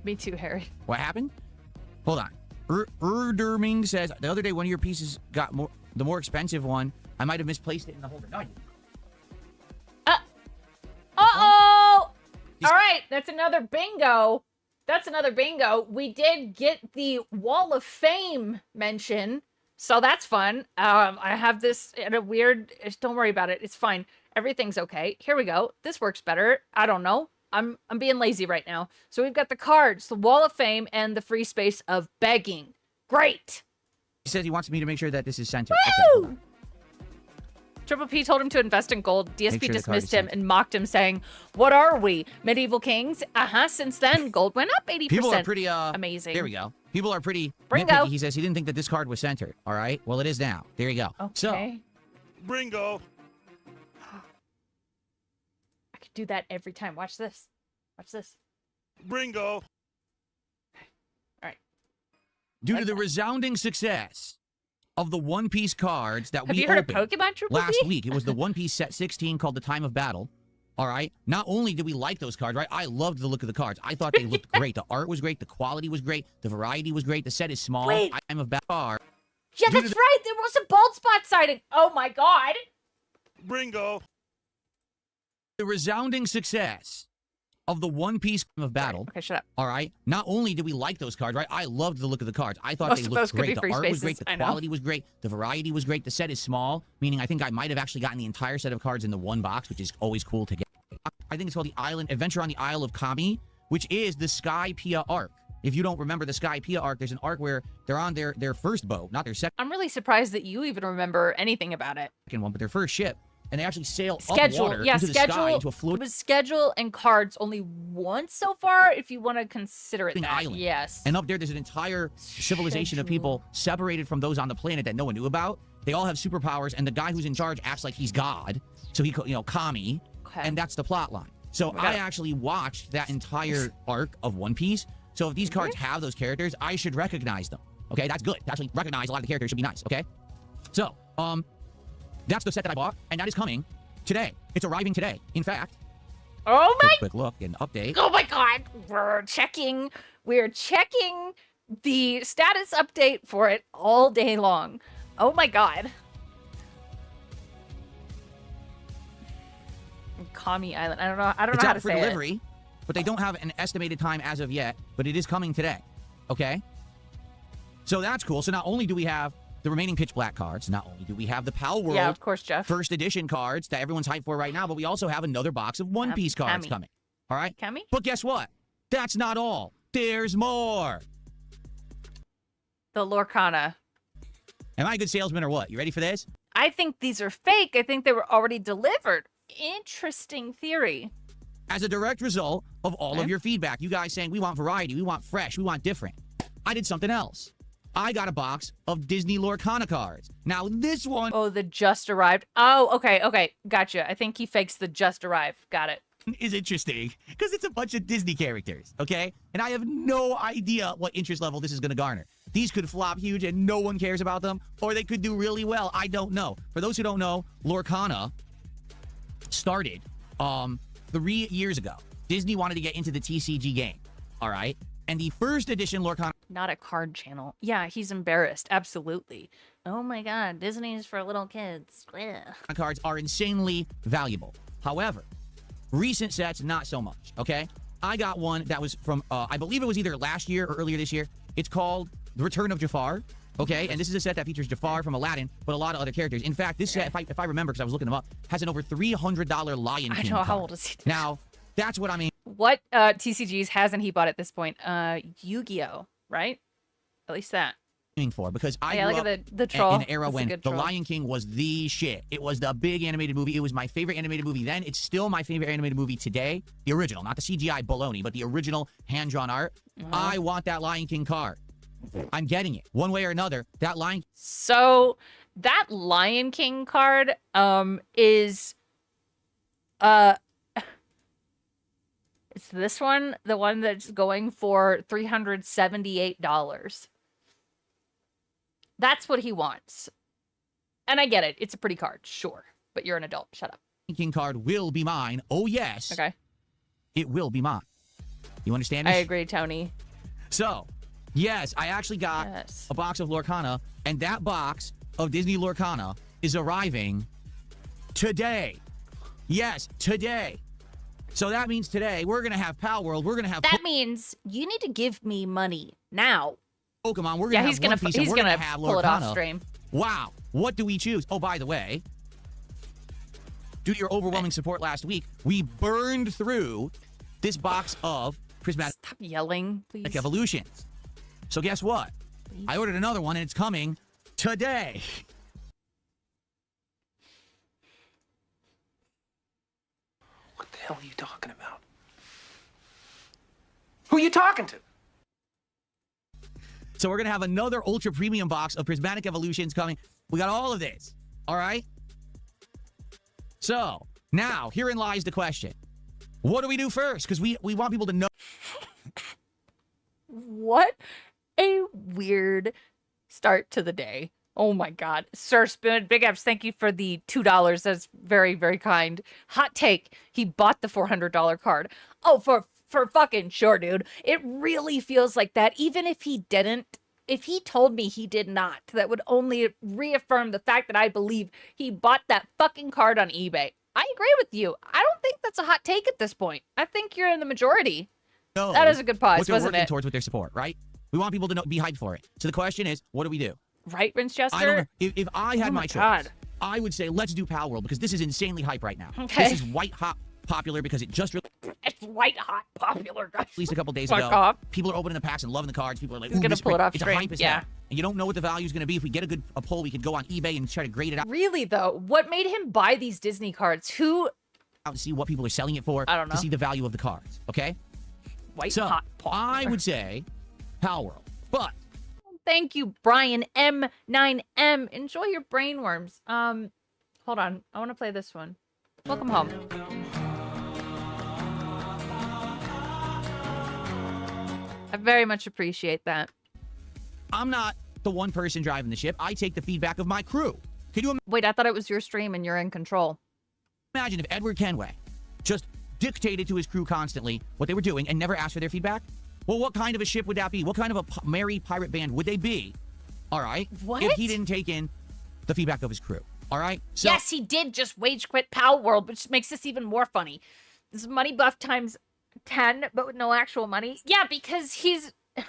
Me too, Harry. What happened? Hold on. Erderming says, the other day, one of your pieces got the more expensive one. I might have misplaced it in the holder. No, Uh-oh! All right, that's another bingo. That's another bingo. We did get the Wall of Fame mention, so that's fun. I have this in a weird... Don't worry about it. It's fine. Everything's okay. Here we go. This works better. I don't know. I'm being lazy right now. So we've got the cards, the Wall of Fame, and the free space of begging. Great. He says he wants me to make sure that this is centered. Woo! Okay. Triple P told him to invest in gold. DSP Make sure the card dismissed is him and mocked him, saying, "What are we, medieval kings?" Since then, gold went up 80%. People are pretty, amazing. There we go. People are pretty Bringo. nitpicky. He says he didn't think that this card was centered. All right? Well, it is now. There you go. Okay. So, Bringo. I could do that every time. Watch this. Watch this. Bringo. All right. due to the resounding success of the One Piece cards that Have we you heard of opened Pokemon Triple last P? week, it was the One Piece set 16 called the Time of Battle. All right. Not only did we like those cards, right? I loved the look of the cards. I thought they looked great. The art was great. The quality was great. The variety was great. The set is small. Wait. Time of Battle card. Yeah, Due to that's the- right. There was a bald spot sighting. Oh my god. Bringo. The resounding success of the One Piece Time of Battle. Okay, shut up. All right. Not only did we like those cards, right? I loved the look of the cards. I thought Most they of looked those could be great. The free art was spaces, great. The I know. quality was great. The variety was great. The set is small, meaning I think I might have actually gotten the entire set of cards in the one box, which is always cool to get. I think it's called the Island Adventure on the Isle of Kami, which is the Sky Pia arc. If you don't remember the Sky Pia arc, there's an arc where they're on their first boat, not their second I'm really surprised that you even remember anything about it. one, but their first ship, and they actually sail up Schedule, water yeah, into the sky schedule. into a floating It was schedule and cards only once so far, if you want to consider it that. island. Yes. And up there, there's an entire civilization of people separated from those on the planet that no one knew about. They all have superpowers, and the guy who's in charge acts like he's God. So he, Kami, Okay. and that's the plot line. So I actually watched that entire arc of One Piece. So if these cards have those characters, I should recognize them. Okay, that's good. To actually recognize a lot of the characters should be nice. Okay, so that's the set that I bought, and that is coming today. It's arriving today. In fact, Oh my quick look and update. Oh my god, we're checking the status update for it all day long. Oh my god. Kami Island. I don't know It's how out to for say delivery, but they don't have an estimated time as of yet, but it is coming today. Okay? So that's cool. So not only do we have the remaining Pitch Black cards, not only do we have the Pal it. World Yeah, of course, Jeff. first edition cards that everyone's hyped for right now, but we also have another box of One Piece cards Kami. coming. All right? Kami? But guess what? That's not all. There's more. The Lorcana. Am I a good salesman or what? You ready for this? I think these are fake. I think they were already delivered. Interesting theory. As a direct result of all of your feedback, you guys saying we want variety, we want fresh, we want different. I did something else. I got a box of Disney Lorcana cards. Now this one Oh, the just arrived. Oh, okay. Gotcha. I think he fakes the just arrived. Got it. is interesting because it's a bunch of Disney characters, okay? And I have no idea what interest level this is going to garner. These could flop huge and no one cares about them, or they could do really well. I don't know. For those who don't know, Lorcana started 3 years ago. Disney wanted to get into the TCG game, all right? And the first edition Lorcana Not a card channel. Yeah, he's embarrassed. Absolutely. Oh my god, Disney's for little kids. Ugh. cards are insanely valuable. However, recent sets, not so much, okay? I got one that was from, I believe it was either last year or earlier this year. It's called The Return of Jafar, okay? And this is a set that features Jafar from Aladdin, but a lot of other characters. In fact, this set, if I remember, because I was looking them up, has an over $300 Lion I King know, how card. old is he? Now, that's what I mean. What TCGs hasn't he bought at this point? Yu-Gi-Oh, right? At least that. For because I Yeah, grew look up at the troll. in an era That's a when good The troll. Lion King was the shit. It was the big animated movie. It was my favorite animated movie then. It's still my favorite animated movie today. The original, not the CGI baloney, but the original hand-drawn art. I want that Lion King card. I'm getting it one way or another. That Lion So that Lion King card is it's this one, the one that's going for $378. That's what he wants. And I get it. It's a pretty card, sure. But you're an adult. Shut up. King card will be mine. Oh, yes. Okay. It will be mine. You understand me? I agree, Tony. So, yes, I actually got a box of Lorcana, and that box of Disney Lorcana is arriving today. Yes, today. So that means today we're going to have Pal World. We're going to have... That means you need to give me money now. Pokemon. We're going to have One Piece, and we're going to have pull it off Lorcana. stream. Wow. What do we choose? Oh, by the way, due to your overwhelming support last week, we burned through this box of Prismatic Stop yelling, please. Evolutions. So guess what? Please. I ordered another one, and it's coming today. What the hell are you talking about? Who are you talking to? So we're going to have another ultra premium box of Prismatic Evolutions coming. We got all of this. All right? So, now, herein lies the question. What do we do first? Because we want people to know. What a weird start to the day. Oh my God. Sir Spoon, big ups. Thank you for the $2. That's very, very kind. Hot take. He bought the $400 card. Oh, for fucking sure, dude. It really feels like that. Even if he didn't, if he told me he did not, that would only reaffirm the fact that I believe he bought that fucking card on eBay. I agree with you. I don't think that's a hot take at this point. I think you're in the majority. No, that is a good pause, what they're wasn't working it? towards with their support, right? We want people to know, be hyped for it. So the question is, what do we do? Right, Rinchester? I don't know. If I had Oh my my choice, God. I would say let's do Pal World because this is insanely hype right now. Okay. This is white hot popular because it just It's white hot popular, guys. released a couple days Fuck ago. off. People are opening the packs and loving the cards. People are like, He's ooh, gonna this pull is it great. off It's a stream, hype as yeah. hell. And you don't know what the value is going to be. If we get a poll, we could go on eBay and try to grade it out Really, though, what made him buy these Disney cards? Who? and see what people are selling it for. I don't know. To see the value of the cards. Okay. White So hot popular. I would say Pal World, but Thank you, Brian M9M. Enjoy your brainworms. Hold on. I want to play this one. Welcome home. I very much appreciate that. I'm not the one person driving the ship. I take the feedback of my crew. Can you Wait, I thought it was your stream and you're in control. imagine if Edward Kenway just dictated to his crew constantly what they were doing and never asked for their feedback? Well, what kind of a ship would that be? What kind of a merry pirate band would they be? All right. What? If he didn't take in the feedback of his crew. All right. So, Yes, he did just wage quit Pal World, which makes this even more funny. This is money buff times 10, but with no actual money. Yeah, because he's got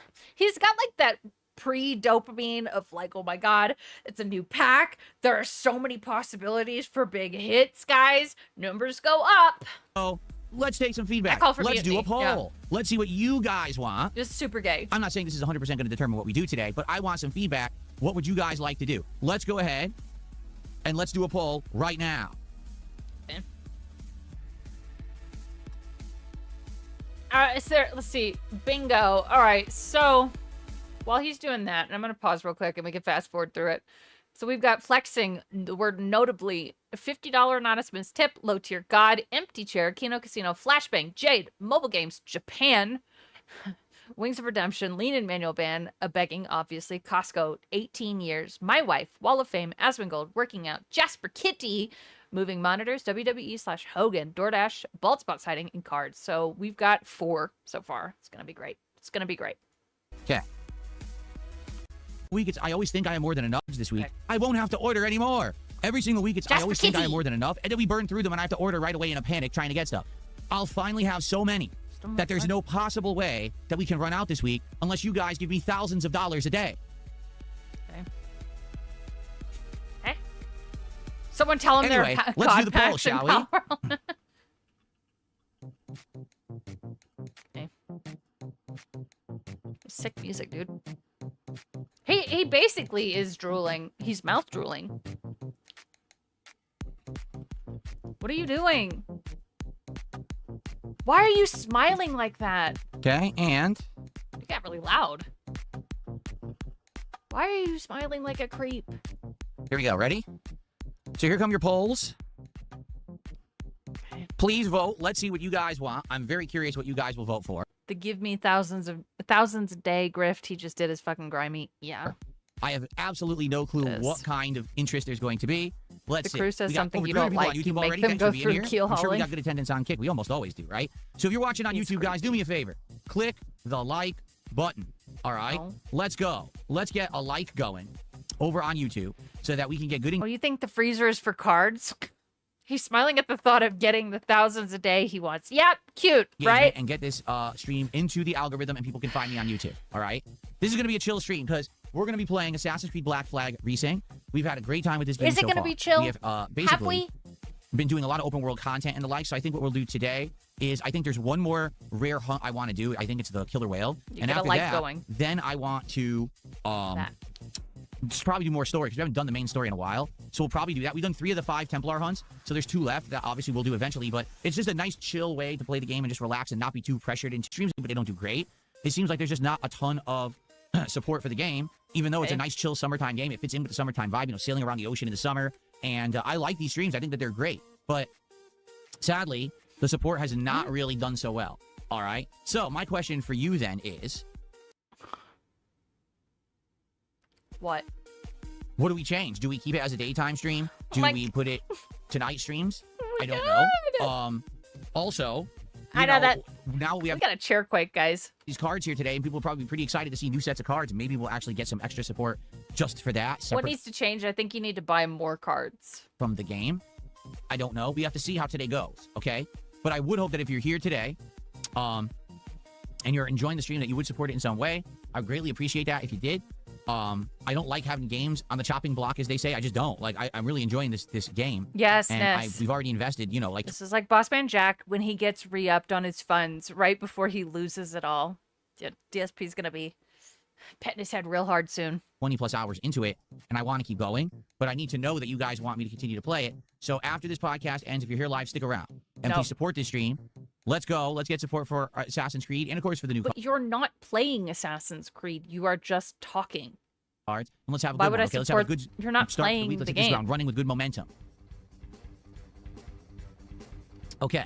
like that pre-dopamine of like, oh my God, it's a new pack. There are so many possibilities for big hits, guys. Numbers go up. so let's take some feedback. I call for Let's do a mutiny, poll. yeah. Let's see what you guys want. Just super gay. I'm not saying this is 100% going to determine what we do today, but I want some feedback. What would you guys like to do? Let's go ahead and let's do a poll right now. Let's see. Bingo. All right. So while he's doing that, and I'm going to pause real quick and we can fast forward through it. So we've got flexing, the word notably, $50 anonymous tip, low tier god, empty chair, Kino Casino, Flashbang, Jade, mobile games, Japan, Wings of Redemption, Lean and Manual Band, a begging, obviously, Costco, 18 years, My Wife, Wall of Fame, Asmongold, Working Out, Jasper Kitty, Moving Monitors, WWE/Hogan, DoorDash, Bald Spot Sighting, and cards. So we've got 4 so far. It's going to be great. It's going to be great. Okay. I always think I have more than enough this week. Okay. I won't have to order anymore. Every single week, I Jasper always think I have Kitty. more than enough, and then we burn through them, and I have to order right away in a panic trying to get stuff. I'll finally have so many that there's no possible way that we can run out this week unless you guys give me thousands of dollars a day. Okay. Hey. Someone tell him Anyway, their let's do God the poll, packs in shall we? Power World. Okay. Sick music, dude. He basically is drooling. He's mouth drooling. What are you doing? Why are you smiling like that? Okay, and You got really loud. Why are you smiling like a creep? here we go. Ready? So here come your polls. Please vote. Let's see what you guys want. I'm very curious what you guys will vote for. The give me thousands a day grift he just did is fucking grimy. Yeah. I have absolutely no clue what kind of interest there's going to be. Let's see. The crew says We got something over you 300 don't people on like. YouTube You make already. them Thanks go for being through here. keel I'm sure we hauling. got good attendance on Kick. We almost always do, right? So if you're watching on YouTube, guys, do me a favor. Click the like button. All right? Oh. Let's go. Let's get a like going over on YouTube so that we can get good. Oh, you think the freezer is for cards? He's smiling at the thought of getting the thousands a day he wants. Yep, cute, right? And get this stream into the algorithm, and people can find me on YouTube. All right? This is going to be a chill stream because we're going to be playing Assassin's Creed Black Flag Resync. We've had a great time with this game Is it so going to far. be chill? We have basically been doing a lot of open world content and the like, so I think what we'll do today is I think there's one more rare hunt I want to do. I think it's the killer whale. You and get a after life that, going. then I want to just probably do more story because we haven't done the main story in a while. So we'll probably do that. We've done 3 of the 5 Templar hunts, so there's 2 left that obviously we'll do eventually, but it's just a nice chill way to play the game and just relax and not be too pressured into streams, but they don't do great. It seems like there's just not a ton of support for the game, even though it's a nice chill summertime game. It fits in with the summertime vibe, you know, sailing around the ocean in the summer, and I like these streams. I think that they're great, but sadly, the support has not really done so well. All right? So my question for you then is... What? What do we change? Do we keep it as a daytime stream? Do we put it to night streams? I don't know. Also, I know that. Now we We got a chair quake, guys. these cards here today, and people will probably be pretty excited to see new sets of cards. Maybe we'll actually get some extra support just for that. What Separate needs to change? I think you need to buy more cards. from the game. I don't know. We have to see how today goes, okay? But I would hope that if you're here today, and you're enjoying the stream, that you would support it in some way. I would greatly appreciate that if you did. I don't like having games on the chopping block, as they say. I just don't. Like, I'm really enjoying this game. Yes, and Ness. we've already invested, you know, like... This is like Bossman Jack when he gets re-upped on his funds right before he loses it all. DSP's gonna be petting his head real hard soon. 20 plus hours into it, and I want to keep going, but I need to know that you guys want me to continue to play it. So after this podcast ends, if you're here live, stick around and please support this stream. Let's go. Let's get support for Assassin's Creed and, of course, for the new But you're not playing Assassin's Creed. You are just talking. cards. And let's have a Why good would one. I Okay, let's have a support? good You're not start to playing week. Let's the hit this game. ground running with good momentum. Okay.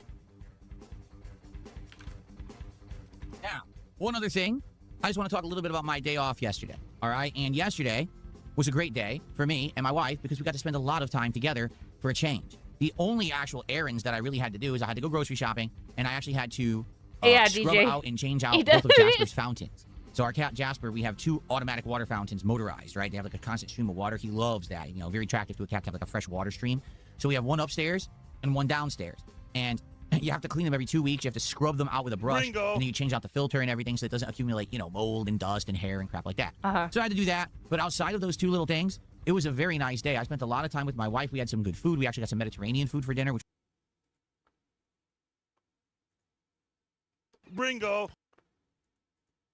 Now, one other thing. I just want to talk a little bit about my day off yesterday. All right? And yesterday was a great day for me and my wife because we got to spend a lot of time together for a change. The only actual errands that I really had to do is I had to go grocery shopping, and I actually had to scrub DJ. out and change out both of Jasper's fountains. So our cat Jasper, we have 2 automatic water fountains, motorized, right? They have like a constant stream of water. He loves that. You know, very attractive to a cat to have like a fresh water stream. So we have one upstairs and one downstairs. And you have to clean them every 2 weeks. You have to scrub them out with a brush. Bingo. And then you change out the filter and everything so it doesn't accumulate, you know, mold and dust and hair and crap like that. So I had to do that. But outside of those 2 little things, it was a very nice day. I spent a lot of time with my wife. We had some good food. We actually got some Mediterranean food for dinner, which Bringo.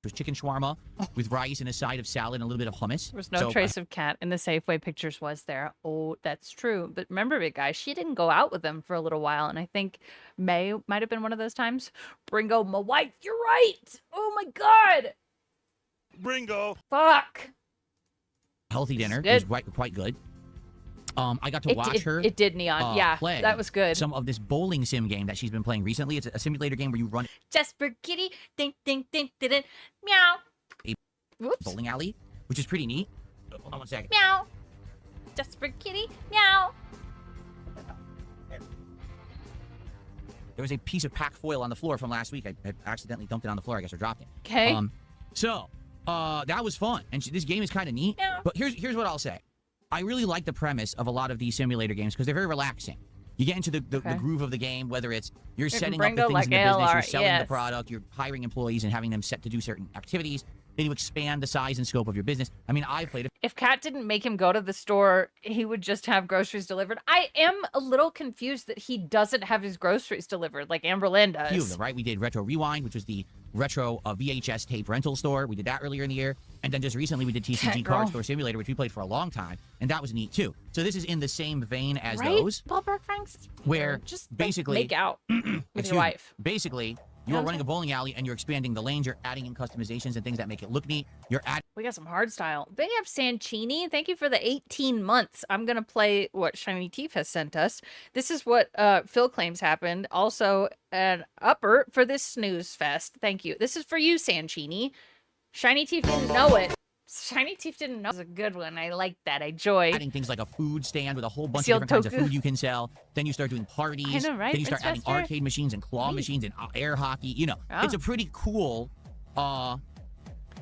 was chicken shawarma with rice and a side of salad and a little bit of hummus. There was no So, trace of Cat in the Safeway pictures, was there? Oh, that's true. But remember, big guy, she didn't go out with him for a little while, and I think May might have been one of those times. Bringo, my wife, you're right. Oh my God. Bringo. Fuck. healthy dinner. Good. It was quite good. I got to watch her. It did, Neon. Yeah, play that was good. some of this bowling sim game that she's been playing recently. It's a simulator game where you run Jasper Kitty, ding, ding, ding, ding, ding, meow. a Whoops. bowling alley, which is pretty neat. Hold on 1 second. Meow. Jasper Kitty, meow. There was a piece of pack foil on the floor from last week. I accidentally dumped it on the floor. I guess I dropped it. Okay. So that was fun, and this game is kind of neat. Yeah. But here's what I'll say. I really like the premise of a lot of these simulator games because they're very relaxing. You get into the groove of the game, whether it's you're setting up the Bringo, things like in the business, you're ALR, selling the yes. product, you're hiring employees and having them set to do certain activities. Then you expand the size and scope of your business. I mean, I played If Kat didn't make him go to the store, he would just have groceries delivered. I am a little confused that he doesn't have his groceries delivered like Amberlynn a few of does. them, right? We did Retro Rewind, which was the retro VHS tape rental store. We did that earlier in the year. And then just recently we did TCG Girl. Card Store Simulator, which we played for a long time. And that was neat too. So this is in the same vein as Right? those. Ballpark Franks? Where just don't basically- make out with Excuse your me. wife. Basically, you are running a bowling alley and you're expanding the lanes. You're adding in customizations and things that make it look neat. You're adding We got some hard style. Big up Sanchini. Thank you for the 18 months. I'm going to play what Shiny Teeth has sent us. This is what Phil claims happened. Also, an upper for this snooze fest. Thank you. This is for you, Sanchini. Shiny Teeth didn't know it, Shiny Teeth didn't know it was a good one. I like that. I joy. Adding things like a food stand with a whole bunch Sealed of different kinds of toku. food you can sell. Then you start doing parties. I know, right? Then you start It's adding faster. arcade machines and claw machines and air hockey. You know, it's a pretty cool.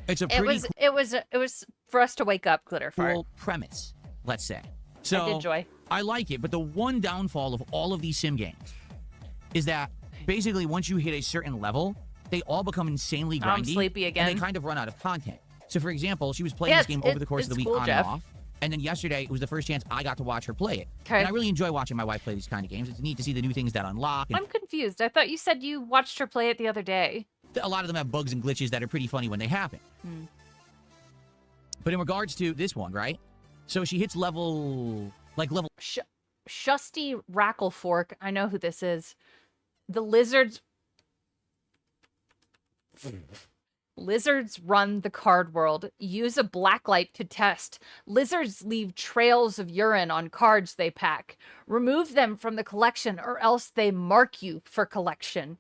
It's a pretty It was for us to wake up, Glitter Fart. cool premise. Let's say. So I did joy. I like it, but the one downfall of all of these sim games is that basically once you hit a certain level, they all become insanely grindy. I'm sleepy again. And they kind of run out of content. So, for example, she was playing Yeah, this game over the course of the week cool, on Jeff. and off. And then yesterday, it was the first chance I got to watch her play it. Okay. And I really enjoy watching my wife play these kind of games. It's neat to see the new things that unlock. And I'm confused. I thought you said you watched her play it the other day. a lot of them have bugs and glitches that are pretty funny when they happen. But in regards to this one, right? So she hits level... Shusty Racklefork. I know who this is. The lizards... Lizards run the card world. Use a blacklight to test. Lizards leave trails of urine on cards they pack. Remove them from the collection or else they mark you for collection.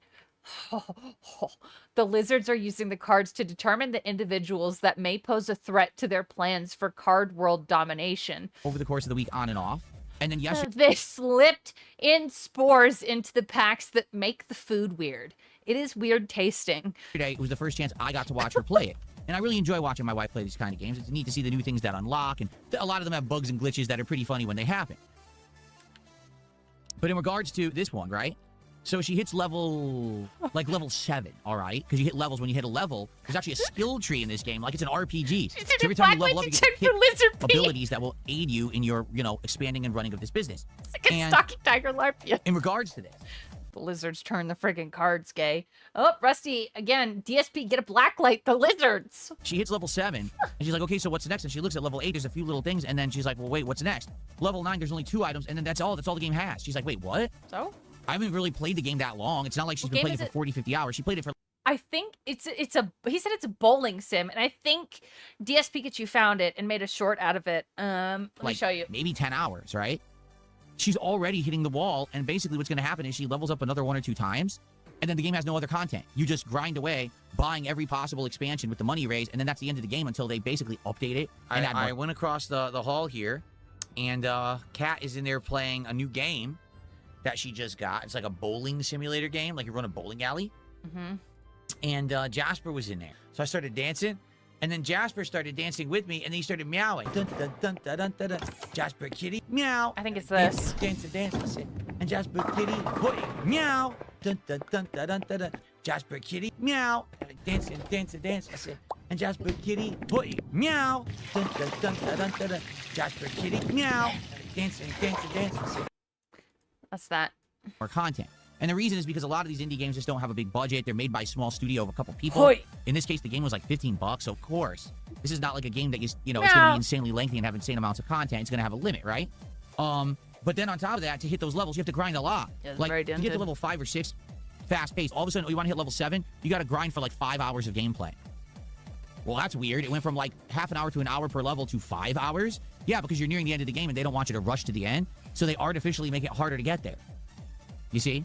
The lizards are using the cards to determine the individuals that may pose a threat to their plans for card world domination. Over the course of the week on and off. And then yesterday... They slipped in spores into the packs that make the food weird. It is weird tasting. It was the first chance I got to watch her play it. And I really enjoy watching my wife play these kind of games. It's neat to see the new things that unlock. And a lot of them have bugs and glitches that are pretty funny when they happen. But in regards to this one, right? So she hits level 7, all right? Because you hit levels when you hit a level. There's actually a skill tree in this game, like it's an RPG. So every time you level up, you get to pick abilities that will aid you in your, expanding and running of this business. It's like a stalking tiger larpia. In regards to this, the lizards turn the friggin' cards gay. Oh, Rusty, again, DSP, get a blacklight, the lizards. she hits level 7, and she's like, okay, so what's next? And she looks at level 8, there's a few little things, and then she's like, well, wait, what's next? Level 9, there's only 2 items, and then that's all the game has. She's like, wait, what? So? I haven't really played the game that long. It's not like she's been playing it for 40, 50 hours. She played it for... I think he said it's a bowling sim, and I think DS Pikachu found it and made a short out of it. Let me show you. Maybe 10 hours, right? She's already hitting the wall, and basically what's going to happen is she levels up another 1 or 2 times, and then the game has no other content. You just grind away, buying every possible expansion with the money raised, and then that's the end of the game until they basically update it. And I went across the hall here, and Kat is in there playing a new game that she just got. It's like a bowling simulator game, like you run a bowling alley. And Jasper was in there. So I started dancing, and then Jasper started dancing with me, and then he started meowing. Dun, dun, dun, dun, dun, dun, dun. Jasper kitty, meow. I think it's this. Dance, dance, dance. And Jasper kitty, boy, meow. Dun, dun, dun, dun, dun, dun, dun. Jasper kitty, meow. Dance, dance, dance. And Jasper kitty, boy, meow. Dun, dun, dun, dun, dun, dun, dun. Jasper kitty, meow. Dance, dance, dance. That's that. More content. And the reason is because a lot of these indie games just don't have a big budget. They're made by a small studio of a couple people. Hoi. In this case, the game was like $15, so of course. This is not like a game that it's going to be insanely lengthy and have insane amounts of content. It's going to have a limit, right? But then on top of that, to hit those levels, you have to grind a lot. Yeah, like, very to get dented. to level 5 or 6, fast-paced. All of a sudden, you want to hit level 7, you got to grind for like 5 hours of gameplay. Well, that's weird. It went from like half an hour to an hour per level to 5 hours. Yeah, because you're nearing the end of the game and they don't want you to rush to the end. So they artificially make it harder to get there. You see?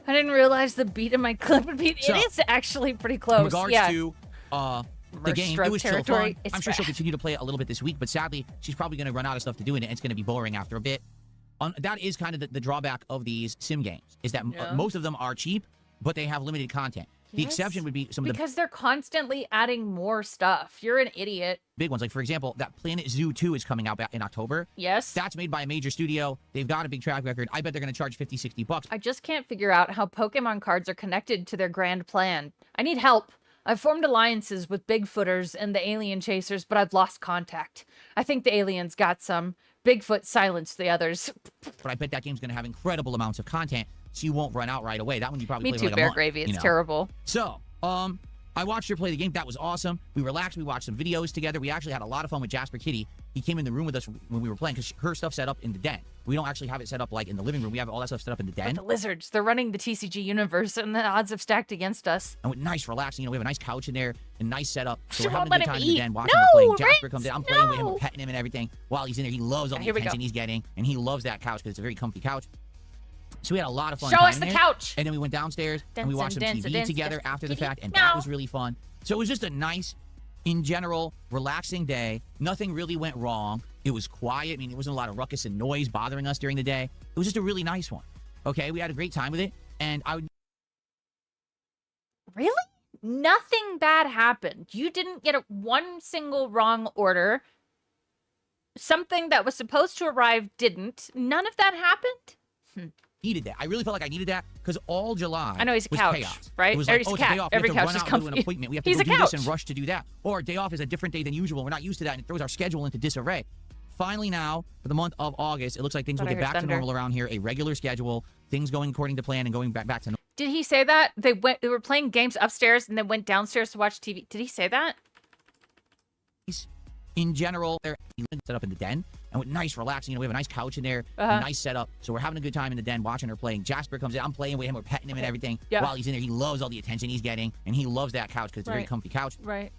I didn't realize the beat of my clip would be. So, it is actually pretty close. In regards to the game, it was still fun. It's I'm sure she'll continue to play it a little bit this week, but sadly, she's probably going to run out of stuff to do in it, and it's going to be boring after a bit. That is kind of the drawback of these sim games, is that most of them are cheap, but they have limited content. The exception would be some of the... Because they're constantly adding more stuff. You're an idiot. Big ones. Like, for example, that Planet Zoo 2 is coming out in October. Yes. That's made by a major studio. They've got a big track record. I bet they're going to charge $50, $60. I just can't figure out how Pokemon cards are connected to their grand plan. I need help. I've formed alliances with Bigfooters and the alien chasers, but I've lost contact. I think the aliens got some. Bigfoot silenced the others. But I bet that game's going to have incredible amounts of content, so you won't run out right away. That one you probably Me play too, for like Bear a month. Gravy. It's terrible. So, I watched her play the game. That was awesome. We relaxed. We watched some videos together. We actually had a lot of fun with Jasper Kitty. He came in the room with us when we were playing because her stuff's set up in the den. We don't actually have it set up like in the living room. We have all that stuff set up in the den. But the lizards, they're running the TCG universe, and the odds have stacked against us. And with nice, relaxing, we have a nice couch in there, a nice setup. So we're Sure, having a let good him time in the eat. den, watching No, him playing. Jasper Ritz, comes in. I'm playing with him, no. and petting him and everything while he's in there. He loves all the Here we attention go. he's getting, and he loves that couch because it's a very comfy couch. So we had a lot of fun. Show time us the in there. couch. And then we went downstairs and we watched some TV together after the fact, and that was really fun. So it was just a nice in general, relaxing day. Nothing really went wrong. It was quiet. I mean, there wasn't a lot of ruckus and noise bothering us during the day. It was just a really nice one. Okay, we had a great time with it, and I would... Really? Nothing bad happened. You didn't get one single wrong order. Something that was supposed to arrive didn't. None of that happened? Needed that. I really felt like I needed that because all July I know he's a was couch, chaos. right? It was Or like, he's oh, a it's a cat. day off. Every we have couch to is run out and do an confused. appointment. We have to He's go a do this couch. and rush to do that. Or day off is a different day than usual. We're not used to that, and it throws our schedule into disarray. Finally now, for the month of August, it looks like things will Thought I get heard back to thunder. normal around here. A regular schedule, things going according to plan and going back to normal. Did he say that? They were playing games upstairs and then went downstairs to watch TV. Did he say that? In general, they're set up in the den, and with nice, relaxing. You know, we have a nice couch in there, nice setup. So we're having a good time in the den, watching her playing. Jasper comes in, I'm playing with him, we're petting him and everything. Yeah. While he's in there, he loves all the attention he's getting, and he loves that couch because it's a very comfy couch. Right.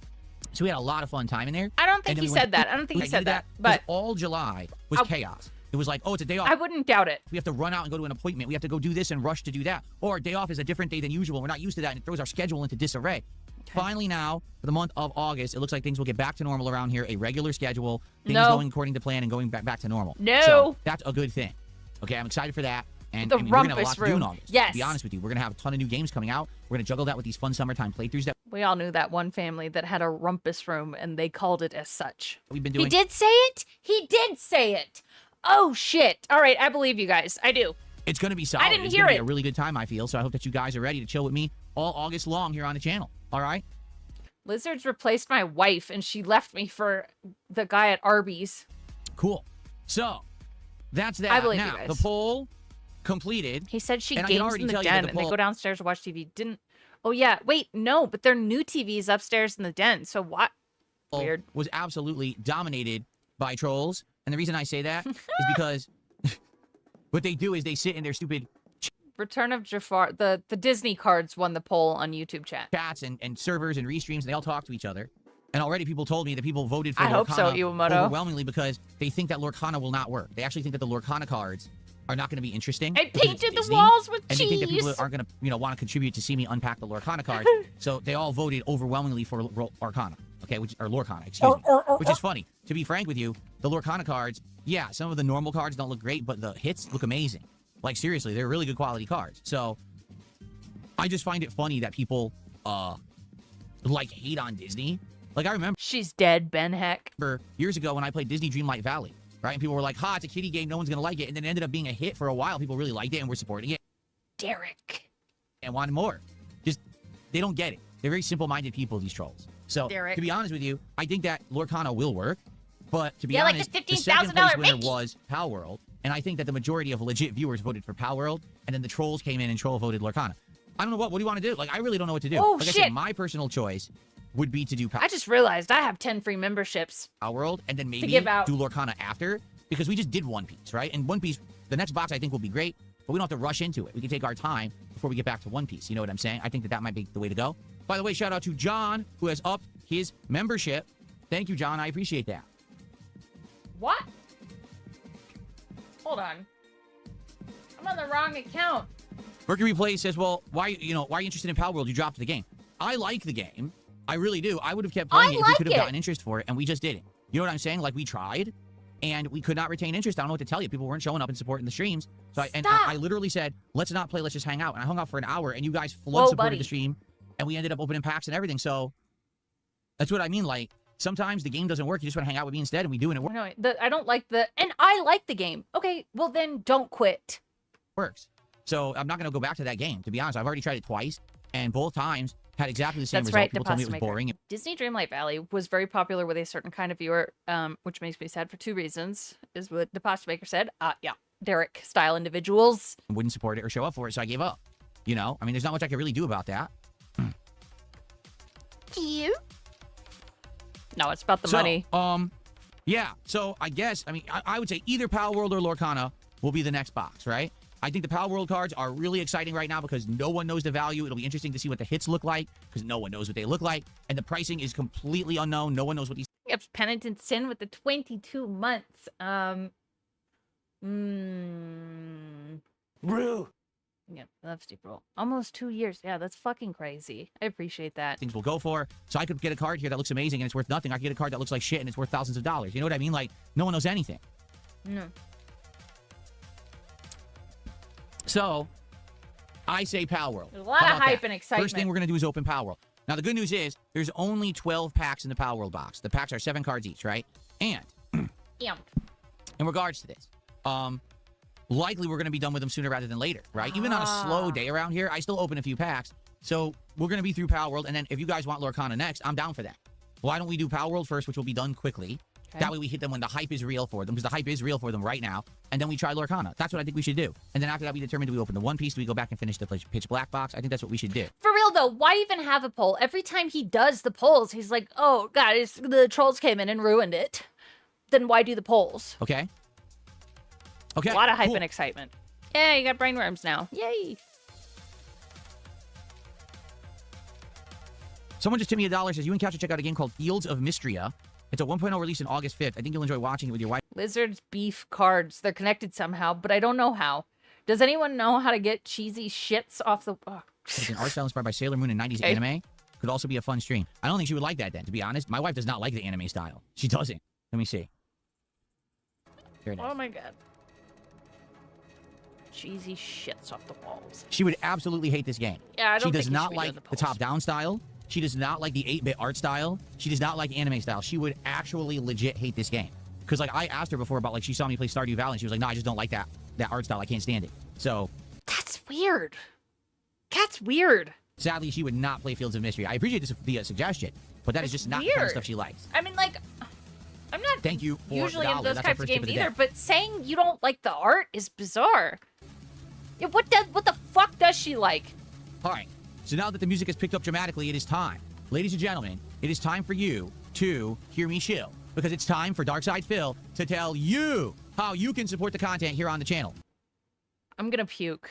So we had a lot of fun time in there. I don't think And then he we went said that. I don't think he I said did that. 'cause But all July was chaos. It was like, oh, it's a day off. I wouldn't doubt it. We have to run out and go to an appointment. We have to go do this and rush to do that. Or day off is a different day than usual. We're not used to that, and it throws our schedule into disarray. Finally now, for the month of August, it looks like things will get back to normal around here. A regular schedule, things going according to plan and going back to normal. No. So that's a good thing. Okay, I'm excited for that. And The I mean, we're going to have a rumpus lot to do in room. August. Yes. To be honest with you, we're going to have a ton of new games coming out. We're going to juggle that with these fun summertime playthroughs that We all knew that one family that had a rumpus room and they called it as such. we've been doing. He did say it? He did say it. Oh, shit. All right, I believe you guys. I do. It's going to be solid. didn't It's hear going to be it. a really good time, I feel. So I hope that you guys are ready to chill with me all August long here on the channel. All right? Lizards replaced my wife and she left me for the guy at Arby's. Cool. So that's that. I believe now, you guys. the poll completed. He said she And I can games already in the tell you that den the and they poll- go downstairs to watch TV. Didn't... Oh, yeah. Wait, no, but their new TV's upstairs in the den. So what? Weird. Was absolutely dominated by trolls. And the reason I say that is because what they do is they sit in their stupid Return of Jafar. The Disney cards won the poll on YouTube chat. chats and servers and restreams, and they all talk to each other. And already people told me that people voted for I hope so, Lorcana Iwamoto. overwhelmingly because they think that Lorcana will not work. They actually think that the Lorcana cards are not going to be interesting. I because it's painted the Disney, walls with and they think that people cheese. aren't going to, want to contribute to see me unpack the Lorcana cards. So they all voted overwhelmingly for Arcana. Okay, or Lorcana, excuse me. Which is funny. To be frank with you, the Lorcana cards, yeah, some of the normal cards don't look great, but the hits look amazing. Like, seriously, they're really good quality cards. So, I just find it funny that people, hate on Disney. Like, I remember She's dead, Ben Heck. years ago when I played Disney Dreamlight Valley, right? And people were like, it's a kiddie game, no one's going to like it. And then it ended up being a hit for a while. People really liked it and were supporting it. Derek. And wanted more. Just, they don't get it. They're very simple-minded people, these trolls. So, Derek. to be honest with you, I think that Lorcana will work. But to be Yeah, like honest, the the second $15,000 place winner Mickey. was Pal World. And I think that the majority of legit viewers voted for Pal World. And then the trolls came in and troll voted Lorcana. I don't know what do you want to do? Like, I really don't know what to do. Oh, like I shit. said, my personal choice would be to do I just realized I have 10 free memberships. Pal World and then maybe give out. do Lorcana after. Because we just did One Piece, right? And One Piece, the next box I think will be great. But we don't have to rush into it. We can take our time before we get back to One Piece. You know what I'm saying? I think that might be the way to go. By the way, shout out to John, who has upped his membership. Thank you, John. I appreciate that. What? Hold on. I'm on the wrong account. Mercury Play says, well, why are you interested in Pal World? You dropped the game. I like the game. I really do. I would have kept playing it if we could have gotten interest for it, and we just didn't. You know what I'm saying? Like, we tried, and we could not retain interest. I don't know what to tell you. People weren't showing up and supporting the streams. So I literally said, let's not play, let's just hang out. And I hung out for an hour, and you guys supported buddy. the stream, and we ended up opening packs and everything. So that's what I mean. Like, sometimes the game doesn't work. You just want to hang out with me instead, and we do, and it No, I don't like and I like the game. Okay, well then don't quit. works. So I'm not going to go back to that game, to be honest. I've already tried it twice, and both times had exactly the same That's result. right, People told me it was Deposit Maker. boring. Disney Dreamlight Valley was very popular with a certain kind of viewer, which makes me sad for two reasons, is what Deposit Maker said. Yeah, Derek style individuals. Wouldn't support it or show up for it, so I gave up. You know? I mean, there's not much I can really do about that. You? No, it's about the money. Yeah, so I guess, I would say either Pal World or Lorcana will be the next box, right? I think the Pal World cards are really exciting right now because no one knows the value. It'll be interesting to see what the hits look like because no one knows what they look like. And the pricing is completely unknown. No one knows what these... Yep, Penitent Sin with the 22 months. Rue, Yeah, that's steep roll. Almost 2 years. Yeah, that's fucking crazy. I appreciate that. Things will go for. So I could get a card here that looks amazing and it's worth nothing. I could get a card that looks like shit and it's worth thousands of dollars. You know what I mean? Like, no one knows anything. No. So, I say Pal World. There's a lot of hype and excitement. First thing we're going to do is open Pal World. Now, the good news is there's only 12 packs in the Pal World box. The packs are 7 cards each, right? And Yeah. in regards to this, likely we're going to be done with them sooner rather than later, right? Even on a slow day around here, I still open a few packs. So we're going to be through Pal World, and then if you guys want Lorcana next, I'm down for that. Why don't we do Pal World first, which will be done quickly. Okay. That way we hit them when the hype is real for them, because the hype is real for them right now, and then we try Lorcana. That's what I think we should do. And then after that, we determine, do we open the One Piece? Do we go back and finish the Pitch Black box? I think that's what we should do. For real, though, why even have a poll? Every time he does the polls, he's like, oh, God, the trolls came in and ruined it. Then why do the polls? Okay. Okay. A lot of hype and excitement. Yeah, you got brainworms now. Yay. Someone just tipped me $1, says, you and Couch should check out a game called Fields of Mystria. It's a 1.0 release in August 5th. I think you'll enjoy watching it with your wife. Lizard's beef cards. They're connected somehow, but I don't know how. Does anyone know how to get cheesy shits off the... Oh. It's an art style inspired by Sailor Moon and 90s anime. Could also be a fun stream. I don't think she would like that, then, to be honest. My wife does not like the anime style. She doesn't. Let me see. Here it is. Oh, my God. Cheesy shits off the walls. She would absolutely hate this game. Yeah, I don't She does think not like the top-down style. She does not like the 8-bit art style. She does not like anime style. She would actually legit hate this game. Because, like, I asked her before about, like, she saw me play Stardew Valley, and she was like, no, I just don't like that art style. I can't stand it. So... That's weird. That's weird. Sadly, she would not play Fields of Mystery. I appreciate this be a suggestion, but that is just not the kind of stuff she likes. I mean, like, I'm not Thank you for usually into those That's types our of first tip games of the either, day. but saying you don't like the art is bizarre. Yeah, what the fuck does she like? All right. So now that the music has picked up dramatically, it is time. Ladies and gentlemen, it is time for you to hear me shill. Because it's time for Darkside Phil to tell you how you can support the content here on the channel. I'm gonna puke.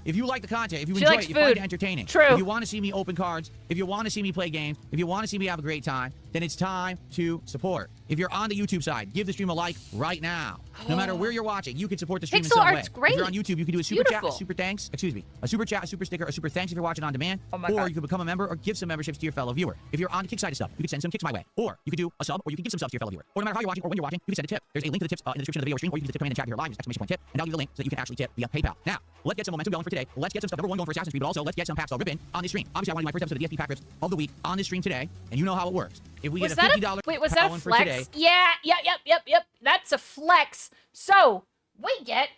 If you like the content, if you She enjoy likes it, you find food. it entertaining. True. If you want to see me open cards, if you want to see me play games, if you want to see me have a great time, then it's time to support. If you're on the YouTube side, give the stream a like right now. No matter where you're watching, you can support the stream in Pixel some way. art's great. If you're on YouTube, you can do a super chat, a Beautiful. super thanks, excuse me, a super chat, a super sticker, a super thanks if you're watching on demand. Oh my or God. you can become a member or give some memberships to your fellow viewer. If you're on the kick side of stuff, you can send some kicks my way. Or you can do a sub, or you can give some subs to your fellow viewer. Or no matter how you're watching or when you're watching, you can send a tip. There's a link to the tips in the description of the video stream, or you can use the tip command in chat here live, use exclamation point tip, and I'll give you the link so that you can actually tip via PayPal. Now, let's get some momentum going for today. Let's get some stuff. Number one going for Assassin's Creed, but also let's get some packs all ripping on this stream. Obviously, I want to do my first episode of the DSP pack rips of the week on this stream today, and you know how it works. If we Was get a that $50 wait, was pack that a one for flex? today, Yeah, yep. That's a flex. So we get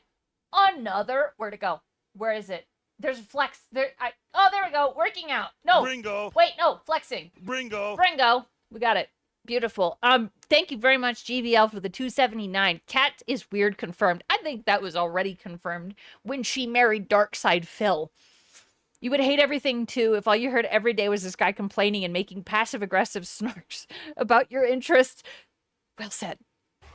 another. Where'd it go? Where is it? There's a flex. There we go. Working out. No. Bringo. Wait, no. Flexing. Bringo. We got it. Beautiful. Thank you very much, GVL, for the 279. Cat is weird confirmed. I think that was already confirmed when she married Darkside Phil. You would hate everything, too, if all you heard every day was this guy complaining and making passive-aggressive snarks about your interests. Well said.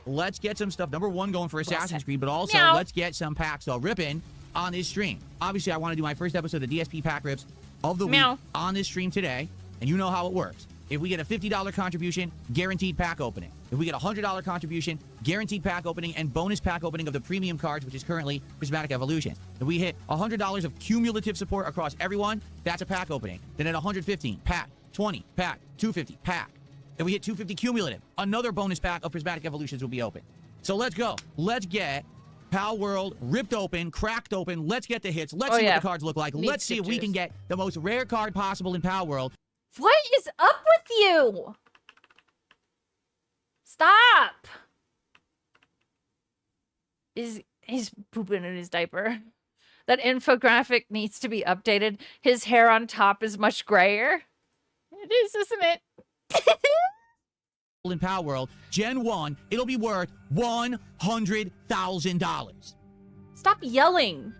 let's get some stuff. Number one going for Assassin's Creed, but also Meow. let's get some packs all ripping on this stream. Obviously, I want to do my first episode of the DSP pack rips of the Meow. week on this stream today, and you know how it works. If we get a $50 contribution, guaranteed pack opening. If we get a $100 contribution, guaranteed pack opening and bonus pack opening of the premium cards, which is currently Prismatic Evolution. If we hit $100 of cumulative support across everyone, that's a pack opening. Then at 115, pack, 20, pack, 250, pack. If we hit 250 cumulative, another bonus pack of Prismatic Evolutions will be open. So let's go. Let's get Pal World ripped open, cracked open. Let's get the hits. Let's see what the cards look like. Needs Let's see if we can get the most rare card possible in Pal World. What is up with you? Stop. He's pooping in his diaper. That infographic needs to be updated. His hair on top is much grayer. It is, isn't it? In Pal World, Gen 1, it'll be worth $100,000. Stop yelling.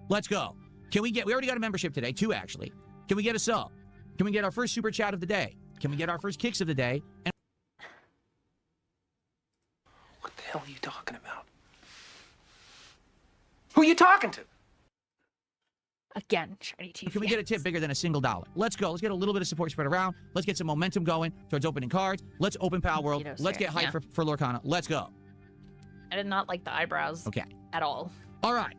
Let's go. Can we already got a membership today, 2 actually. Can we get a sub? Can we get our first super chat of the day? Can we get our first kicks of the day? And What the hell are you talking about? Who are you talking to? again, shiny TV. Can we get a tip bigger than a single $1? Let's go. Let's get a little bit of support spread around. Let's get some momentum going towards opening cards. Let's open Pal World. Let's get hyped for Lorcana. Let's go. I did not like the eyebrows. Okay. At all. All right.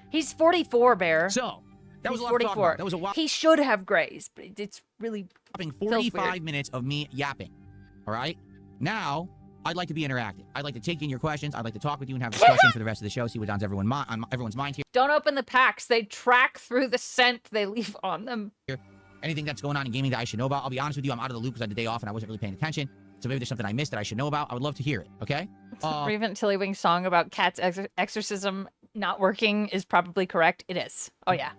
He's 44, Bear. So, that was a lot 44. to talk about. That was a while. He should have grays, but it's really 45 minutes of me yapping. All right? Now, I'd like to be interactive. I'd like to take in your questions. I'd like to talk with you and have a discussion for the rest of the show, see what's on everyone's mind here. Don't open the packs. They track through the scent they leave on them. Anything that's going on in gaming that I should know about. I'll be honest with you, I'm out of the loop because I had the day off and I wasn't really paying attention. So maybe there's something I missed that I should know about. I would love to hear it, okay? Raven Tillywing's song about Cat's exorcism not working is probably correct. It is. Oh, yeah.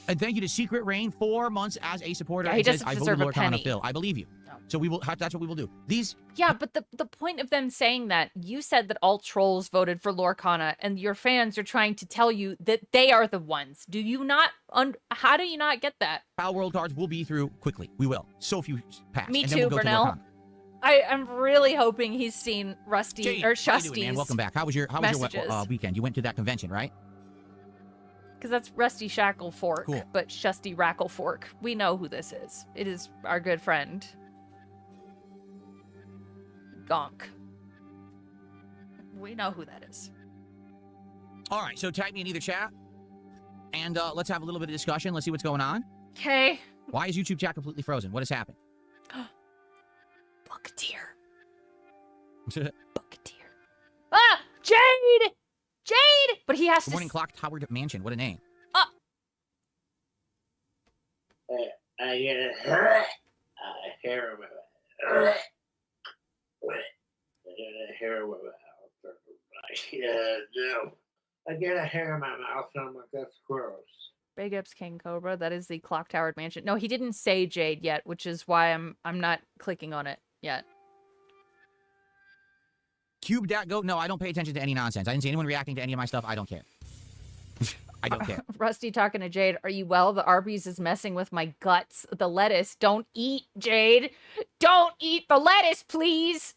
And thank you to Secret Rain, 4 months as a supporter. Yeah, he doesn't I deserve voted a penny. Lorcana Phil. I believe you. No. So we will. That's what we will do. These. Yeah, but the point of them saying that, you said that all trolls voted for Lorcana, and your fans are trying to tell you that they are the ones. Do you not? How do you not get that? Pal World cards will be through quickly. We will. So few packs. Me and too, then we'll go Brunel. to Lorcana. I'm really hoping he's seen Rusty Jade, or how you doing, Shusty's man? Welcome back. How was your weekend? You went to that convention, right? Because that's Rusty Shackle Fork, Cool. but Shusty Rackle Fork. We know who this is. It is our good friend. Gonk. We know who that is. All right. So tag me in either chat, and let's have a little bit of discussion. Let's see what's going on. Okay. Why is YouTube chat completely frozen? What has happened? Bucketeer. Bucketeer. Ah! Jade! Jade! But he has Good to... morning, Clock Tower Mansion. What a name. I get a hair in my mouth. I get a hair in my mouth. Yeah, no. I get a hair in my mouth and I'm like, that's gross. Big ups, King Cobra. That is the Clock Towered Mansion. No, he didn't say Jade yet, which is why I'm not clicking on it yet. Cube.goat. No, I don't pay attention to any nonsense. I didn't see anyone reacting to any of my stuff. I don't care. I don't care. Rusty talking to Jade. Are you well? The Arby's is messing with my guts. The lettuce. Don't eat, Jade. Don't eat the lettuce, please.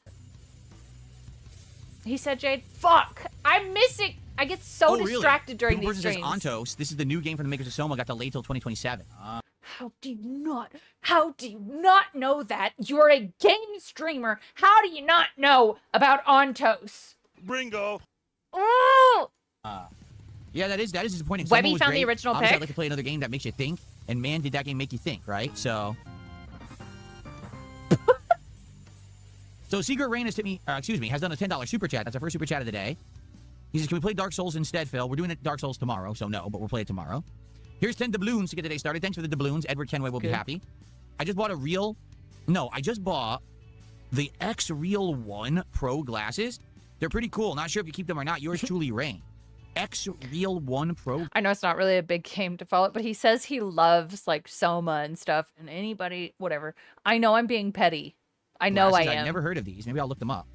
He said, Jade. Fuck. I'm missing. I get so distracted during these streams. Ontos. This is the new game from the makers of Soma. Got delayed till 2027. How do you not know that? You're a game streamer. How do you not know about Ontos? Bringo. Oh! Yeah, that is disappointing. Webby Soma was found great. the original Obviously, pick. I'd like to play another game that makes you think. And man, did that game make you think, right? So. So Secret Rain has hit me, has done a $10 super chat. That's our first super chat of the day. He says, can we play Dark Souls instead, Phil? We're doing Dark Souls tomorrow, so no, but we'll play it tomorrow. Here's 10 doubloons to get the day started. Thanks for the doubloons. Edward Kenway will be happy. I just bought I just bought the X Real 1 Pro glasses. They're pretty cool. Not sure if you keep them or not. Yours truly, Rain. X Real 1 Pro. I know it's not really a big game to follow, but he says he loves, like, Soma and stuff, and anybody, whatever. I know I'm being petty. I know I am. I've never heard of these. Maybe I'll look them up.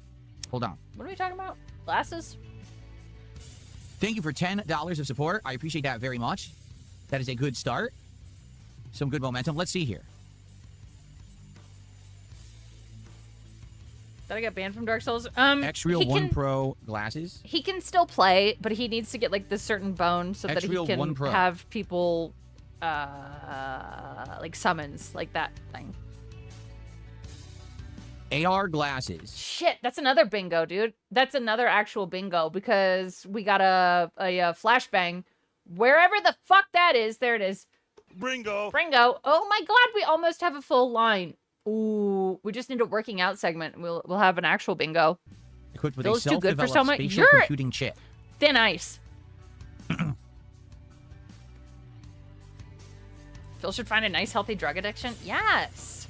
Hold on. What are we talking about? Glasses? Thank you for $10 of support. I appreciate that very much. That is a good start. Some good momentum. Let's see here. Did I get banned from Dark Souls? X Real 1 Pro glasses. He can still play, but he needs to get, like, this certain bone so that he X-Real can 1 Pro. have people, like, summons, like that thing. AR glasses. Shit, that's another bingo, dude. That's another actual bingo because we got a flashbang. Wherever the fuck that is, there it is. Bringo. Bringo. Oh my god, we almost have a full line. Ooh, we just need a working out segment. We'll have an actual bingo. Equipped with Feels a too good for self-developed someone. spatial computing chip. Thin ice. Phil should find a nice, healthy drug addiction. Yes.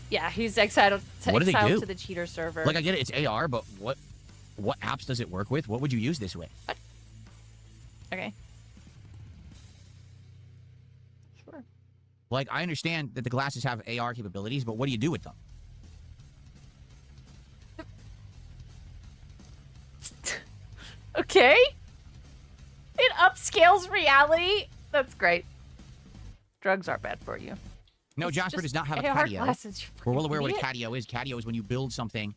Yeah, he's exiled What do they do? to the cheater server. Like, I get it, it's AR, but what apps does it work with? What would you use this with? What? Okay. Sure. Like, I understand that the glasses have AR capabilities, but what do you do with them? Okay. It upscales reality. That's great. Drugs aren't bad for you. No, It's Jasper just does not have a AR catio. glasses. We're well aware what a idiot. catio is. Catio is when you build something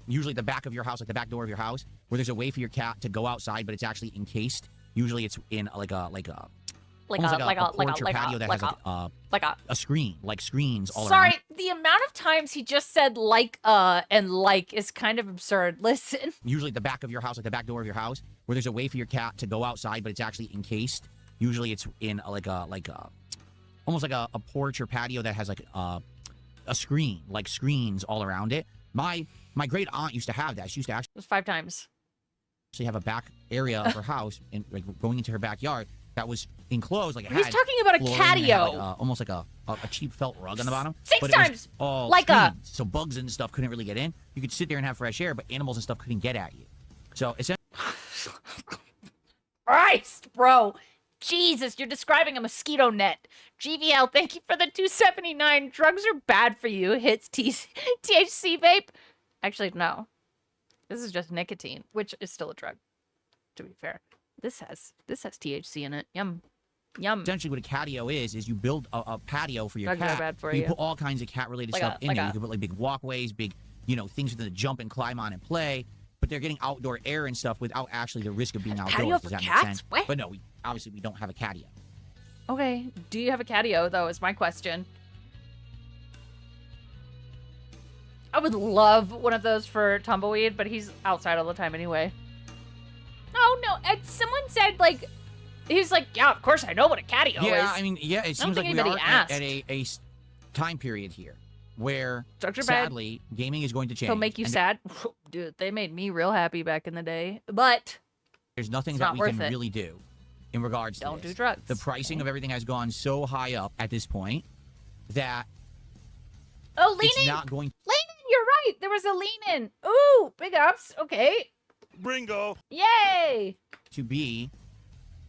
usually the back of your house, like the back door of your house, where there's a way for your cat to go outside, but it's actually encased. Usually it's in like a porch or patio that has a screen, like screens all around. Sorry, the amount of times he just said and like is kind of absurd. Listen. Usually the back of your house, like the back door of your house, where there's a way for your cat to go outside, but it's actually encased. Usually it's in almost like a porch or patio that has like a screen, like screens all around it. My great aunt used to have that. She used to actually. It was 5 times. She have a back area of her house and like going into her backyard that was enclosed. Like He's talking about a catio. Almost like a cheap felt rug on the bottom. 6 but times. It was all like screens, so bugs and stuff couldn't really get in. You could sit there and have fresh air, but animals and stuff couldn't get at you. So it's. Christ, bro. Jesus, you're describing a mosquito net. GVL, thank you for the 279. Drugs are bad for you. Hits THC vape. Actually, no. This is just nicotine, which is still a drug, to be fair. This has THC in it. Yum. Yum. Essentially what a catio is you build a patio for your Drugs cat. are bad for you you. put all kinds of cat-related stuff in there. You can put like big walkways, big, things for them to jump and climb on and play. But they're getting outdoor air and stuff without actually the risk of being outdoors. Patio Does for that cats? make sense? What? But no, obviously we don't have a catio. Okay. Do you have a catio, though, is my question. I would love one of those for Tumbleweed, but he's outside all the time anyway. Oh, no. And someone said, he was like, yeah, of course I know what a catio is. Yeah, I mean, yeah, it seems like we are at a time period here where, sadly, gaming is going to change. It'll make you sad. Dude, they made me real happy back in the day. But there's nothing that we can really do in regards to Don't this. do drugs. The pricing of everything has gone so high up at this point that it's not going. Lean in, you're right. There was a lean in. Ooh, big ups. Okay. Bringo. Yay. To be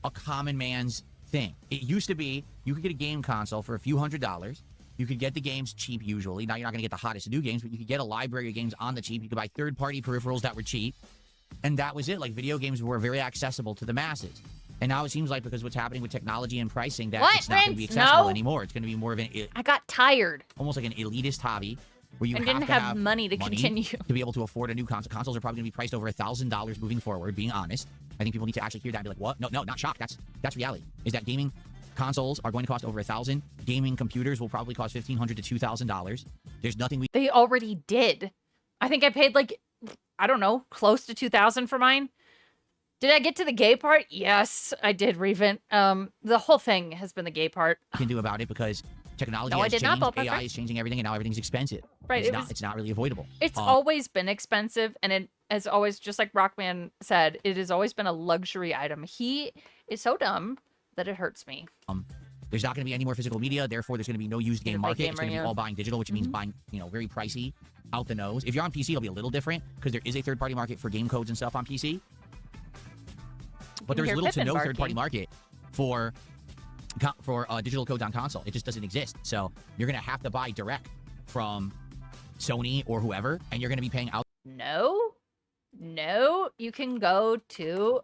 a common man's thing. It used to be you could get a game console for a few $100s. You could get the games cheap usually. Now you're not going to get the hottest new games, but you could get a library of games on the cheap. You could buy third-party peripherals that were cheap. And that was it. Like, video games were very accessible to the masses. And now it seems like because what's happening with technology and pricing that it's not going to be accessible anymore. It's going to be more of I got tired. Almost like an elitist hobby where you didn't have money to continue to be able to afford a new console. Consoles are probably going to be priced over $1,000 moving forward, being honest. I think people need to actually hear that and be like, what? No, not shocked. That's reality. Is that gaming consoles are going to cost over $1,000. Gaming computers will probably cost $1,500 to $2,000. There's nothing They already did. I think I paid I don't know, close to $2,000 for mine. Did I get to the gay part? Yes, I did, Reven. The whole thing has been the gay part. Can do about it because technology has changed. AI is changing everything, and now everything's expensive. Right. It's not really avoidable. It's always been expensive, and it has always, just like Rockman said, it has always been a luxury item. He is so dumb that it hurts me. There's not going to be any more physical media, therefore there's going to be no used game market. It's going to be all buying digital, which means buying, very pricey, out the nose. If you're on PC, it'll be a little different because there is a third-party market for game codes and stuff on PC. But there's little to no third-party market for digital codes on console. It just doesn't exist. So you're going to have to buy direct from Sony or whoever, and you're going to be paying out. No, you can go to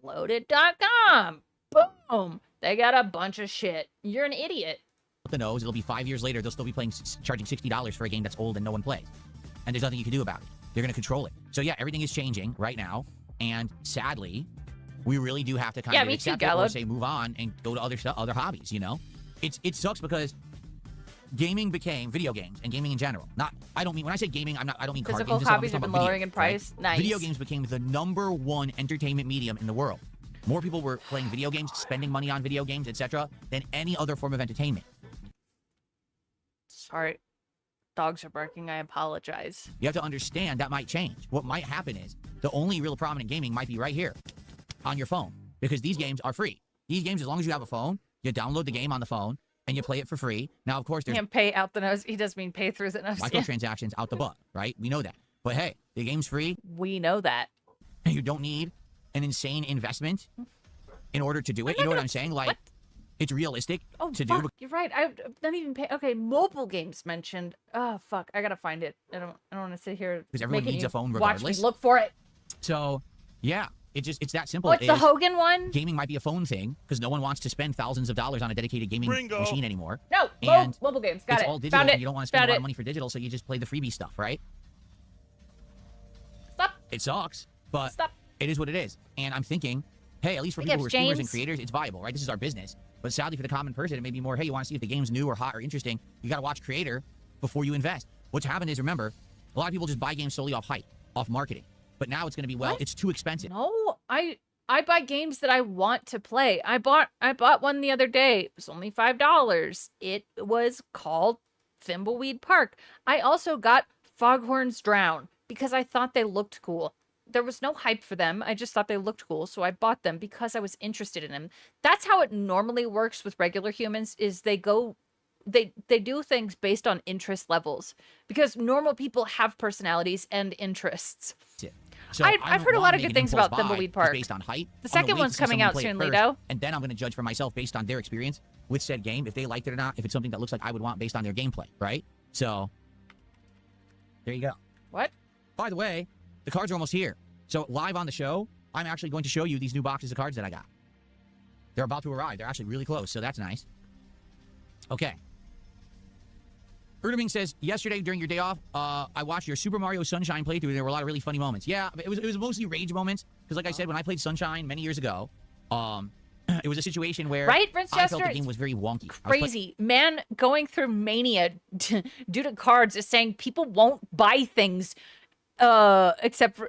loaded.com. Boom. They got a bunch of shit. You're an idiot. The nose, it'll be 5 years later. They'll still be charging $60 for a game that's old and no one plays. And there's nothing you can do about it. They're going to control it. So yeah, everything is changing right now. And sadly, we really do have to kind of accept it or say move on and go to other hobbies, It sucks because gaming became video games and gaming in general. I don't mean when I say gaming, I don't mean card games. Physical hobbies have been lowering in price. Right? Nice. Video games became the #1 entertainment medium in the world. More people were playing video games, spending money on video games, etc., than any other form of entertainment. Sorry. Dogs are barking. I apologize. You have to understand that might change. What might happen is the only real prominent gaming might be right here on your phone because these games are free. These games, as long as you have a phone, you download the game on the phone and you play it for free. Now, of course, there's... You can pay out the nose. He does mean pay through the nose. Microtransactions out the butt, right? We know that. But hey, the game's free. We know that. And you don't need an insane investment in order to do it. You know what I'm saying? Like, it's realistic to do. You're right. I'm not even paying. Okay, mobile games mentioned. Oh, fuck. I gotta find it. I don't want to sit here. Because everyone needs a phone regardless. Watch me look for it. So, yeah. It's that simple. What's the Hogan one? Gaming might be a phone thing because no one wants to spend thousands of dollars on a dedicated gaming machine anymore. No, mobile games. Got it. It's all digital. Found it. And you don't want to spend a lot of money for digital, so you just play the freebie stuff, right? It sucks, but it is what it is. And I'm thinking, hey, at least for Big people who are ups, streamers and James. creators, it's viable, right? This is our business. But sadly, for the common person, it may be more, hey, you want to see if the game's new or hot or interesting, you got to watch creator before you invest. What's happened is, remember, a lot of people just buy games solely off hype, off marketing. But now it's going to be, well, it's too expensive. No, I buy games that I want to play. I bought one the other day. It was only $5. It was called Thimbleweed Park. I also got Foghorns Drown because I thought they looked cool. There was no hype for them. I just thought they looked cool, so I bought them because I was interested in them. That's how it normally works with regular humans, is they do things based on interest levels, because normal people have personalities and interests. So I've heard a lot of good things about Thimbleweed Park. Based on hype. The second one's coming out soon, Lito. And then I'm going to judge for myself based on their experience with said game, if they liked it or not, if it's something that looks like I would want based on their gameplay, right? So, there you go. What? By the way, the cards are almost here. So, live on the show, I'm actually going to show you these new boxes of cards that I got. They're about to arrive. They're actually really close, so that's nice. Okay. Erdeming says, yesterday during your day off, I watched your Super Mario Sunshine playthrough. There were a lot of really funny moments. Yeah, it was mostly rage moments. Because like I said, when I played Sunshine many years ago, it was a situation where Prince I felt Jester? the game was very wonky. Crazy. Man going through mania due to cards is saying people won't buy things except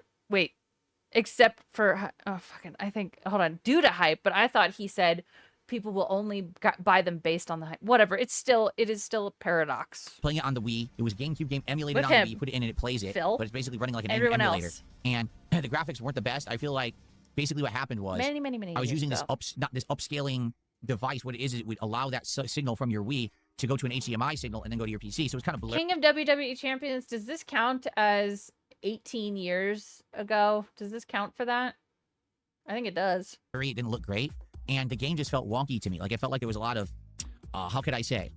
for I think, hold on, due to hype, but I thought he said people will only buy them based on the hype. Whatever. It is still a paradox. Playing it on the Wii. It was a GameCube game emulated With on him. the Wii. You put it in and it plays it. Phil. But it's basically running like an Everyone emulator. else. And the graphics weren't the best. I feel like basically what happened was Many I was years using ago. this upscaling device. What it is it would allow that signal from your Wii to go to an HDMI signal and then go to your PC. So it's kind of blurry. King of WWE Champions, does this count as 18 years ago? Does this count for that? I think it does. It didn't look great. And the game just felt wonky to me. Like, it felt like there was a lot of, how could I say?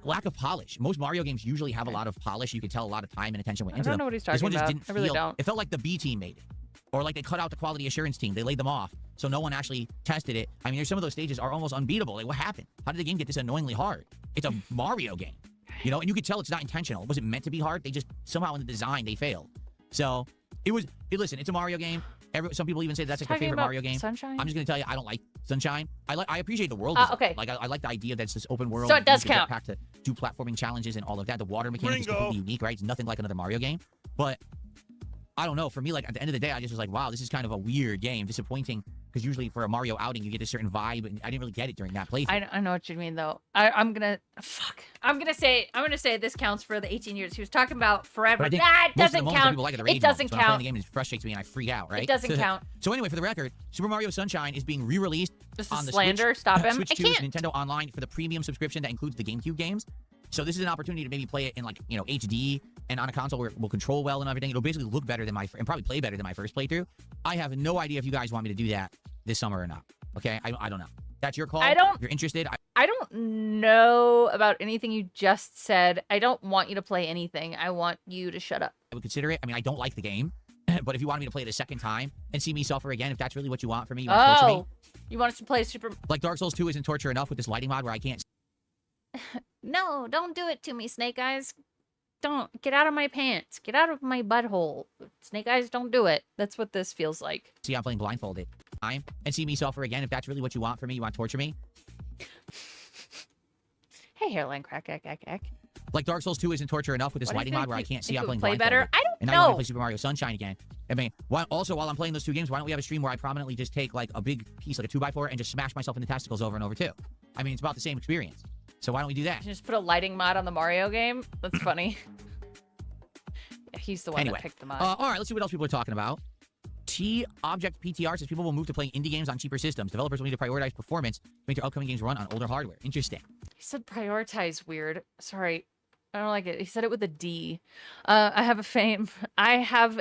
Lack of polish. Most Mario games usually have a lot of polish. You could tell a lot of time and attention went into them. I don't know what he's This talking one just about. didn't I really feel, don't. It felt like the B team made it. Or like they cut out the quality assurance team. They laid them off. So no one actually tested it. I mean, there's some of those stages are almost unbeatable. Like, what happened? How did the game get this annoyingly hard? It's a Mario game. You know, and you could tell it's not intentional. It wasn't meant to be hard. They just, somehow in the design, they failed. So, listen, it's a Mario game. Some people even say that's like their favorite Mario game. Sunshine? I'm just going to tell you, I don't like Sunshine. I appreciate the world. Okay. Like, I like the idea that it's this open world. So it does you can count. jetpack to do platforming challenges and all of that. The water mechanic is completely unique, right? It's nothing like another Mario game. But I don't know. For me, like, at the end of the day, I just was like, wow, this is kind of a weird game. Disappointing. Because usually for a Mario outing, you get a certain vibe, and I didn't really get it during that playthrough. I know what you mean, though. I'm gonna say this counts for the 18 years. He was talking about forever. But I think That most of the doesn't moments count. people like are the It rage doesn't moments. When I'm playing count. the game, it frustrates me and I freak out, right? It doesn't count. So anyway, for the record, Super Mario Sunshine is being re-released This on is the slander. Switch, Stop him. Switch I 2, can't. Nintendo Online for the premium subscription that includes the GameCube games. So this is an opportunity to maybe play it in, like, you know, HD and on a console where it will control well and everything. It'll basically look better than and probably play better than my first playthrough. I have no idea if you guys want me to do that this summer or not. Okay, I don't know. That's your call. I don't- If you're interested, I don't know about anything you just said. I don't want you to play anything. I want you to shut up. I would consider it. I mean, I don't like the game, but if you wanted me to play it a second time and see me suffer again, if that's really what you want from me, you want to torture me. You want us to play Super... Like Dark Souls 2 isn't torture enough with this lighting mod where I can't. No, don't do it to me, Snake Eyes. Don't. Get out of my pants. Get out of my butthole. Snake Eyes, don't do it. That's what this feels like. See, I'm playing blindfolded. And see me suffer again. If that's really what you want from me, you want to torture me. Hey, hairline crack. Like Dark Souls 2 isn't torture enough with this What do you lighting mod think? where I can't see Think I'm it would playing play blindfolded. better? I don't And now you want to know. play Super Mario Sunshine again. I mean, also while I'm playing those two games, why don't we have a stream where I prominently just take like a big piece, like a 2x4, and just smash myself in the testicles over and over too? I mean, it's about the same experience. So why don't we do that? Just put a lighting mod on the Mario game. That's funny. Yeah, he's the one Anyway, that picked the mod. all right, let's see what else people are talking about. T-Object PTR says people will move to playing indie games on cheaper systems. Developers will need to prioritize performance to make their upcoming games run on older hardware. Interesting. He said prioritize weird. Sorry. I don't like it. He said it with a D. I have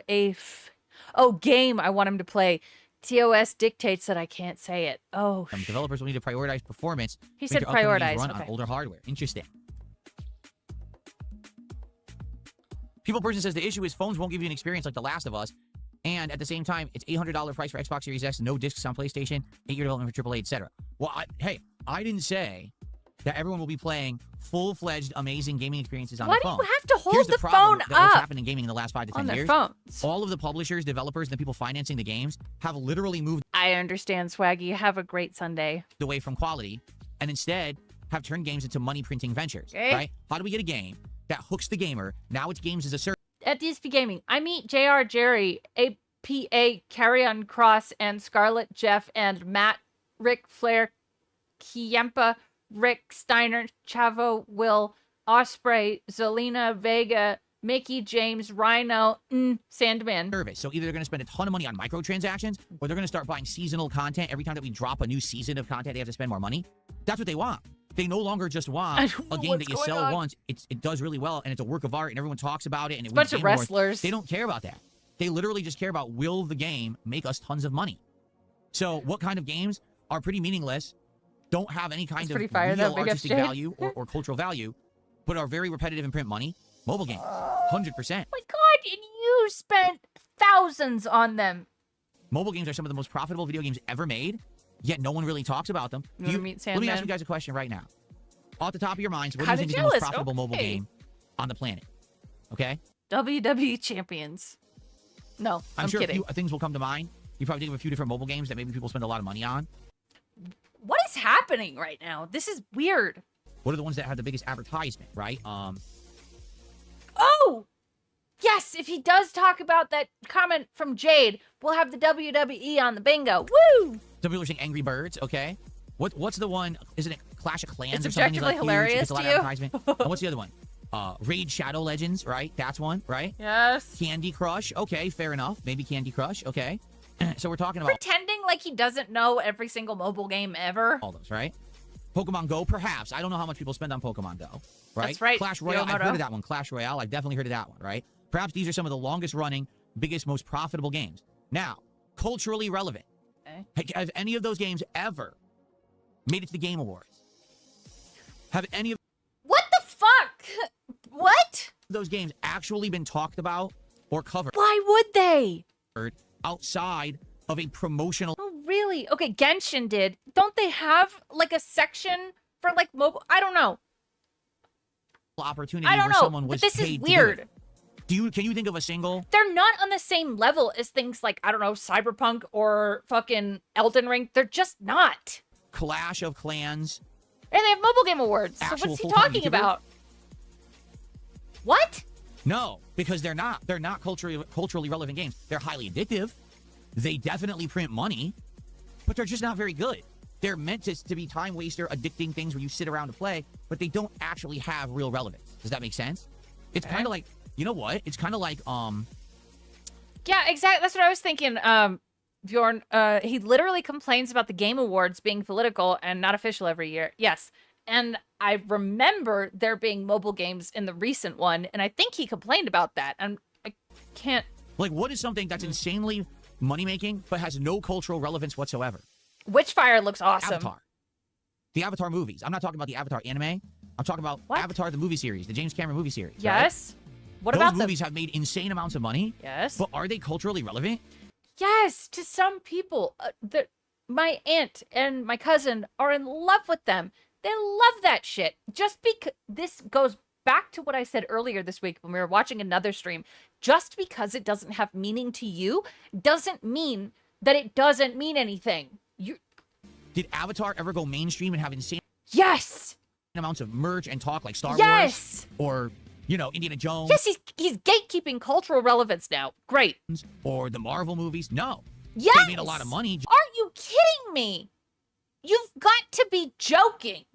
a game I want him to play. TOS dictates that I can't say it. Oh, developers will need to prioritize performance. He to make said their upcoming games prioritize, run on okay. older hardware. Interesting. People person says the issue is phones won't give you an experience like The Last of Us, and at the same time, it's $800 price for Xbox Series X, no discs on PlayStation, 8-year development for AAA, etc. Well, hey, I didn't say that everyone will be playing full-fledged, amazing gaming experiences on Why the do phone. you have to hold Here's the problem phone that what's up happened in gaming in the last 5 to 10 on their years. phones? All of the publishers, developers, and the people financing the games have literally moved I understand, Swaggy. Have a great Sunday. away from quality and instead have turned games into money-printing ventures, Okay. right? How do we get a game that hooks the gamer? Now it's games as a service. At DSP Gaming, I meet JR Jerry, APA Carrion Cross, and Scarlet Jeff, and Matt, Rick Flair, Kiempa, Rick Steiner, Chavo, Will, Osprey, Zelina, Vega, Mickey, James, Rhino, Sandman. Service. So either they're going to spend a ton of money on microtransactions, or they're going to start buying seasonal content. Every time that we drop a new season of content, they have to spend more money. That's what they want. They no longer just want a game that you sell once. It does really well, and it's a work of art, and everyone talks about it, and it wins Bunch of Game Awards. wrestlers. They don't care about that. They literally just care about, will the game make us tons of money? So what kind of games are pretty meaningless, don't have any kind of pretty fire, real though, Big artistic FJ. value or cultural value, but are very repetitive and print money? Mobile games, 100%. My God, and you spent thousands on them. Mobile games are some of the most profitable video games ever made, yet no one really talks about them. You wanna meet Let me ask Sandman? you guys a question right now. Off the top of your minds, what do you Kinda think is the most jealous. profitable mobile Okay. game on the planet? Okay? WWE Champions. No, I'm sure kidding. a few things will come to mind. You probably think of a few different mobile games that maybe people spend a lot of money on. What is happening right now? This is weird. What are the ones that have the biggest advertisement, right? Oh! Yes, if he does talk about that comment from Jade, we'll have the WWE on the bingo. Woo! Some people are saying Angry Birds, okay? What's the one? Isn't it Clash of Clans It's or something? objectively Huge, hilarious gets a lot to of you? advertisement. And what's the other one? Raid Shadow Legends, right? That's one, right? Yes. Candy Crush, okay, fair enough. Maybe Candy Crush, okay. So we're talking about Pretending like he doesn't know every single mobile game ever. all those, right? Pokemon Go, perhaps. I don't know how much people spend on Pokemon Go, right? That's right, Clash Royale, I've Yomoto. heard of that one. Clash Royale, I've definitely heard of that one, right? Perhaps these are some of the longest running, biggest, most profitable games. Now, culturally relevant. Okay. Have any of those games ever made it to the Game Awards? Have any of What the fuck? What? those games actually been talked about or covered Why would they? outside of a promotional Oh, really? Okay, Genshin did. Don't they have like a section for like mobile? I don't know. opportunity I don't where know. someone But was this is paid to do weird. it? Can you think of a single They're not on the same level as things like, I don't know, Cyberpunk or fucking Elden Ring. They're just not. Clash of Clans? And they have mobile game awards. So Actual what's he full-time talking YouTuber? about? What? No, because they're not. They're not culturally relevant games. They're highly addictive. They definitely print money, but they're just not very good. They're meant to be time waster, addicting things where you sit around to play, but they don't actually have real relevance. Does that make sense? It's kind of like, you know what? It's kind of like Yeah, exactly. That's what I was thinking. Bjorn, he literally complains about the Game Awards being political and not official every year. Yes. And I remember there being mobile games in the recent one, and I think he complained about that. And I can't. like what is something that's insanely money making but has no cultural relevance whatsoever? Witchfire looks awesome. Avatar. The Avatar movies. I'm not talking about the Avatar anime. I'm talking about What? Avatar the movie series, the James Cameron movie series. right? Yes. What Those about movies have made insane amounts of money. Yes. But are they culturally relevant? Yes, to some people. My aunt and my cousin are in love with them. They love that shit. Just because this goes back to what I said earlier this week when we were watching another stream. Just because it doesn't have meaning to you doesn't mean that it doesn't mean anything. Did Avatar ever go mainstream and have insane Yes. amounts of merch and talk like Star Yes. Wars or, Indiana Jones Yes, he's gatekeeping cultural relevance now. Great. or the Marvel movies? No. Yes. They made a lot of money. Are you kidding me? You've got to be joking.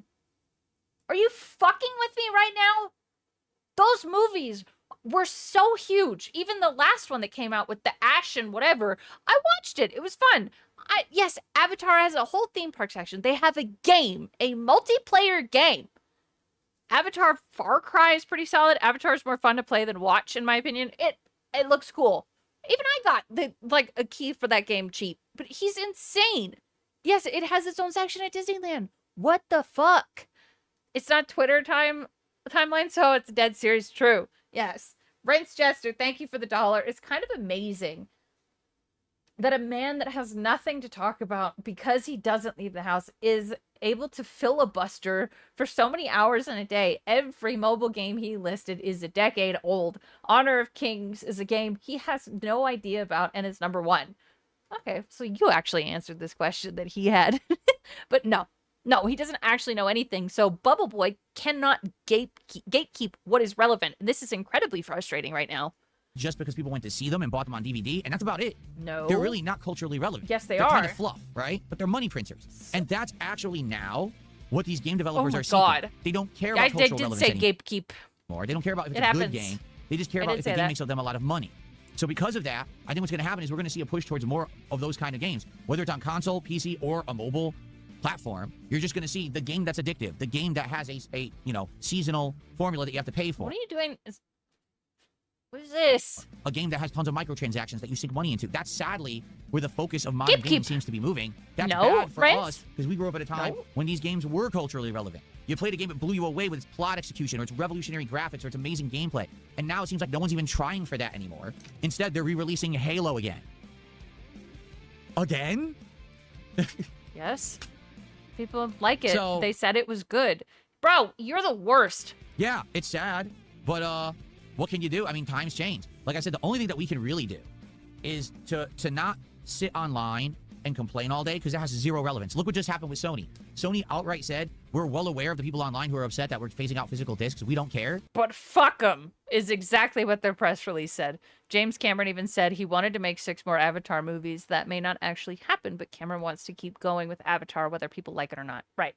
Are you fucking with me right now? Those movies were so huge. Even the last one that came out with the Ash and whatever, I watched it. It was fun. Yes, Avatar has a whole theme park section. They have a game, a multiplayer game. Avatar Far Cry is pretty solid. Avatar is more fun to play than watch, in my opinion. It looks cool. Even I got a key for that game cheap. But he's insane. Yes, it has its own section at Disneyland. What the fuck? It's not Twitter timeline, so it's dead serious true. Yes. Rince Jester, thank you for the $1. It's kind of amazing that a man that has nothing to talk about because he doesn't leave the house is able to filibuster for so many hours in a day. Every mobile game he listed is a decade old. Honor of Kings is a game he has no idea about and is number 1. Okay, so you actually answered this question that he had. But no, he doesn't actually know anything. So Bubble Boy cannot gatekeep what is relevant. And this is incredibly frustrating right now. Just because people went to see them and bought them on DVD, and that's about it. No. They're really not culturally relevant. Yes, They're are. kind of fluff, right? But they're money printers. And that's actually now what these game developers are seeking. God. They don't care about cultural relevance I did say gatekeep. anymore. They don't care about if it's It a good happens. game. They just care about if the game makes them a lot of money. So because of that, I think what's going to happen is we're going to see a push towards more of those kind of games. Whether it's on console, PC, or a mobile platform, you're just going to see the game that's addictive, the game that has a seasonal formula that you have to pay for. What are you doing? What is this? A game that has tons of microtransactions that you sink money into. That's sadly where the focus of modern gaming seems to be moving. That's bad for us because we grew up at a time when these games were culturally relevant. You played a game that blew you away with its plot execution or its revolutionary graphics or its amazing gameplay. And now it seems like no one's even trying for that anymore. Instead, they're re-releasing Halo again. Again? Yes. People like it. So, they said it was good. Bro, you're the worst. Yeah, it's sad. But, what can you do? I mean, times change. Like I said, the only thing that we can really do is to not sit online and complain all day because that has zero relevance. Look what just happened with Sony. Sony outright said, we're well aware of the people online who are upset that we're phasing out physical discs. We don't care. But fuck them is exactly what their press release said. James Cameron even said he wanted to make 6 more Avatar movies. That may not actually happen, but Cameron wants to keep going with Avatar whether people like it or not. Right.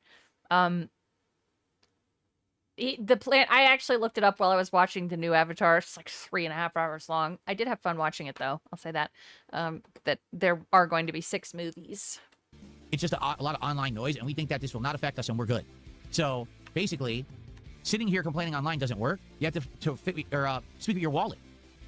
The plan, I actually looked it up while I was watching the new Avatar. It's like 3.5 hours long. I did have fun watching it, though. I'll say that. That there are going to be 6 movies. It's just a lot of online noise, and we think that this will not affect us, and we're good. So, basically, sitting here complaining online doesn't work. You have to speak with your wallet.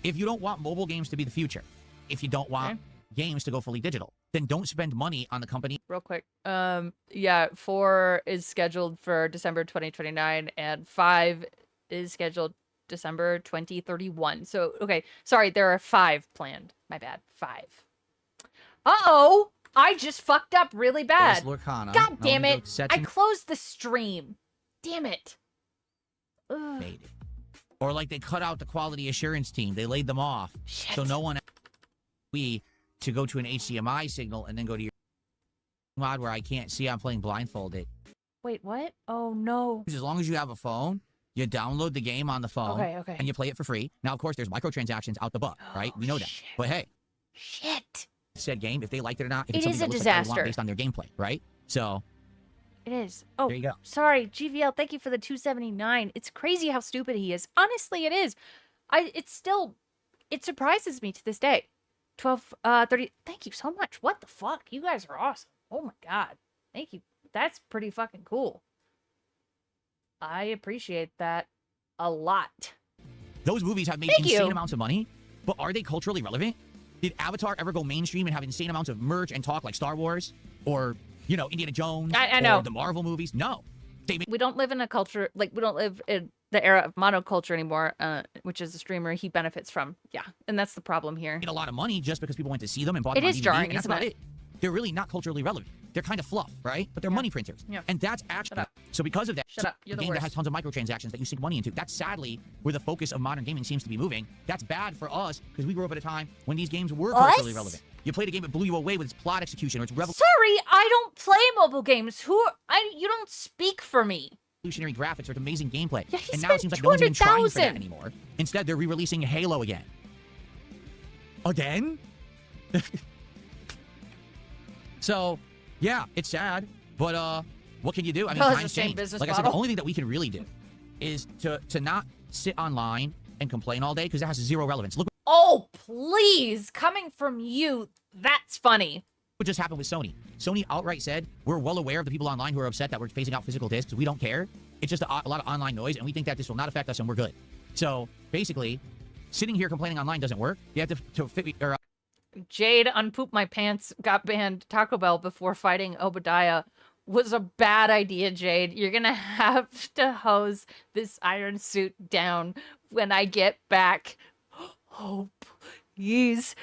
If you don't want mobile games to be the future, if you don't want games to go fully digital, then don't spend money on the company. Real quick. Yeah, 4 is scheduled for December 2029, and 5 is scheduled December 2031. So, okay. Sorry, there are 5 planned. My bad. 5. Uh-oh! I just fucked up really bad. God damn it. I closed the stream. Damn it. Ugh. Made it. Or like they cut out the quality assurance team. They laid them off. Shit. So no one to go to an HDMI signal and then go to your mod where I can't see I'm playing blindfolded. Wait, what? Oh, no. As long as you have a phone, you download the game on the phone and you play it for free. Now, of course, there's microtransactions out the butt, right? We know that. But hey. Shit. Said game, if they liked it or not, if it it's is something a that looks like disaster I want based on their gameplay, right? So it is. Oh, there you go. Sorry, GVL. Thank you for the 279. It's crazy how stupid he is. Honestly, it is. It surprises me to this day. 12:30. Thank you so much. What the fuck? You guys are awesome. Oh my god. Thank you. That's pretty fucking cool. I appreciate that a lot. Those movies have made insane amounts of money, but are they culturally relevant? Did Avatar ever go mainstream and have insane amounts of merch and talk like Star Wars or, Indiana Jones? I know. Or the Marvel movies? No. We don't live in a culture, we don't live in the era of monoculture anymore, which is a streamer he benefits from. Yeah, and that's the problem here. Made a lot of money just because people went to see them and bought them on DVD. It is jarring, and that's about it. They're really not culturally relevant. They're kind of fluff, right? But they're money printers. Yeah. And that's actually... So because of that, You're a the game worst. that has tons of microtransactions that you sink money into, that's sadly where the focus of modern gaming seems to be moving. That's bad for us because we grew up at a time when these games were culturally relevant. You played a game that blew you away with its plot execution or its Sorry, I don't play mobile games. You don't speak for me. Revolutionary graphics or its amazing gameplay. Yeah, he and now it seems like no one's even trying for that anymore. Instead, they're re-releasing Halo again. Again? So, yeah, it's sad, but what can you do? I mean, times change. Like I said, the only thing that we can really do is to not sit online and complain all day because that has zero relevance. Look Oh, please. Coming from you, that's funny. what just happened with Sony. Sony outright said, we're well aware of the people online who are upset that we're phasing out physical discs. We don't care. It's just a lot of online noise, and we think that this will not affect us, and we're good. So, basically, sitting here complaining online doesn't work. You have to fit... Jade unpoop my pants got banned Taco Bell before fighting Obadiah was a bad idea, Jade. You're gonna have to hose this iron suit down when I get back. Oh, please.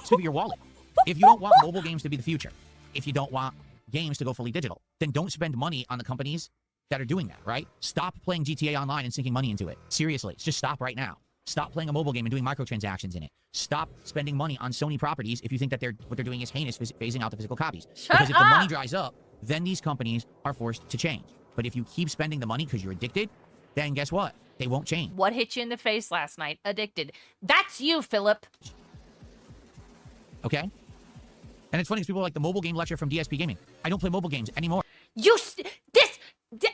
Speak of your wallet. If you don't want mobile games to be the future, if you don't want games to go fully digital. Then don't spend money on the companies that are doing that, right? Stop playing GTA Online and sinking money into it. Seriously, just stop right now. Stop playing a mobile game and doing microtransactions in it. Stop spending money on Sony properties if you think that what they're doing is heinous, phasing out the physical copies. Because if the money dries up, then these companies are forced to change. But if you keep spending the money because you're addicted, then guess what? They won't change. What hit you in the face last night? Addicted. That's you, Philip. Okay? And it's funny because people are like the mobile game lecture from DSP Gaming. I don't play mobile games anymore.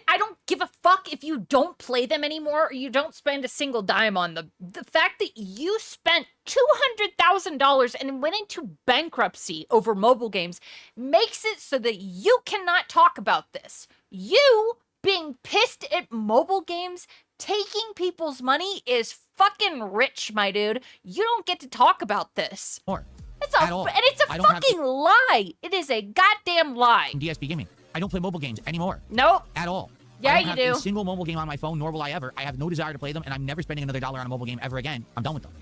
I don't give a fuck if you don't play them anymore or you don't spend a single dime on them. The fact that you spent $200,000 and went into bankruptcy over mobile games makes it so that you cannot talk about this. You being pissed at mobile games, taking people's money is fucking rich, my dude. You don't get to talk about this. It's a fucking lie. It is a goddamn lie. DSP Gaming. I don't play mobile games anymore. Nope. At all. Yeah, I you don't do. have a single mobile game on my phone, nor will I ever. I have no desire to play them, and I'm never spending another dollar on a mobile game ever again. I'm done with them.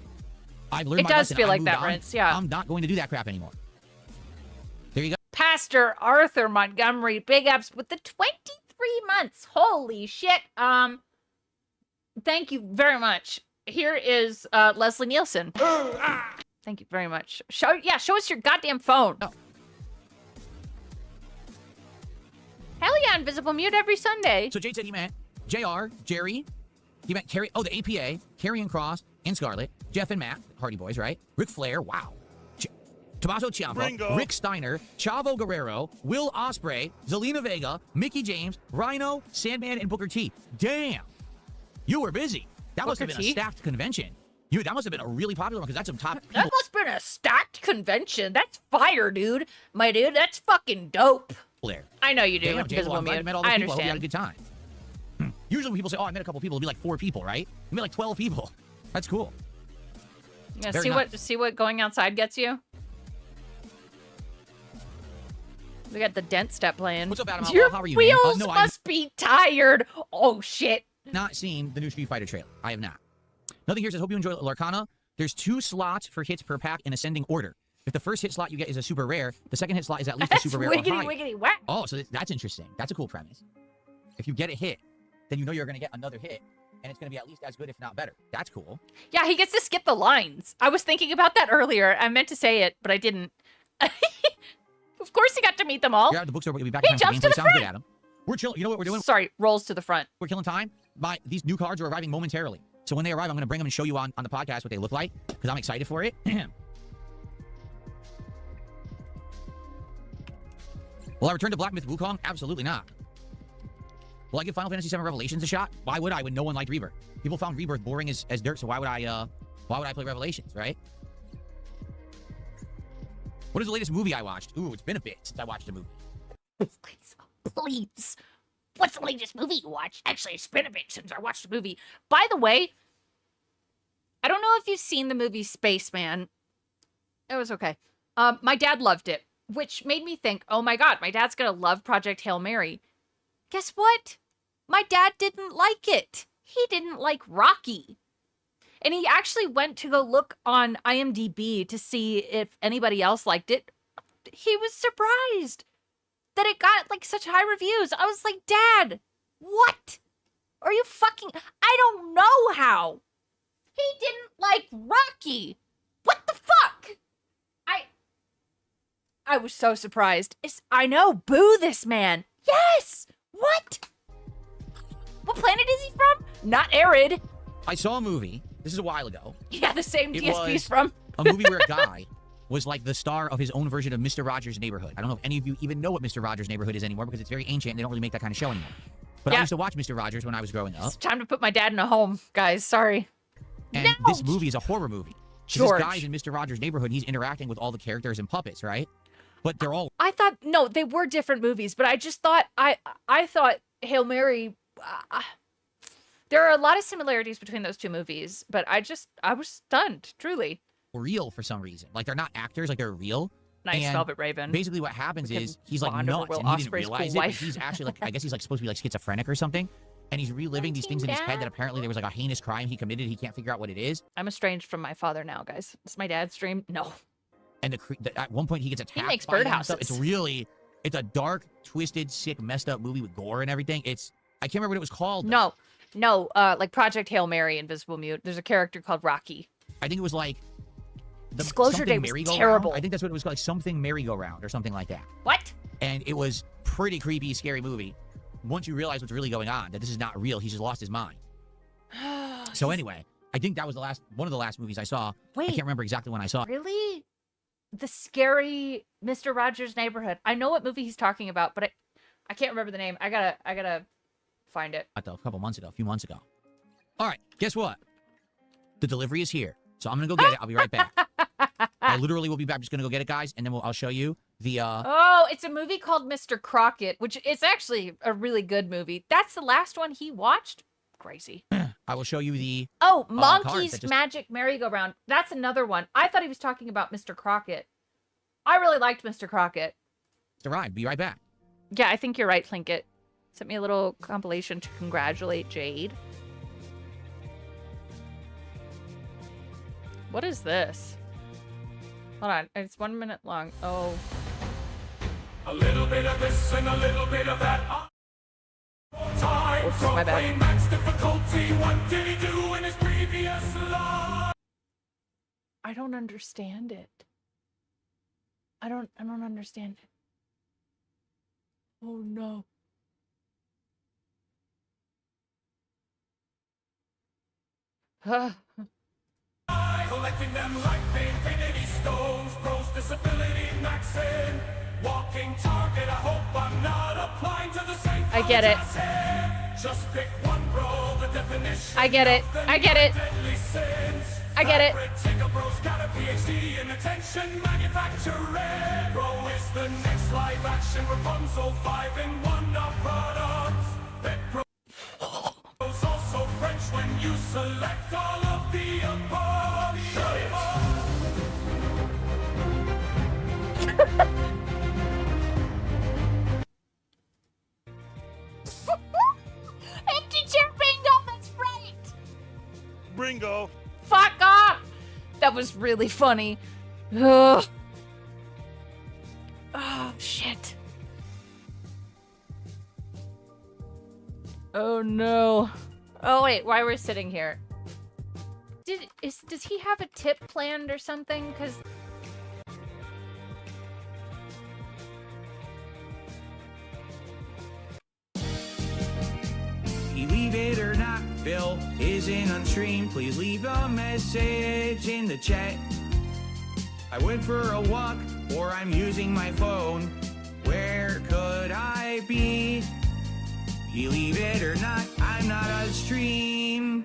I've learned my lesson. It does feel like that, on. Rince, yeah. I'm not going to do that crap anymore. There you go. Pastor Arthur Montgomery, big ups with the 23 months. Holy shit. Thank you very much. Here is Leslie Nielsen. Thank you very much. Show us your goddamn phone. Oh. Hell yeah, Invisible Mute every Sunday. So Jade said he meant JR, Jerry, he meant Carrie, the APA, Karrion Kross, and Scarlett, Jeff and Matt, Hardy Boys, right? Ric Flair, wow. Tommaso Ciampa, Rick Steiner, Chavo Guerrero, Will Ospreay, Zelina Vega, Mickey James, Rhino, Sandman, and Booker T. Damn. You were busy. That must have been a stacked convention. That must have been a really popular one because that's some top people. That must have been a stacked convention. That's fire, dude. My dude, that's fucking dope. There. I know you do. Damn, Invisible Mute. I met all those I people. I hope you had a understand. good time. Usually when people say, oh, I met a couple people, it'll be like 4 people, right? You met like 12 people. That's cool. Yeah, Very nice. see what going outside gets you? We got the Dent step playing. What's up, Adam? Your How are you, wheels man? must be tired. Oh, shit. Not seen the new Street Fighter trailer. I have not. Nothing here says, hope you enjoy Larcana. There's 2 slots for hits per pack in ascending order. If the first hit slot you get is a super rare, the second hit slot is at least a super rare or higher. Wiggity, whack. Oh, so that's interesting. That's a cool premise. If you get a hit, then you know you're going to get another hit, and it's going to be at least as good, if not better. That's cool. Yeah, he gets to skip the lines. I was thinking about that earlier. I meant to say it, but I didn't. Of course he got to meet them all. You're at the bookstore, but you'll be back He in time for jumps to gameplay. the Sounds good, front. Adam. We're chilling. You know what we're doing? Sorry, rolls to the front. We're killing time. These new cards are arriving momentarily. So when they arrive, I'm going to bring them and show you on the podcast what they look like, because I'm excited for it. Will I return to Black Myth Wukong? Absolutely not. Will I give Final Fantasy VII Revelations a shot? Why would I when no one liked Rebirth? People found Rebirth boring as dirt, so why would I play Revelations, right? What is the latest movie I watched? Ooh, it's been a bit since I watched a movie. Please. What's the latest movie you watched? Actually, it's been a bit since I watched a movie. By the way, I don't know if you've seen the movie Spaceman. It was okay. My dad loved it, which made me think, oh my god, my dad's gonna love Project Hail Mary. Guess what? My dad didn't like it. He didn't like Rocky. And he actually went to go look on IMDb to see if anybody else liked it. He was surprised that it got like such high reviews. I was like, Dad, what? Are you fucking... I don't know how. He didn't like Rocky. What the fuck? I was so surprised. I know, boo this man. Yes! What? What planet is he from? Not Arid. I saw a movie. This is a while ago. Yeah, the same It DSP's was from. a movie where a guy was like the star of his own version of Mr. Rogers' Neighborhood. I don't know if any of you even know what Mr. Rogers' Neighborhood is anymore because it's very ancient and they don't really make that kind of show anymore. But I used to watch Mr. Rogers when I was growing up. It's time to put my dad in a home, guys. Sorry. And this movie is a horror movie. George. This guy's in Mr. Rogers' Neighborhood. He's interacting with all the characters and puppets, right? But they're all... I thought, no, they were different movies, but I just thought, I thought Hail Mary, there are a lot of similarities between those two movies, but I was stunned, truly. real for some reason. Like, they're not actors, like, they're real. Nice, and Velvet Raven. Basically what happens is he's, like, bond over nuts, Will and he didn't Ospreay's realize cool it, but wife. he's actually, like, I guess he's, like, supposed to be, like, schizophrenic or something. And he's reliving these things in his head that apparently there was, like, a heinous crime he committed. He can't figure out what it is. I'm estranged from my father now, guys. It's my dad's dream. No. And at one point he gets attacked. He makes by him and birdhouses. stuff. It's really, It's a dark, twisted, sick, messed up movie with gore and everything. I can't remember what it was called. No, like Project Hail Mary, Invisible Mute. There's a character called Rocky. I think it was like Disclosure Day was terrible. I think that's what it was called, like something merry-go-round or something like that. What? And it was pretty creepy, scary movie. Once you realize what's really going on, that this is not real, he's just lost his mind. So anyway, I think that was one of the last movies I saw. Wait. I can't remember exactly when I saw it. Really? The scary Mr. Rogers' Neighborhood. I know what movie he's talking about, but I can't remember the name. I gotta find it. A few months ago. All right, guess what? The delivery is here. So I'm gonna go get it. I'll be right back. I literally will be back. I'm just gonna go get it, guys, and then I'll show you the. Oh, it's a movie called Mr. Crockett, which is actually a really good movie. That's the last one he watched. Crazy. I will show you the. Oh, Monkey's Magic Merry-Go-Round. That's another one. I thought he was talking about Mr. Crockett. I really liked Mr. Crockett. It's a ride. Be right back. Yeah, I think you're right, Plinkett. Sent me a little compilation to congratulate Jade. What is this? Hold on, it's 1 minute long. Oh. A little bit of this and a little bit of that. Oops, my bad. Max difficulty. What did he do in his previous life? I don't understand it. I don't understand it. Oh no. Collecting them like the infinity stones. Gross disability maxing. Walking target. I hope I'm not applying to the same. I get it. Just pick one, bro. The definition. I get it. I get it. I get it. Take a bro's got a PhD in attention manufacturing. Bro is the next live action Rapunzel 5-in-1 products. That bro's also French when you select all of the above. Shut it. Empty chair bingo, that's right! Bingo. Fuck off! That was really funny. Ugh. Oh, shit. Oh, no. Oh, wait, why we're sitting here? Does he have a tip planned or something? Because... Believe it or not, Phil isn't on stream. Please leave a message in the chat. I went for a walk, or I'm using my phone. Where could I be? Believe it or not, I'm not on stream.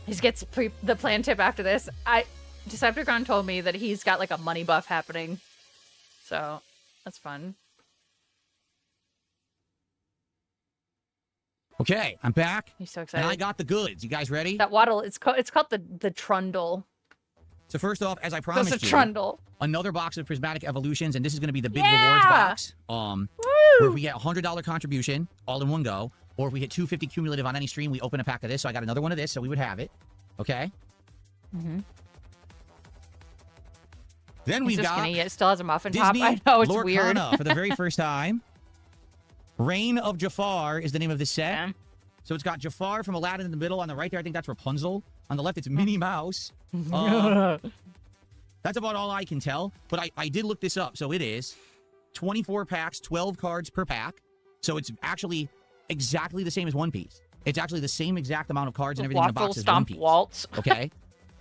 He gets the plan tip after this. Decepticon told me that he's got like a money buff happening. So, that's fun. Okay, I'm back. He's so excited. And I got the goods. You guys ready? That waddle, it's called the Trundle. So first off, as I promised That's a you, Trundle. Another box of Prismatic Evolutions, and this is going to be the big Yeah! rewards box. Woo! Where if we get a $100 contribution all in one go, or if we hit 250 cumulative on any stream, we open a pack of this. So I got another one of this, so we would have it. Okay? Mm-hmm. Then we've got Skinny, it still has a muffin Disney top. I know, it's Lorcana weird. for the very first time. Reign of Jafar is the name of this set. Yeah. So it's got Jafar from Aladdin in the middle. On the right there, I think that's Rapunzel. On the left, it's Minnie Mouse. That's about all I can tell. But I did look this up. So it is 24 packs, 12 cards per pack. So it's actually exactly the same as One Piece. It's actually the same exact amount of cards and everything in the box as One Piece. Waltz. Okay?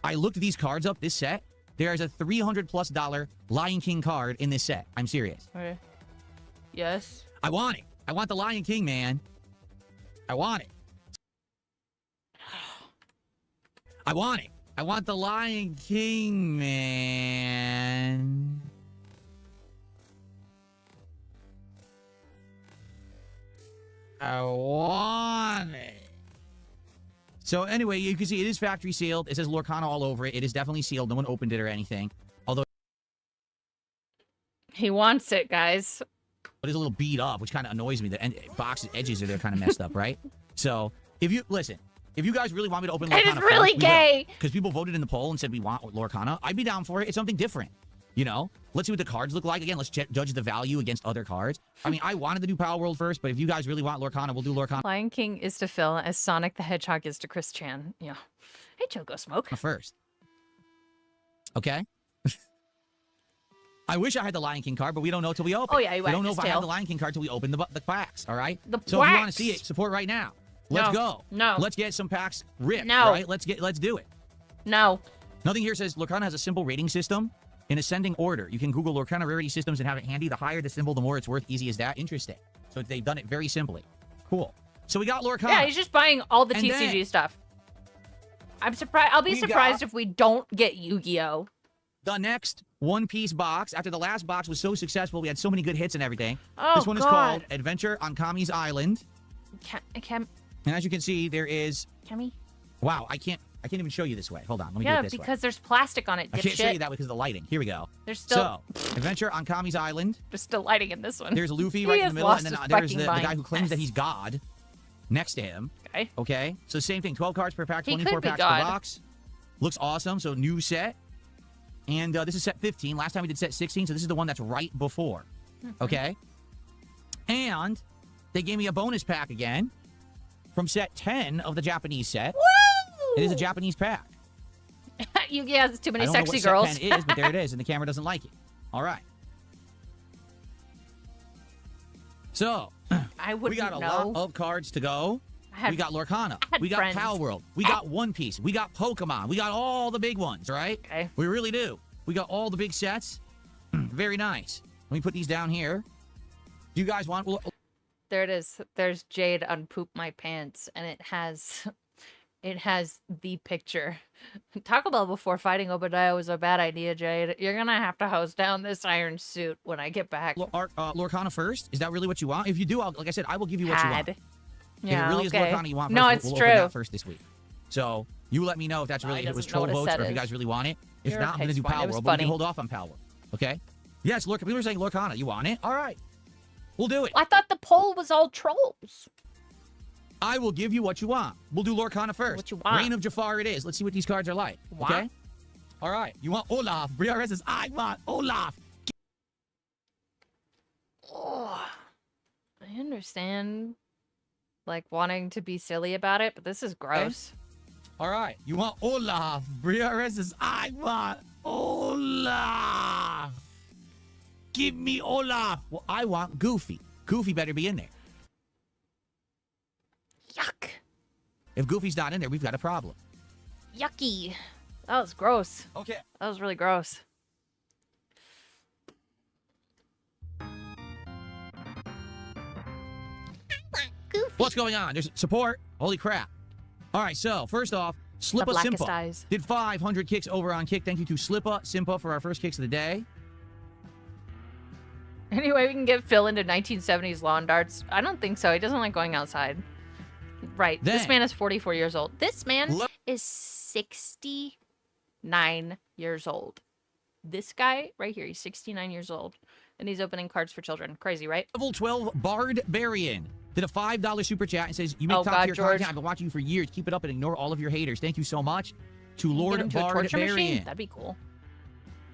I looked these cards up, this set. There is a $300+ Lion King card in this set. I'm serious. Okay. Yes. I want it. I want the Lion King, man. I want it. I want it. I want the Lion King, man. I want it. So anyway, you can see it is factory sealed. It says Lorcana all over it. It is definitely sealed. No one opened it or anything. Although He wants it, guys. But it's a little beat up, which kind of annoys me. The box edges are there kind of messed up, right? So if you listen, if you guys really want me to open Lorcana, it is really gay. Because people voted in the poll and said we want Lorcana, I'd be down for it. It's something different. You know, let's see what the cards look like. Again, let's judge the value against other cards. I mean, I wanted to do Power World first, but if you guys really want Lorcana, we'll do Lorcana Lion King is to Phil as Sonic the Hedgehog is to Chris Chan. Yeah. Hey, Joe, go smoke. first. Okay? I wish I had the Lion King card, but we don't know till we open. Oh, yeah, you we don't know if I have tail. the Lion King card till we open the packs, all right? So if you want to see it, support right now. Let's No. go. No. Let's get some packs ripped, No. right? Let's do it. No. Nothing here says Lorcana has a simple rating system in ascending order. You can Google Lorcana rarity systems and have it handy. The higher the symbol, the more it's worth. Easy as that. Interesting. So they've done it very simply. Cool. So we got Lorcana. Yeah, he's just buying all the And TCG then- stuff. I'm surprised. I'll be We surprised got- if we don't get Yu-Gi-Oh. The next One Piece box, after the last box was so successful, we had so many good hits and everything. Oh, this one is God. called Adventure on Kami's Island. Cam, And as you can see, there is... Cammy? Wow, I can't even show you this way. Hold on, let me do Yeah, it this way. because there's plastic on it, I can't show dipshit. you that because of the lighting. Here we go. There's still... So, Adventure on Kami's Island. There's still lighting in this one. There's Luffy He right in has the middle, and lost then his there's fucking the guy who mind. claims that he's God next to him. Okay. Okay? So same thing, 12 cards per pack, He 24 could be packs God. per box. Looks awesome, so new set. And this is set 15. Last time we did set 16, so this is the one that's right before. Okay? And they gave me a bonus pack again from set 10 of the Japanese set. Woo! It is a Japanese pack. Yu-Gi has too many I don't know sexy what girls. set 10 is, but there it is, and the camera doesn't like it. All right. So, I we wouldn't got a know. lot of cards to go. had- We got Lorcana. I had We got friends. Power World. We got One Piece. We got Pokemon. We got all the big ones, right? Okay. We really do. We got all the big sets. Very nice. Let me put these down here. Do you guys want... There it is. There's Jade on Poop My Pants, and it has the picture. Taco Bell before fighting Obadiah was a bad idea, Jade. You're gonna have to hose down this iron suit when I get back. Lorcana first? Is that really what you want? If you do, like I said, I will give you what you want. Had. If Yeah, it really okay. is Lorcana you want first, No, we'll it's open true. that first this week. So you let me know if that's really, He if it was doesn't know troll what a votes set or if you is. guys really want it. If You're not, I'm okay, going to do it's fine. Power It was World, but we funny. can hold off on Power World. Okay? Yes, people are saying Lorcana. You want it? All right. We'll do it. I thought the poll was all trolls. I will give you what you want. We'll do Lorcana first. What you want? Reign of Jafar it is. Let's see what these cards are like. What? Okay? All right. You want Olaf. Briarez says, I want Olaf. Oh, I understand, like, wanting to be silly about it, but this is gross. All right. You want Olaf. Briarez says, I want Olaf. Give me Olaf. Well, I want Goofy. Goofy better be in there. Yuck. If Goofy's not in there, we've got a problem. Yucky. That was gross. Okay. That was really gross. What's going on? There's support. Holy crap. All right, so first off, Slippa blackest Simpa eyes. did 500 kicks over on Kick. Thank you to Slippa Simpa for our first kicks of the day. Anyway, we can get Phil into 1970s lawn darts. I don't think so. He doesn't like going outside. Right. This Then- man is 44 years old. This man Le- is 69 years old. This guy right here, he's 69 years old. And he's opening cards for children. Crazy, right? Level 12 Barbarian did a $5 super chat and says, you make Oh, top God, tier George. content. I've been watching you for years. Keep it up and ignore all of your haters. Thank you so much to Get Lord into a torture machine? Barbarian. That'd be cool.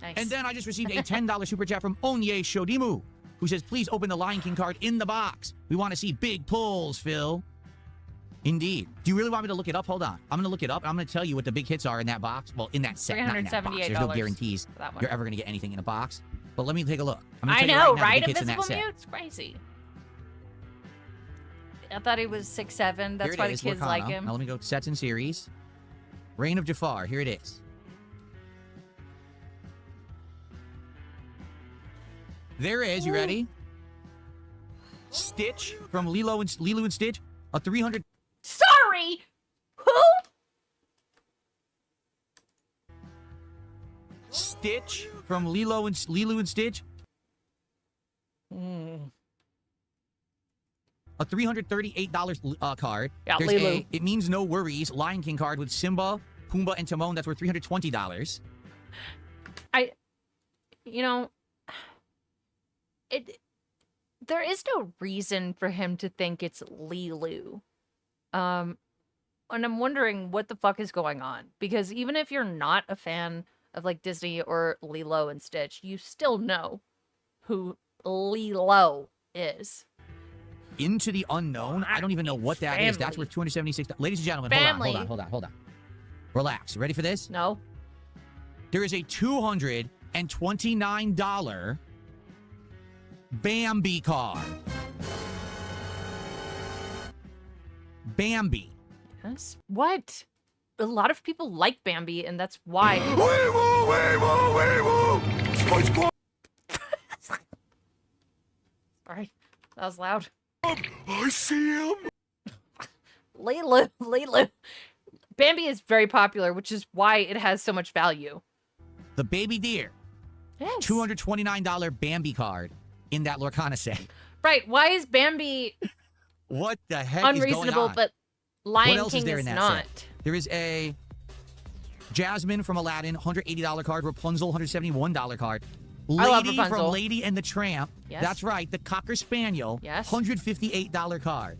Nice. And then I just received a $10 super chat from Onye Shodimu, who says, please open the Lion King card in the box. We want to see big pulls, Phil. Indeed. Do you really want me to look it up? Hold on. I'm going to look it up. I'm going to tell you what the big hits are in that box. Well, in that set, not in that box. There's no $378 guarantees for that one. you're ever going to get anything in a box. But let me take a look. I'm gonna I tell you know, now the right? big hits in that Invisible set. Mute's crazy. I thought he was 6'7". Here That's it why the is, kids Lorcana. like him. Now let me go sets and series. Reign of Jafar. Here it is. There is. You ready? Stitch from Lilo and Stitch. A 300. Sorry! Who? Stitch from Lilo and Stitch. A $338 card. Yeah, There's Lilu. a It Means No Worries Lion King card with Simba, Pumbaa, and Timon. That's worth $320. You know, there is no reason for him to think it's Lilu. And I'm wondering what the fuck is going on. Because even if you're not a fan of like Disney or Lilo and Stitch, you still know who Lilo is. Into the Unknown? I don't even know what that is. That's worth $276. Ladies and gentlemen, hold on. Relax. Ready for this? No. There is a $229 Bambi card. Bambi. Yes. What? A lot of people like Bambi, and that's why. Sorry, that was loud. I see him. Lilu. Bambi is very popular, which is why it has so much value. The baby deer. Yes. $229 Bambi card in that Lorcana set. Right. Why is Bambi What the heck unreasonable, is going on? but Lion what else King is there in that not? set? There is a Jasmine from Aladdin, $180 card. Rapunzel, $171 card. I love Lady Rapunzel. from Lady and the Tramp. Yes. That's right. The Cocker Spaniel. Yes. $158 card.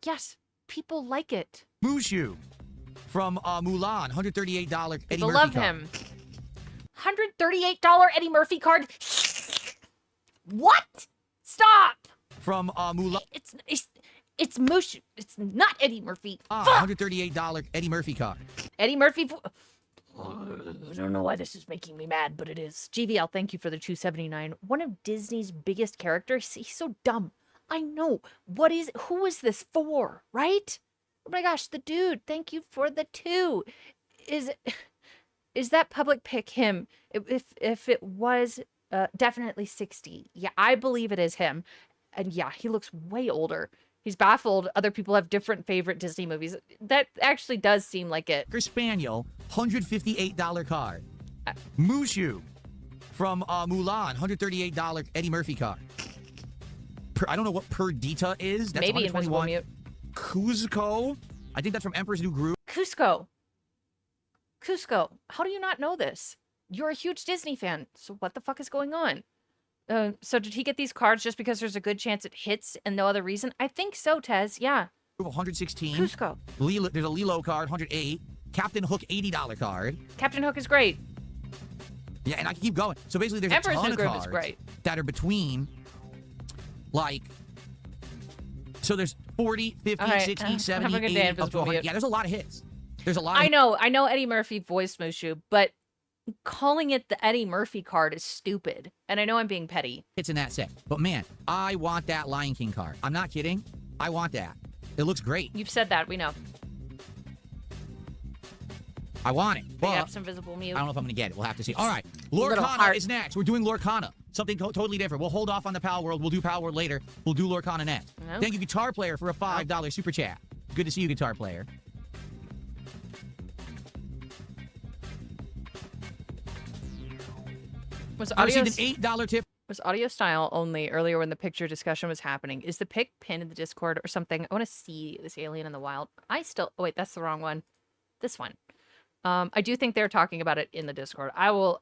Yes. People like it. Mushu from Mulan, $138 Eddie People Murphy love card. him. $138 Eddie Murphy card. What? Stop. From Mulan. It's Mushu. It's not Eddie Murphy. $138 Eddie Murphy card. Eddie Murphy. I don't know why this is making me mad, but it is. GVL, thank you for the $279. One of Disney's biggest characters. He's so dumb. I know. Who is this for, right? Oh my gosh, the dude. Thank you for the 2. Is that public pick him? If it was, definitely 60. Yeah, I believe it is him. And yeah, he looks way older. He's baffled. Other people have different favorite Disney movies. That actually does seem like it. Cocker Spaniel, $158 card. Mushu from Mulan, $138 Eddie Murphy card. I don't know what Perdita is. That's Maybe Invisible Mute. Cuzco. I think that's from Emperor's New Groove. Cusco. How do you not know this? You're a huge Disney fan. So what the fuck is going on? So did he get these cards just because there's a good chance it hits and no other reason? I think so, Tez. Yeah. 116. Cusco. There's a Lilo card, 108. Captain Hook, $80 card. Captain Hook is great. Yeah, and I can keep going. So basically, there's Emperor's a ton New of Groove cards is great. that are between, like, so there's 40, 50, All right, 60, 70, have a good 80, day, up to Invisible 100. Mute. Yeah, there's a lot of hits. There's a lot of I know Eddie Murphy voiced Mushu, but calling it the Eddie Murphy card is stupid. And I know I'm being petty. hits in that set. But man, I want that Lion King card. I'm not kidding. I want that. It looks great. You've said that. We know. I want it. Big But ups, Invisible Mute. I don't know if I'm going to get it. We'll have to see. All right. Little Lorcana heart. is next. We're doing Lorcana. Something totally different. We'll hold off on the Pal World. We'll do Pal World later. We'll do Lorcana next. Okay. Thank you, Guitar Player, for a $5 super chat. Good to see you, Guitar Player. Was I audio, received an $8 tip. was audio style only earlier when the picture discussion was happening? Is the pic pinned in the Discord or something? I want to see this alien in the wild. Oh, wait, that's the wrong one. This one. I do think they're talking about it in the Discord. I'll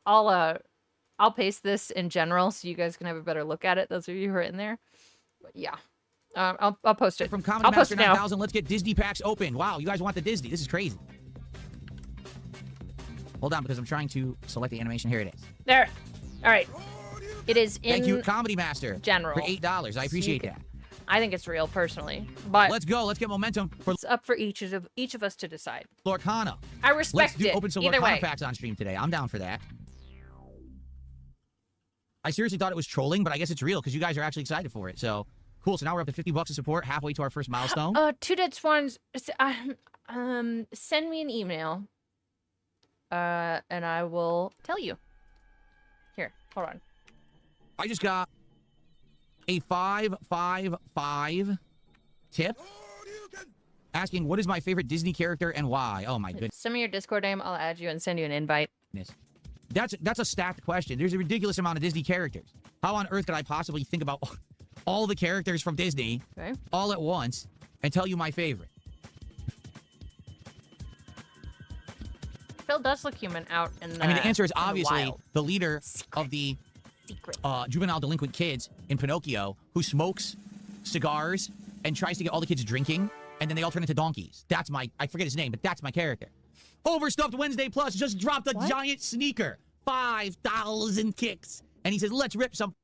paste this in general so you guys can have a better look at it. Those of you who are in there. But yeah. I'll post it. From Comedy I'll post Master it now. 9000, let's get Disney packs open. Wow, you guys want the Disney. This is crazy. Hold on, because I'm trying to select the animation. Here it is. There. All right. It is in Thank you, Comedy Master. general. For $8. I appreciate that. I think it's real, personally. But Let's go. Let's get momentum for it's up for each of us to decide. Lorcana. I Let's respect it. open some Either Lorcana way. packs on stream today. I'm down for that. I seriously thought it was trolling, but I guess it's real because you guys are actually excited for it. So cool. So now we're up to $50 of support, halfway to our first milestone. Two Dead Swans, send me an email. And I will tell you. Here, hold on. I just got a 555 tip asking what is my favorite Disney character and why. Oh my goodness. Send me your Discord name. I'll add you and send you an invite. That's a stacked question. There's a ridiculous amount of Disney characters. How on earth could I possibly think about all the characters from Disney all at once and tell you my favorite? Phil does look human out in the I mean, the answer is in the obviously wild. the leader of the secret. juvenile delinquent kids in Pinocchio who smokes cigars and tries to get all the kids drinking, and then they all turn into donkeys. That's my, I forget his name, but that's my character. Overstuffed Wednesday Plus just dropped a giant sneaker. 5,000 kicks. And he says, let's rip some.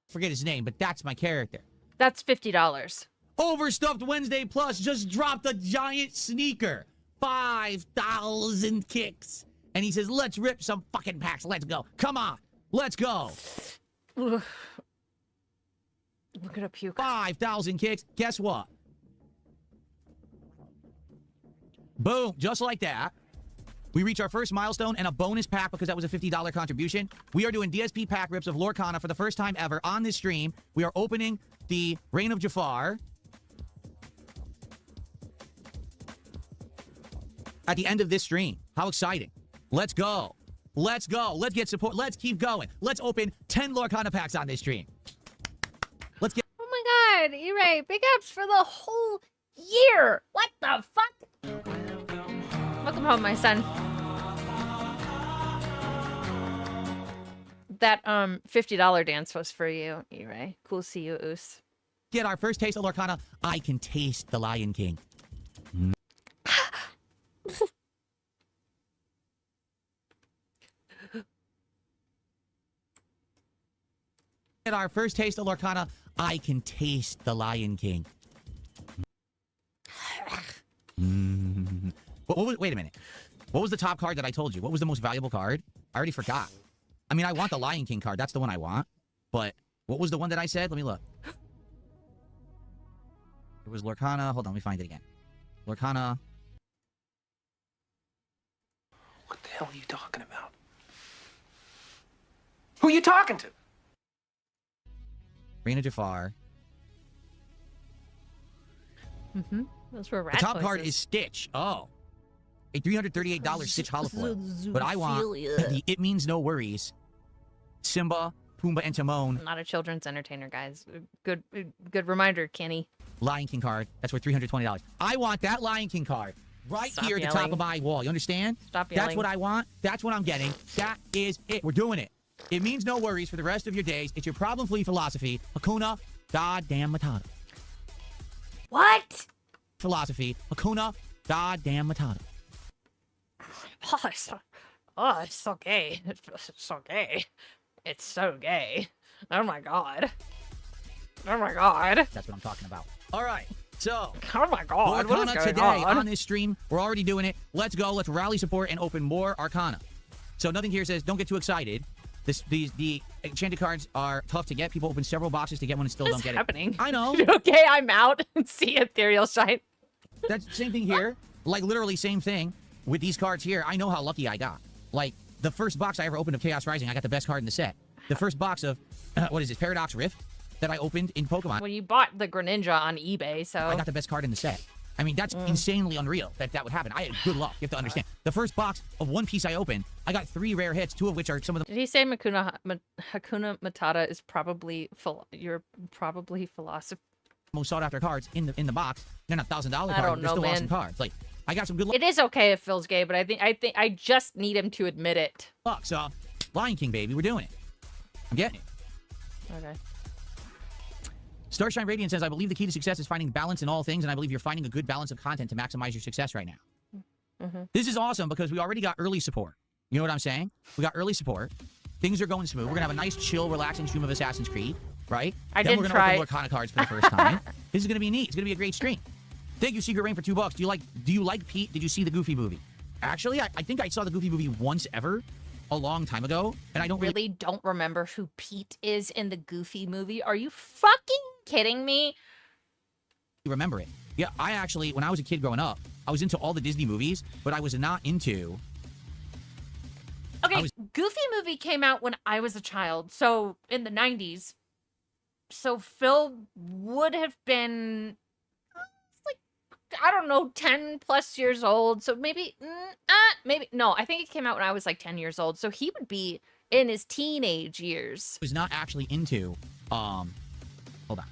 Forget his name, but that's my character. That's $50. Overstuffed Wednesday Plus just dropped a giant sneaker. 5,000 kicks. And he says, let's rip some fucking packs. Let's go. Come on. Let's go. Ugh. Look at a puke. 5,000 kicks. Guess what? Boom. Just like that. We reach our first milestone and a bonus pack because that was a $50 contribution. We are doing DSP pack rips of Lorcana for the first time ever on this stream. We are opening the Reign of Jafar at the end of this stream. How exciting. Let's go. Let's go. Let's get support. Let's keep going. Let's open 10 Lorcana packs on this stream. Let's get... Oh my god, E-Ray, big ups for the whole year. What the fuck? Welcome home, my son. That $50 dance was for you, E-Ray. Cool to see you, Oos. Get our first taste of Lorcana. I can taste the Lion King. Get our first taste of Lorcana. I can taste the Lion King. Wait a minute. What was the top card that I told you? What was the most valuable card? I already forgot. I mean, I want the Lion King card. That's the one I want. But what was the one that I said? Let me look. It was Lorcana. Hold on, let me find it again. Lorcana. What the hell are you talking about? Who are you talking to? Reign of Jafar. Mm-hmm. Those were rat The top voices. card is Stitch. Oh. A $338 Stitch holofoil. But I want the It Means No Worries. Simba, Pumbaa, and Timon. I'm not a children's entertainer, guys. Good reminder, Kenny. Lion King card. That's worth $320. I want that Lion King card right Stop here at the top of my wall. You understand? Stop yelling. That's what I want. That's what I'm getting. That is it. We're doing it. It means no worries for the rest of your days. It's your problem-free philosophy. Hakuna goddamn Matata. What? Philosophy. Hakuna goddamn Matata. Oh, it's so gay. It's so gay. It's so gay. Oh my god. Oh my god. That's what I'm talking about. All right. So, oh my god. What is Arcana going today on? on this stream. We're already doing it. Let's go. Let's rally support and open more Arcana. So nothing here says don't get too excited. The enchanted cards are tough to get. People open several boxes to get one and still What's don't get happening? it. I know. Okay, I'm out. See ethereal shine. That's the same thing here. Like literally same thing with these cards here. I know how lucky I got. Like the first box I ever opened of Chaos Rising, I got the best card in the set. The first box of what is this, Paradox Rift that I opened in Pokemon. Well, you bought the Greninja on eBay, so I got the best card in the set. I mean, that's insanely unreal that would happen. I had good luck. You have to understand. The first box of One Piece I opened, I got 3 rare hits, 2 of which are some of the... Did he say Hakuna Matata is probably you're probably philosophy? most sought after cards in the box. They're not $1,000 cards. I don't They're know, still man. awesome cards. Like I got some good luck. It is okay if Phil's gay, but I think I just need him to admit it. So, Lion King, baby, we're doing it. I'm getting it. Okay. Starshine Radiant says, I believe the key to success is finding balance in all things, and I believe you're finding a good balance of content to maximize your success right now. Mm-hmm. This is awesome because we already got early support. You know what I'm saying? We got early support. Things are going smooth. We're going to have a nice, chill, relaxing stream of Assassin's Creed, right? I then did we're going try. to open Lorcana cards for the first time. This is going to be neat. It's going to be a great stream. Thank you, Secret Rain, for $2. Do you like Pete? Did you see the Goofy movie? Actually, I think I saw the Goofy movie once ever, a long time ago, and I don't really don't remember who Pete is in the Goofy movie. Are you fucking kidding me? remember it. Yeah, I actually, when I was a kid growing up, I was into all the Disney movies, but I was not into... Okay, Goofy movie came out when I was a child, so in the 90s. So Phil would have been, like, I don't know, 10 plus years old. So maybe, no, I think it came out when I was like 10 years old. So he would be in his teenage years. I was not actually into, hold on.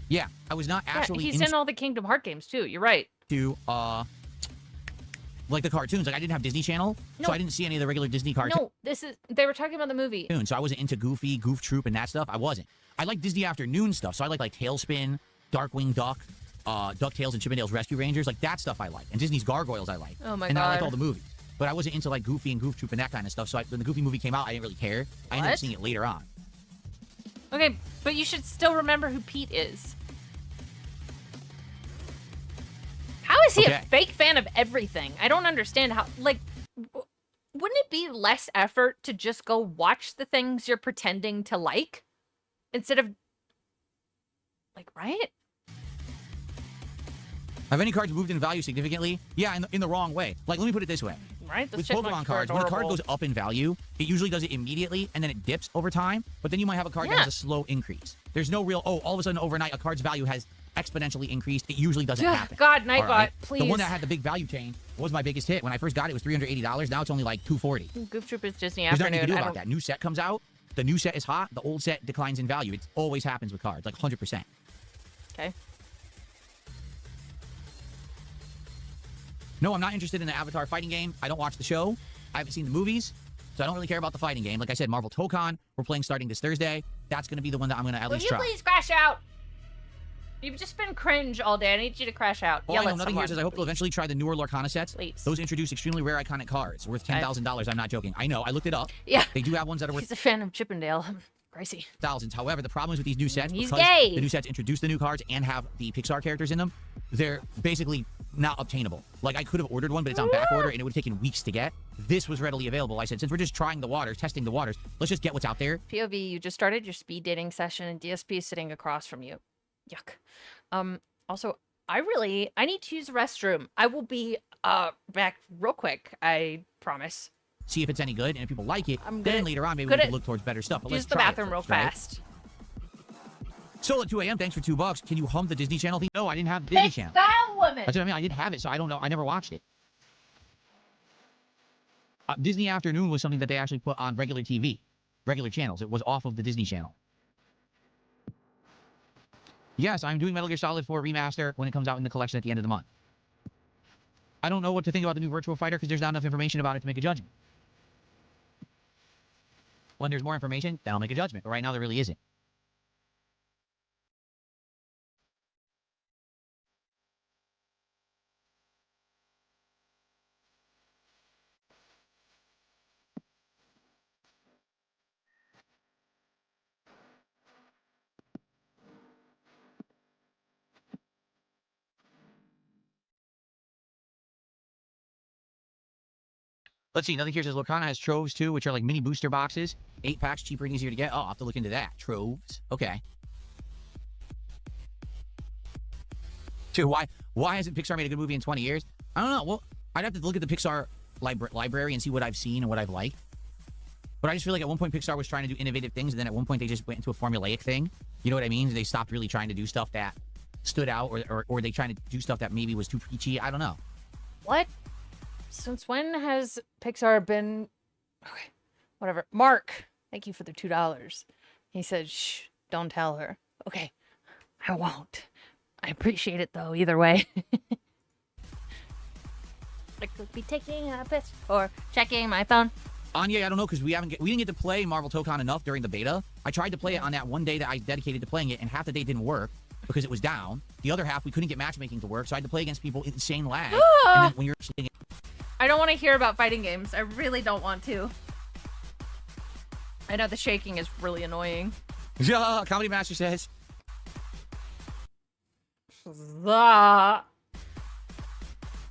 Yeah, I was not actually he's in all the Kingdom Heart games too. You're right. To, like the cartoons. Like I didn't have Disney Channel, so I didn't see any of the regular Disney cartoons. No, they were talking about the movie. So I wasn't into Goofy, Goof Troop, and that stuff. I wasn't. I like Disney afternoon stuff. So I like Tailspin, Darkwing Duck, DuckTales, and Chippendales Rescue Rangers. Like that stuff I like. And Disney's Gargoyles I like. Oh my and God. I like all the movies. But I wasn't into like Goofy and Goof Troop and that kind of stuff. So when the Goofy movie came out, I didn't really care. I ended up seeing it later on. Okay, but you should still remember who Pete is. How is he a fake fan of everything? I don't understand how, like, wouldn't it be less effort to just go watch the things you're pretending to like? Instead of, like, right? Have any cards moved in value significantly? Yeah, in the wrong way. Like, let me put it this way. Right? With Pokemon cards, when a card goes up in value, it usually does it immediately, and then it dips over time, but then you might have a card that has a slow increase. There's no real, all of a sudden overnight, a card's value has exponentially increased. It usually doesn't happen. God, Nightbot, please. The one that had the big value change was my biggest hit. When I first got it, it was $380. Now it's only like $240. Goof Troop is Disney There's Afternoon. nothing you can do about that. New set comes out, the new set is hot, the old set declines in value. It always happens with cards, like 100%. Okay. No, I'm not interested in the Avatar fighting game. I don't watch the show. I haven't seen the movies, so I don't really care about the fighting game. Like I said, Marvel Tokon, we're playing starting this Thursday. That's going to be the one that I'm going to at least try. Will you please crash out? You've just been cringe all day. I need you to crash out. All I know, nothing here says I hope to eventually try the newer Lorcana sets. Please. Those introduce extremely rare iconic cards worth $10,000. I'm not joking. I know. I looked it up. Yeah. They do have ones that are worth He's a fan of Chippendale. Crazy. thousands. However, the problem is with these new sets, He's because gay. the new sets introduce the new cards and have the Pixar characters in them, they're basically not obtainable. Like, I could have ordered one, but it's on back order, and it would have taken weeks to get. This was readily available. I said, since we're just trying the waters, testing the waters, let's just get what's out there. POV, you just started your speed dating session, and DSP is sitting across from you. Yuck. Also, I need to use the restroom. I will be back real quick, I promise. See if it's any good, and if people like it, then later on, maybe we can look towards better stuff. But use let's the try bathroom it real first, right? fast. Soul at 2 a.m., thanks for $2. Can you hum the Disney Channel theme? No, I didn't have the Disney Channel. Woman. That's what I mean. I didn't have it, so I don't know. I never watched it. Disney Afternoon was something that they actually put on regular TV, regular channels. It was off of the Disney Channel. Yes, I'm doing Metal Gear Solid 4 Remaster when it comes out in the collection at the end of the month. I don't know what to think about the new Virtua Fighter because there's not enough information about it to make a judgment. When there's more information, then I'll make a judgment. But right now, there really isn't. Let's see. Nothing here says Lorcana has troves too, which are like mini booster boxes. 8 packs, cheaper and easier to get. Oh, I'll have to look into that. Troves. Okay. Dude, why hasn't Pixar made a good movie in 20 years? I don't know. Well, I'd have to look at the Pixar library and see what I've seen and what I've liked. But I just feel like at one point Pixar was trying to do innovative things, and then at one point they just went into a formulaic thing. You know what I mean? They stopped really trying to do stuff that stood out, or they trying to do stuff that maybe was too preachy. I don't know. What? Since when has Pixar been... Okay, whatever. Mark, thank you for the $2. He said, shh, don't tell her. Okay, I won't. I appreciate it, though, either way. I could be taking a piss or checking my phone. Anya, I don't know, because we didn't get to play Marvel Tokon enough during the beta. I tried to play it on that one day that I dedicated to playing it, and half the day didn't work because it was down. The other half, we couldn't get matchmaking to work, so I had to play against people in insane lag. And then when you're... I don't want to hear about fighting games. I really don't want to. I know the shaking is really annoying. Yeah, Comedy Master says.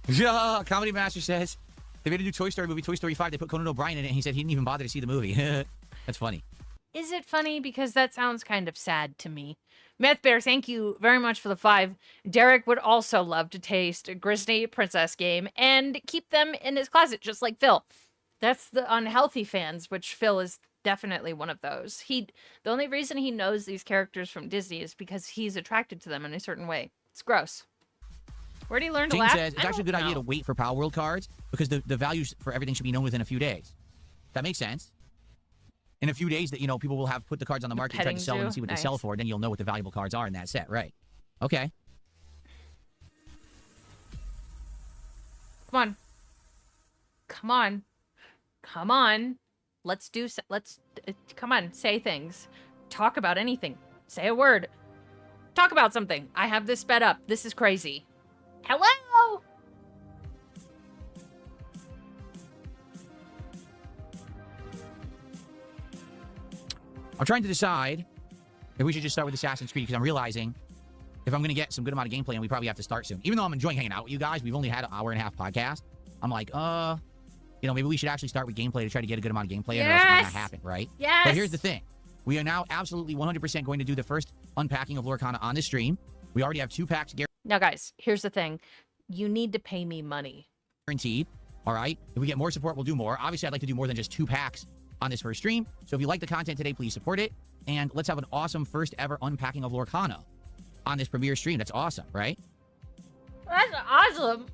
Yeah, Comedy Master says. They made a new Toy Story movie, Toy Story 5. They put Conan O'Brien in it, and he said he didn't even bother to see the movie. That's funny. Is it funny? Because that sounds kind of sad to me. Meth Bear, thank you very much for the 5. Derek would also love to taste a Disney Princess game and keep them in his closet, just like Phil. That's the unhealthy fans, which Phil is definitely one of those. The only reason he knows these characters from Disney is because he's attracted to them in a certain way. It's gross. Where do you learn to Jane laugh? says it's actually a good idea to wait for Power World cards because the values for everything should be known within a few days. That makes sense. In a few days that, people will have put the cards on the market and try to sell them and see what they sell for, then you'll know what the valuable cards are in that set, right? Okay. Come on. Come on. Come on. Come on, say things. Talk about anything. Say a word. Talk about something. I have this sped up. This is crazy. Hello? I'm trying to decide if we should just start with Assassin's Creed, because I'm realizing if I'm going to get some good amount of gameplay, and we probably have to start soon. Even though I'm enjoying hanging out with you guys, we've only had an hour and a half podcast. I'm like, maybe we should actually start with gameplay to try to get a good amount of gameplay, and or else it might not happen, right? Yes! But here's the thing. We are now absolutely 100% going to do the first unpacking of Lorcana on this stream. We already have 2 packs Now, guys, here's the thing. You need to pay me money. guaranteed, all right? If we get more support, we'll do more. Obviously, I'd like to do more than just 2 packs on this first stream. So if you like the content today, please support it. And let's have an awesome first ever unpacking of Lorcana on this premiere stream. That's awesome, right? That's awesome.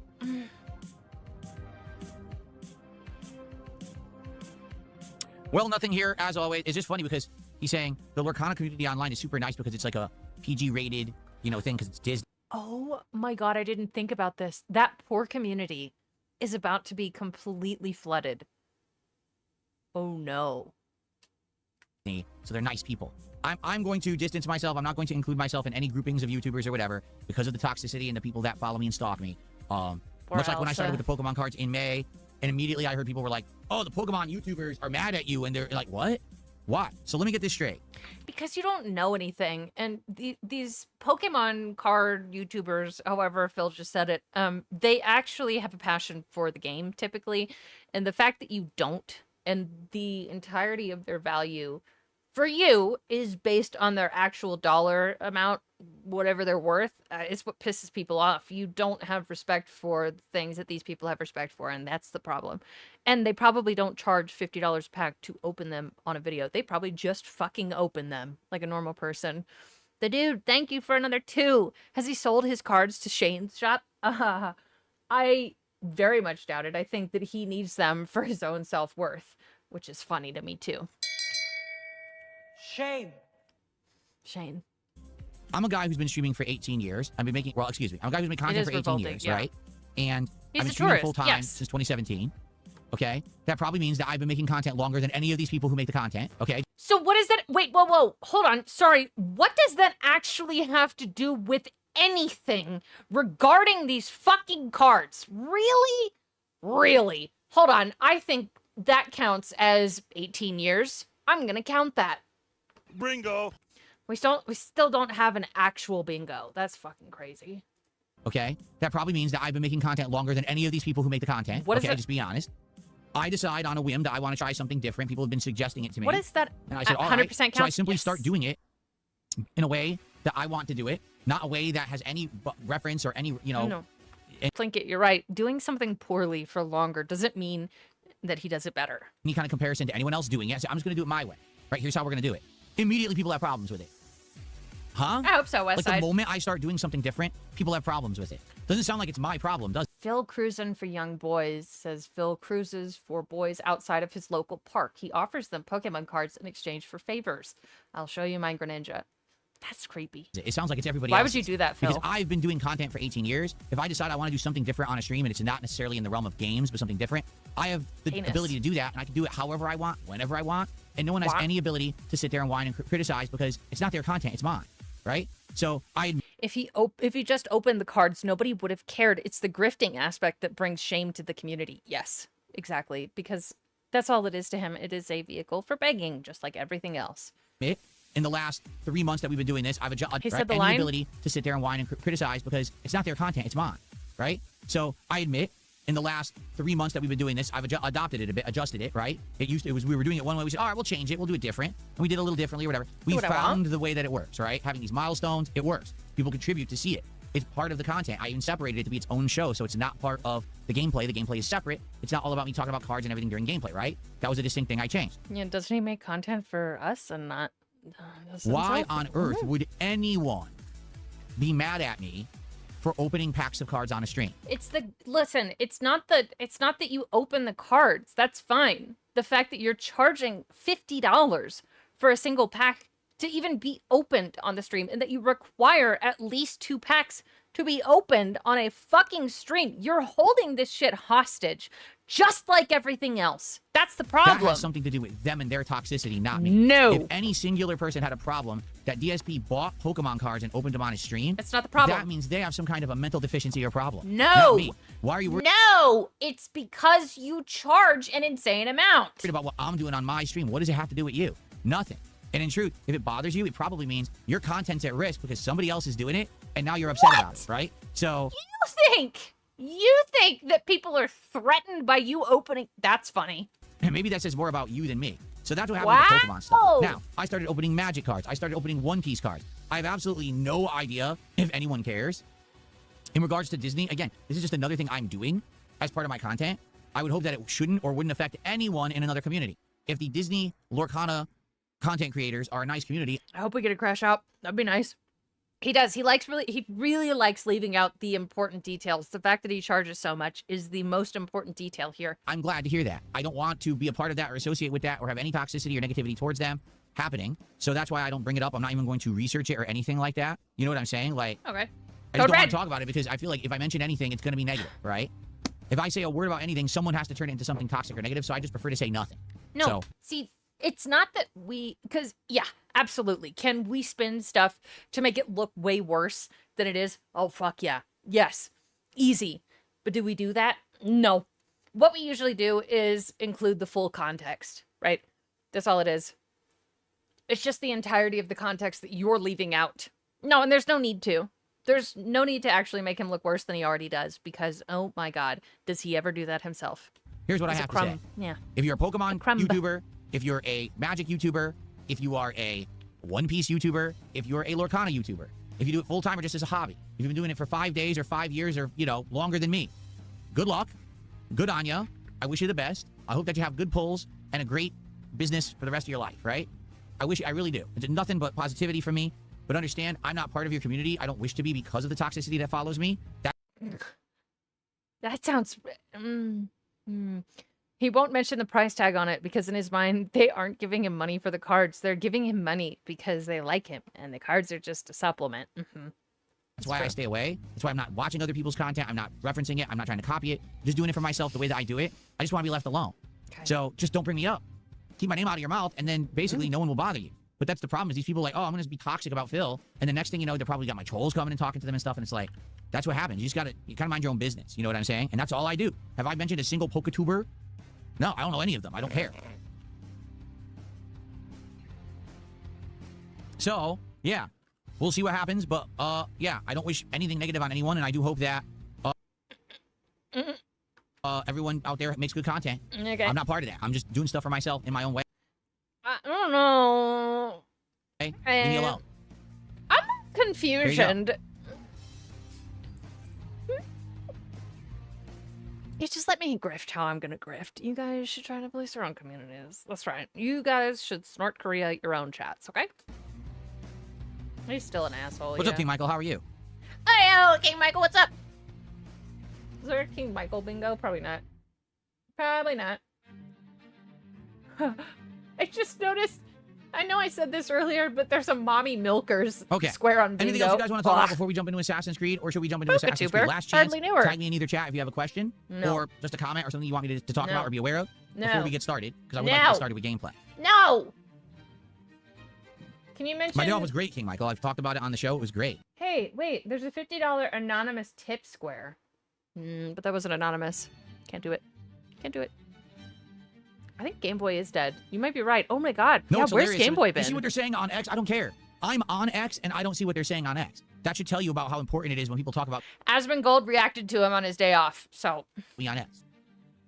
Well, nothing here, as always. It's just funny because he's saying the Lorcana community online is super nice because it's like a PG-rated, thing because it's Disney. Oh my god, I didn't think about this. That poor community is about to be completely flooded. Oh no. So they're nice people. I'm going to distance myself. I'm not going to include myself in any groupings of YouTubers or whatever because of the toxicity and the people that follow me and stalk me. Much like when I started with the Pokemon cards in May, and immediately I heard people were like, oh, the Pokemon YouTubers are mad at you, and they're like, what? Why? So let me get this straight. Because you don't know anything, and these Pokemon card YouTubers, however Phil just said it, they actually have a passion for the game, typically, and the fact that you don't, and the entirety of their value for you is based on their actual dollar amount, whatever they're worth, is what pisses people off. You don't have respect for the things that these people have respect for, and that's the problem. And they probably don't charge $50 a pack to open them on a video. They probably just fucking open them like a normal person. The dude, thank you for another 2. Has he sold his cards to Shane's shop? I very much doubt it. I think that he needs them for his own self-worth, which is funny to me too. Shame. Shane. I'm a guy who's been streaming for 18 years. I'm a guy who's been content for 18 years, right? And I've been streaming full-time since 2017. Okay? That probably means that I've been making content longer than any of these people who make the content, okay? So what is that? Wait, whoa, hold on. Sorry. What does that actually have to do with anything regarding these fucking cards? Really? Really? Hold on. I think that counts as 18 years. I'm gonna count that. Bingo. We still don't have an actual bingo. That's fucking crazy. Okay? That probably means that I've been making content longer than any of these people who make the content. What is okay, it? Just be honest. I decide on a whim that I want to try something different. People have been suggesting it to me. What is that? And I said, all 100% right. counts? So I simply start doing it in a way that I want to do it, not a way that has any reference or any, No. Plinkett, you're right. Doing something poorly for longer doesn't mean that he does it better. any kind of comparison to anyone else doing it. So I'm just going to do it my way. Right? Here's how we're going to do it. Immediately, people have problems with it. Huh? I hope so, Westside. Like the moment I start doing something different, people have problems with it. Doesn't sound like it's my problem, does it? Phil Cruisin' for Young Boys says Phil cruises for boys outside of his local park. He offers them Pokemon cards in exchange for favors. I'll show you my Greninja. That's creepy. It sounds like it's everybody Why else's. would you do that, Phil? Because I've been doing content for 18 years. If I decide I want to do something different on a stream and it's not necessarily in the realm of games, but something different, I have the ability to do that, and I can do it however I want, whenever I want, and no one has any ability to sit there and whine and criticize because it's not their content, it's mine, right? So if he just opened the cards, nobody would have cared. It's the grifting aspect that brings shame to the community. Yes, exactly, because that's all it is to him. It is a vehicle for begging, just like everything else. In the last 3 months that we've been doing this, I've adjusted any ability to sit there and whine and criticize because it's not their content, it's mine, right? So I admit, in the last 3 months that we've been doing this, I've adopted it a bit, adjusted it, right? We were doing it one way. We said, all right, we'll change it. We'll do it different. And we did a little differently or whatever. We found the way that it works, right? Having these milestones, it works. People contribute to see it. It's part of the content. I even separated it to be its own show, so it's not part of the gameplay. The gameplay is separate. It's not all about me talking about cards and everything during gameplay, right? That was a distinct thing I changed. Yeah, doesn't he make content for us and not... Why on earth would anyone be mad at me for opening packs of cards on a stream? Listen, it's not that you open the cards. That's fine. The fact that you're charging $50 for a single pack to even be opened on the stream and that you require at least 2 packs to be opened on a fucking stream. You're holding this shit hostage, just like everything else. That's the problem. That has something to do with them and their toxicity, not me. No. If any singular person had a problem that DSP bought Pokemon cards and opened them on his stream, that's not the problem. That means they have some kind of a mental deficiency or problem. No. Not me. Why are you worried No, it's because you charge an insane amount. about what I'm doing on my stream? What does it have to do with you? Nothing. And in truth, if it bothers you, it probably means your content's at risk because somebody else is doing it, and now you're upset about it, right? So You think that people are threatened by you opening? That's funny. maybe that says more about you than me. So that's what happened with the Pokemon stuff. Now, I started opening Magic cards. I started opening One Piece cards. I have absolutely no idea if anyone cares. In regards to Disney, again, this is just another thing I'm doing as part of my content. I would hope that it shouldn't or wouldn't affect anyone in another community. If the Disney Lorcana content creators are a nice community. I hope we get a crash out. That'd be nice. He does. He really likes leaving out the important details. The fact that he charges so much is the most important detail here. I'm glad to hear that. I don't want to be a part of that or associate with that or have any toxicity or negativity towards them happening. So that's why I don't bring it up. I'm not even going to research it or anything like that. You know what I'm saying? Like, okay. I just don't want to talk about it because I feel like if I mention anything, it's going to be negative, right? If I say a word about anything, someone has to turn it into something toxic or negative. So I just prefer to say nothing. No, see, it's not that because, yeah, absolutely. Can we spin stuff to make it look way worse than it is? Oh, fuck yeah. Yes. Easy. But do we do that? No. What we usually do is include the full context, right? That's all it is. It's just the entirety of the context that you're leaving out. No, and there's no need to. There's no need to actually make him look worse than he already does because, oh my God, does he ever do that himself? Here's what I have to say. Yeah. If you're a Pokemon YouTuber, if you're a Magic YouTuber, if you are a One Piece YouTuber, if you're a Lorcana YouTuber, if you do it full-time or just as a hobby, if you've been doing it for 5 days or 5 years or, you know, longer than me, good luck. Good on ya. I wish you the best. I hope that you have good pulls and a great business for the rest of your life, right? I really do. It's nothing but positivity from me. But understand, I'm not part of your community. I don't wish to be because of the toxicity that follows me. That sounds... He won't mention the price tag on it because in his mind, they aren't giving him money for the cards. They're giving him money because they like him. And the cards are just a supplement. That's why I stay away. That's why I'm not watching other people's content. I'm not referencing it. I'm not trying to copy it. I'm just doing it for myself the way that I do it. I just want to be left alone. Okay. So just don't bring me up. Keep my name out of your mouth, and then basically no one will bother you. But that's the problem is these people are like, oh, I'm going to be toxic about Phil. And the next thing you know, they're probably got my trolls coming and talking to them and stuff. And it's like, that's what happens. You just got to, you kind of mind your own business. You know what I'm saying? And that's all I do. Have I mentioned a single PokeTuber? No, I don't know any of them. I don't care. So, yeah, we'll see what happens. But, yeah, I don't wish anything negative on anyone. And I do hope that everyone out there makes good content. Okay. I'm not part of that. I'm just doing stuff for myself in my own way. I don't know. Hey, leave me alone. I'm confusioned. You just let me grift how I'm gonna grift. You guys should try to police your own communities. That's right. You guys should snort Korea your own chats, okay? He's still an asshole. What's up, King Michael? How are you? Hey, King Michael, what's up? Is there a King Michael bingo? Probably not. Probably not. I just noticed. I know I said this earlier, but there's a mommy milkers square on bingo. Anything else you guys want to talk about before we jump into Assassin's Creed, or should we jump into Assassin's Creed? Last chance. Tag me in either chat if you have a question, or just a comment or something you want me to talk about or be aware of before we get started, because I would like to get started with gameplay. No. Can you mention? My day off was great, King Michael. I've talked about it on the show. It was great. Hey, wait. There's a $50 anonymous tip square. But that wasn't anonymous. Can't do it. Can't do it. I think Game Boy is dead. You might be right. Oh my God. No, yeah, where's Game Boy been? You see what they're saying on X? I don't care. I'm on X and I don't see what they're saying on X. That should tell you about how important it is when people talk about Asmongold reacted to him on his day off, so. Me on X.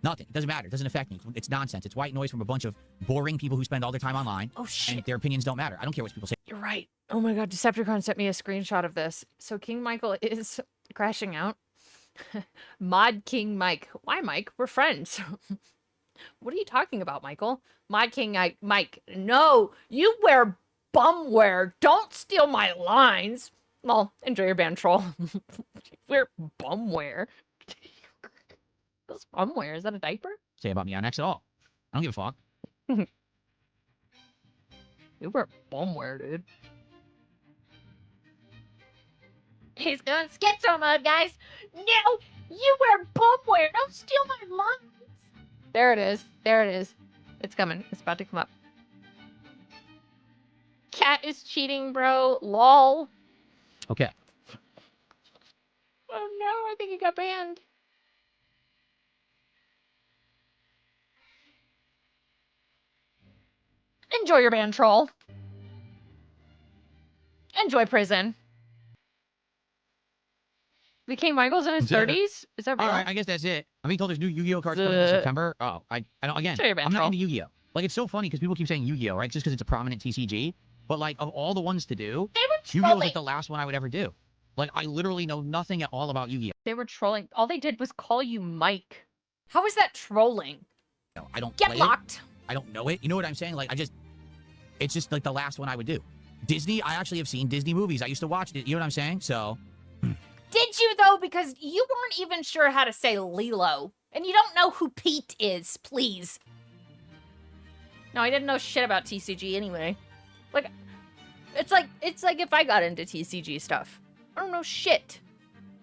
Nothing. It doesn't matter. It doesn't affect me. It's nonsense. It's white noise from a bunch of boring people who spend all their time online. Oh, shit. And their opinions don't matter. I don't care what people say. You're right. Oh my God. Decepticon sent me a screenshot of this. So King Michael is crashing out. Mod King Mike. Why, Mike? We're friends. What are you talking about, Michael? Mod King Mike. No, you wear bumwear. Don't steal my lines. Well, enjoy your band troll. Wear bumwear. What's bumwear? Is that a diaper? Say about me on X at all. I don't give a fuck. You wear bumwear, dude. He's going schizo mode, guys. No, you wear bum wear. Don't steal my lines. There it is. There it is. It's coming. It's about to come up. Cat is cheating, bro. Lol. Okay. Oh no, I think he got banned. Enjoy your ban, troll. Enjoy prison. Became Michael's in his 30s? Is that real? All right, I guess that's it. I'm being told there's new Yu-Gi-Oh cards coming in September. Oh, I don't. Again, Enjoy your ban, I'm not troll. into Yu-Gi-Oh. Like, it's so funny because people keep saying Yu-Gi-Oh, right? Just because it's a prominent TCG. But like, of all the ones to do, Yu-Gi-Oh was like the last one I would ever do. Like, I literally know nothing at all about Yu-Gi-Oh. They were trolling. All they did was call you Mike. How is that trolling? No, I don't Get play locked. it. I don't know it. You know what I'm saying? Like, it's just like the last one I would do. Disney, I actually have seen Disney movies. I used to watch it. You know what I'm saying? So. Did you, though? Because you weren't even sure how to say Lilo. And you don't know who Pete is, please. No, I didn't know shit about TCG anyway. Like, it's like if I got into TCG stuff. I don't know shit.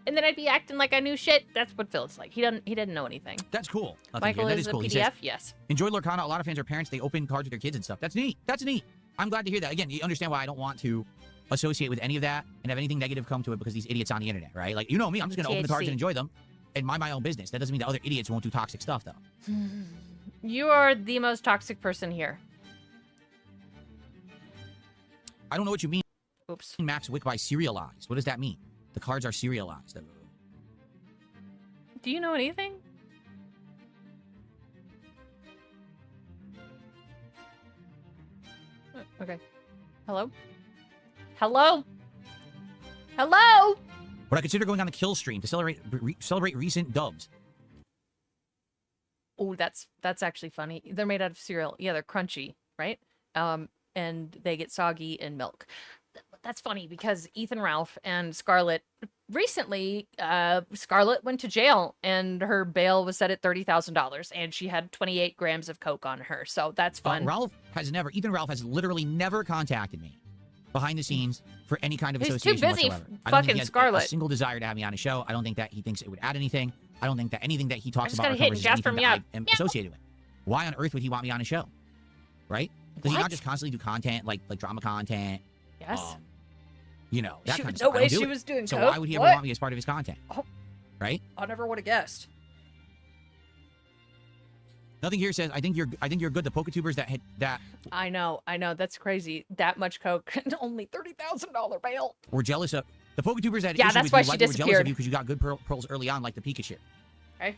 And then I'd be acting like I knew shit. That's what Phil's like. He didn't know anything. That's cool. Michael that is cool. a He PDF? says, Yes. enjoy Lorcana. A lot of fans are parents. They open cards with their kids and stuff. That's neat. That's neat. I'm glad to hear that. Again, you understand why I don't want to associate with any of that and have anything negative come to it because these idiots on the internet, right? Like, you know me. I'm just going to open the cards and enjoy them and mind my own business. That doesn't mean the other idiots won't do toxic stuff, though. You are the most toxic person here. I don't know what you mean. Oops. Max Wick by serialized. What does that mean? The cards are serialized. Do you know anything? Okay. Hello? Hello? Hello? Would I consider going on the kill stream to celebrate recent dubs? Oh, that's actually funny. They're made out of cereal. Yeah, they're crunchy, right? And they get soggy in milk. That's funny because Ethan Ralph and Scarlett recently, Scarlett went to jail and her bail was set at $30,000 and she had 28 grams of coke on her. So that's fun. Ethan Ralph has literally never contacted me behind the scenes for any kind of He's association too busy whatsoever. I don't think fucking he has Scarlett. a single desire to have me on a show. I don't think that he thinks it would add anything. I don't think that anything that he talks about gotta hit covers is Jasper anything that Meow. I am associated with. Why on earth would he want me on a show? Right? Does he not just constantly do content, like drama content? Yes. You know, that She kind of was- stuff. no I way don't do she it. was doing So coke. why would he ever What? want me as part of his content? Oh. Right? I never would have guessed. Nothing here says I think you're good. The Poketubers that I know. That's crazy. That much coke and only $30,000 bail. were jealous of the Poketubers that Yeah, issue that's with why you, she like they were jealous of disappeared. you because you got good pearls early on, like the Pikachu. Okay.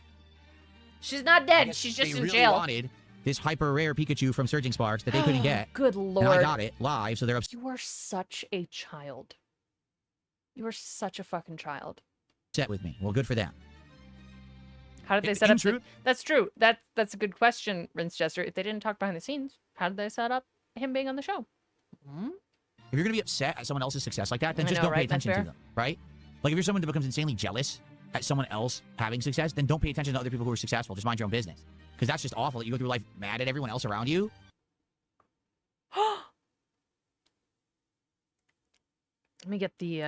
She's not I dead. guess She's just they in really jail. wanted this hyper rare Pikachu from Surging Sparks that they couldn't get. Good lord. And I got it live, so they're You are such a child. You are such a fucking child. upset with me. Well, good for them. How did they set up That's true. That's a good question, Rince Jester. If they didn't talk behind the scenes, how did they set up him being on the show? Hmm? If you're gonna be upset at someone else's success like that, then I just know, don't pay right? That's attention to fair. them, right? Like if you're someone that becomes insanely jealous at someone else having success, then don't pay attention to other people who are successful. Just mind your own business, because that's just awful that you go through life mad at everyone else around you. Let me get the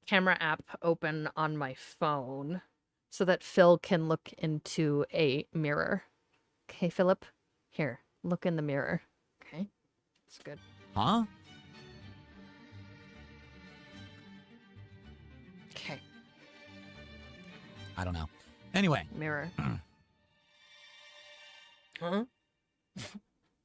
camera app open on my phone so that Phil can look into a mirror. Okay, Philip? Here, look in the mirror. Okay, that's good. Huh? Okay. I don't know. Anyway. Mirror. Huh?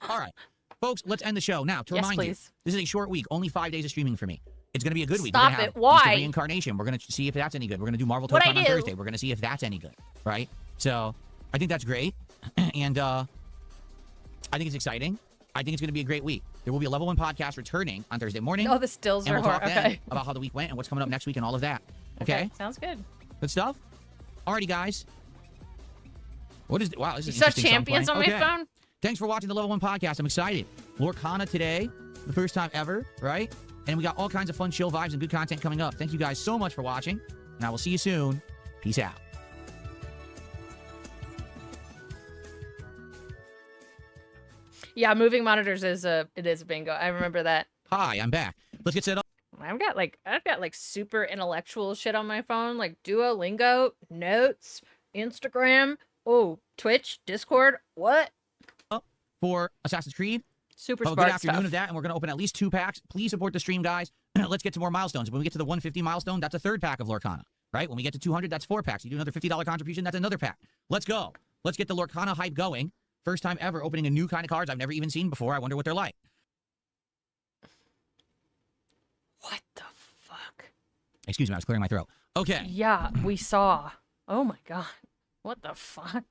All right. Folks, let's end the show. Now, to Yes, remind please. you, this is a short week, only 5 days of streaming for me. It's going to be a good week. Stop We're gonna have it. Why? Mr. Reincarnation. We're going to see if that's any good. We're going to do Marvel What'd Token I on do? Thursday. We're going to see if that's any good, right? So, I think that's great. And I think it's exciting. I think it's going to be a great week. There will be a Level 1 podcast returning on Thursday morning. Oh, the stills and are we'll talk horrible. then Okay. about how the week went and what's coming up next week and all of that. Okay? Sounds good. Good stuff? Alrighty, guys. What is... Wow, this You is saw interesting song Champions on playing. my Okay. phone? Thanks for watching the Level 1 podcast. I'm excited. Lorcana today, the first time ever, right? And we got all kinds of fun, chill vibes and good content coming up. Thank you guys so much for watching, and I will see you soon. Peace out. Yeah, moving monitors is a bingo. I remember that. Hi, I'm back. Let's get set up. I've got like super intellectual shit on my phone, like Duolingo, Notes, Instagram, Twitch, Discord. What? For Assassin's Creed. Super Have a smart good afternoon stuff. of that, and we're going to open at least 2 packs. Please support the stream, guys. Let's get to more milestones. When we get to the 150 milestone, that's a 3rd pack of Lorcana, right? When we get to 200, that's 4 packs. You do another $50 contribution, that's another pack. Let's go. Let's get the Lorcana hype going. First time ever opening a new kind of cards I've never even seen before. I wonder what they're like. What the fuck? Excuse me, I was clearing my throat. Okay. Yeah, we saw. Oh my god. What the fuck?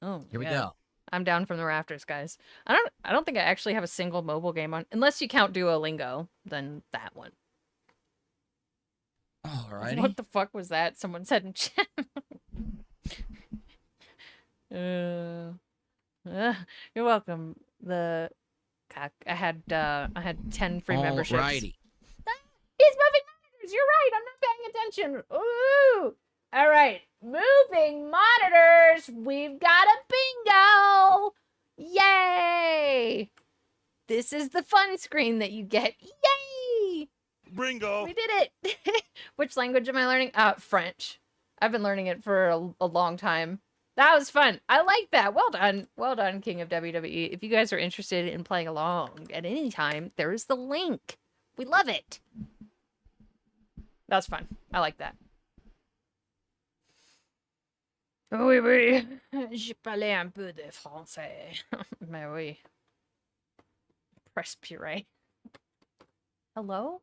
Oh, Here we yeah. go. I'm down from the rafters, guys. I don't think I actually have a single mobile game on, unless you count Duolingo, then that one. Alrighty. What the fuck was that? Someone said in chat. You're welcome. I had 10 free memberships. Alrighty. He's moving monitors. You're right. I'm not paying attention. Ooh. All right. Moving monitors. We've got a bingo. Yay. This is the fun screen that you get. Yay. Bingo. We did it. Which language am I learning? French. I've been learning it for a long time. That was fun. I like that. Well done. Well done, King of WWE. If you guys are interested in playing along at any time, there is the link. We love it. That's fun. I like that. Oui, oui. Je parlais un peu de français. Mais oui. Press puree. Hello?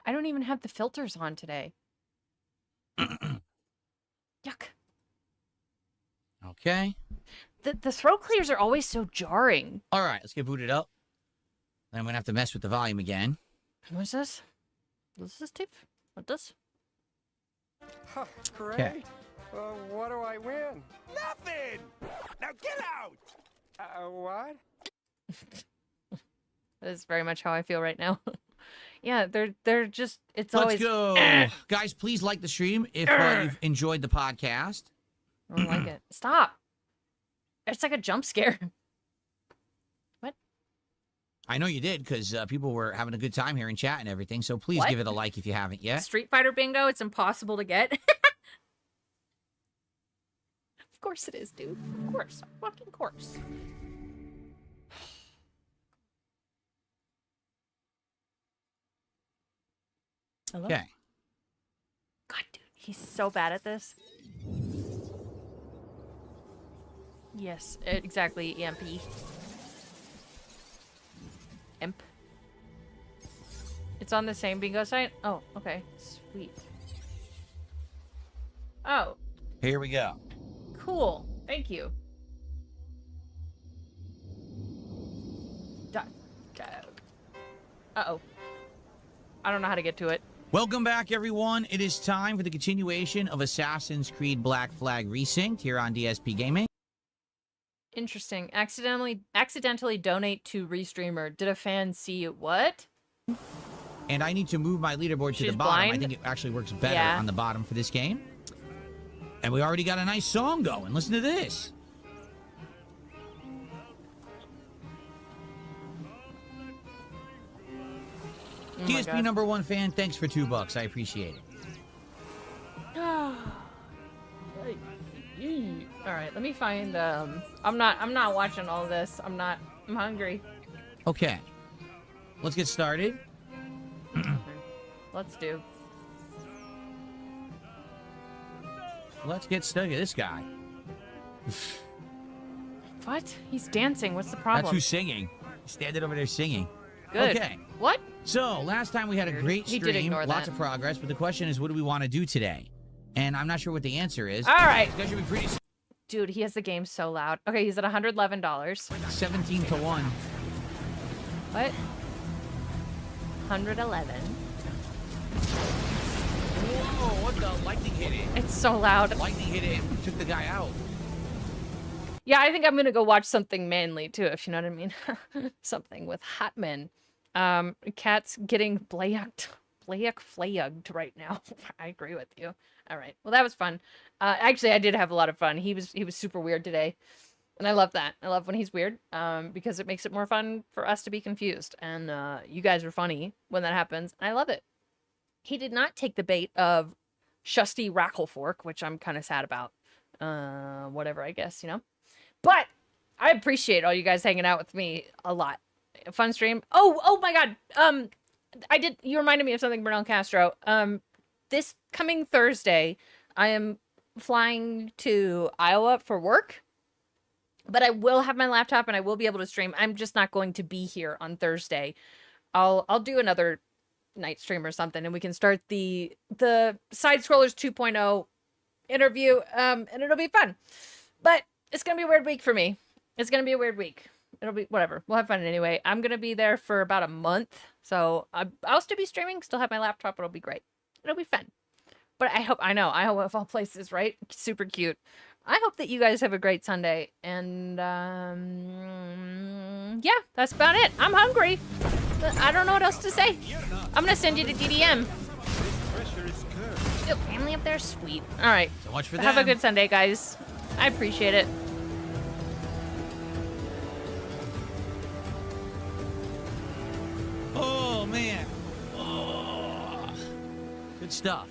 I don't even have the filters on today. Yuck. Okay. The throat clears are always so jarring. All right, let's get booted up. Then I'm going to have to mess with the volume again. What's this? What's this, Steve? What this? Huh, great. Okay. What do I win? Nothing! Now get out! What? That is very much how I feel right now. Yeah, they're just, it's Let's always... go. Guys, please like the stream if you've enjoyed the podcast. I don't like it. Stop. It's like a jump scare. What? I know you did, because people were having a good time here in chat and everything, so please What? give it a like if you haven't yet. Street Fighter bingo, it's impossible to get. Of course it is, dude. Of course. Fucking course. Hello? Okay. God, dude, he's so bad at this. Yes, exactly, EMP. Imp. It's on the same bingo site? Oh, okay. Sweet. Oh, Here we go. cool. Thank you. Uh-oh. I don't know how to get to it. Welcome back, everyone. It is time for the continuation of Assassin's Creed Black Flag Resynced here on DSP Gaming. Interesting. Accidentally donate to Restreamer. Did a fan see what? And I need to move my leaderboard to She's the bottom. I blind? think it actually works better Yeah. on the bottom for this game. And we already got a nice song going. Listen to this. Oh my DSP God. #1 fan, thanks for $2. I appreciate it. All right, let me find. I'm not watching all this. I'm hungry. Okay. Let's get started. Let's do. Let's get started. This guy. What? He's dancing. What's the problem? That's who's singing. He's standing over there singing. Good. Okay. What? So, last time we had a great He stream, did ignore lots that. of progress, but the question is, what do we want to do today? And I'm not sure what the answer is. All right. This guy should be pretty Dude, he has the game so loud. Okay, he's at $111. 17-1. What? 111. Whoa, what the? Lightning hit it. It's so loud. Lightning hit it and took the guy out. Yeah, I think I'm gonna go watch something manly too, if you know what I mean. Something with hot men. Cat's getting flagged right now. I agree with you. All right. Well, that was fun. Actually, I did have a lot of fun. He was super weird today, and I love that. I love when he's weird, because it makes it more fun for us to be confused. And you guys are funny when that happens. I love it. He did not take the bait of Shusty Racklefork, which I'm kind of sad about. Whatever, I guess, you know. But I appreciate all you guys hanging out with me a lot. A fun stream. Oh my God. You reminded me of something, Bernal Castro. This coming Thursday, I am flying to Iowa for work, but I will have my laptop and I will be able to stream. I'm just not going to be here on Thursday. I'll do another night stream or something, and we can start the Side Scrollers 2.0 interview, and it'll be fun. But it's gonna be a weird week for me. It's gonna be a weird week. It'll be whatever. We'll have fun anyway. I'm gonna be there for about a month, so I'll still be streaming. Still have my laptop. It'll be great. It'll be fun. But I hope of all places, right? Super cute. I hope that you guys have a great Sunday. And yeah, that's about it. I'm hungry. I don't know what else to say. I'm gonna send you to DDM. Yo, family up there, sweet. All right. So much for Have a them. good Sunday, guys. I appreciate it. Oh man. Oh. Good stuff.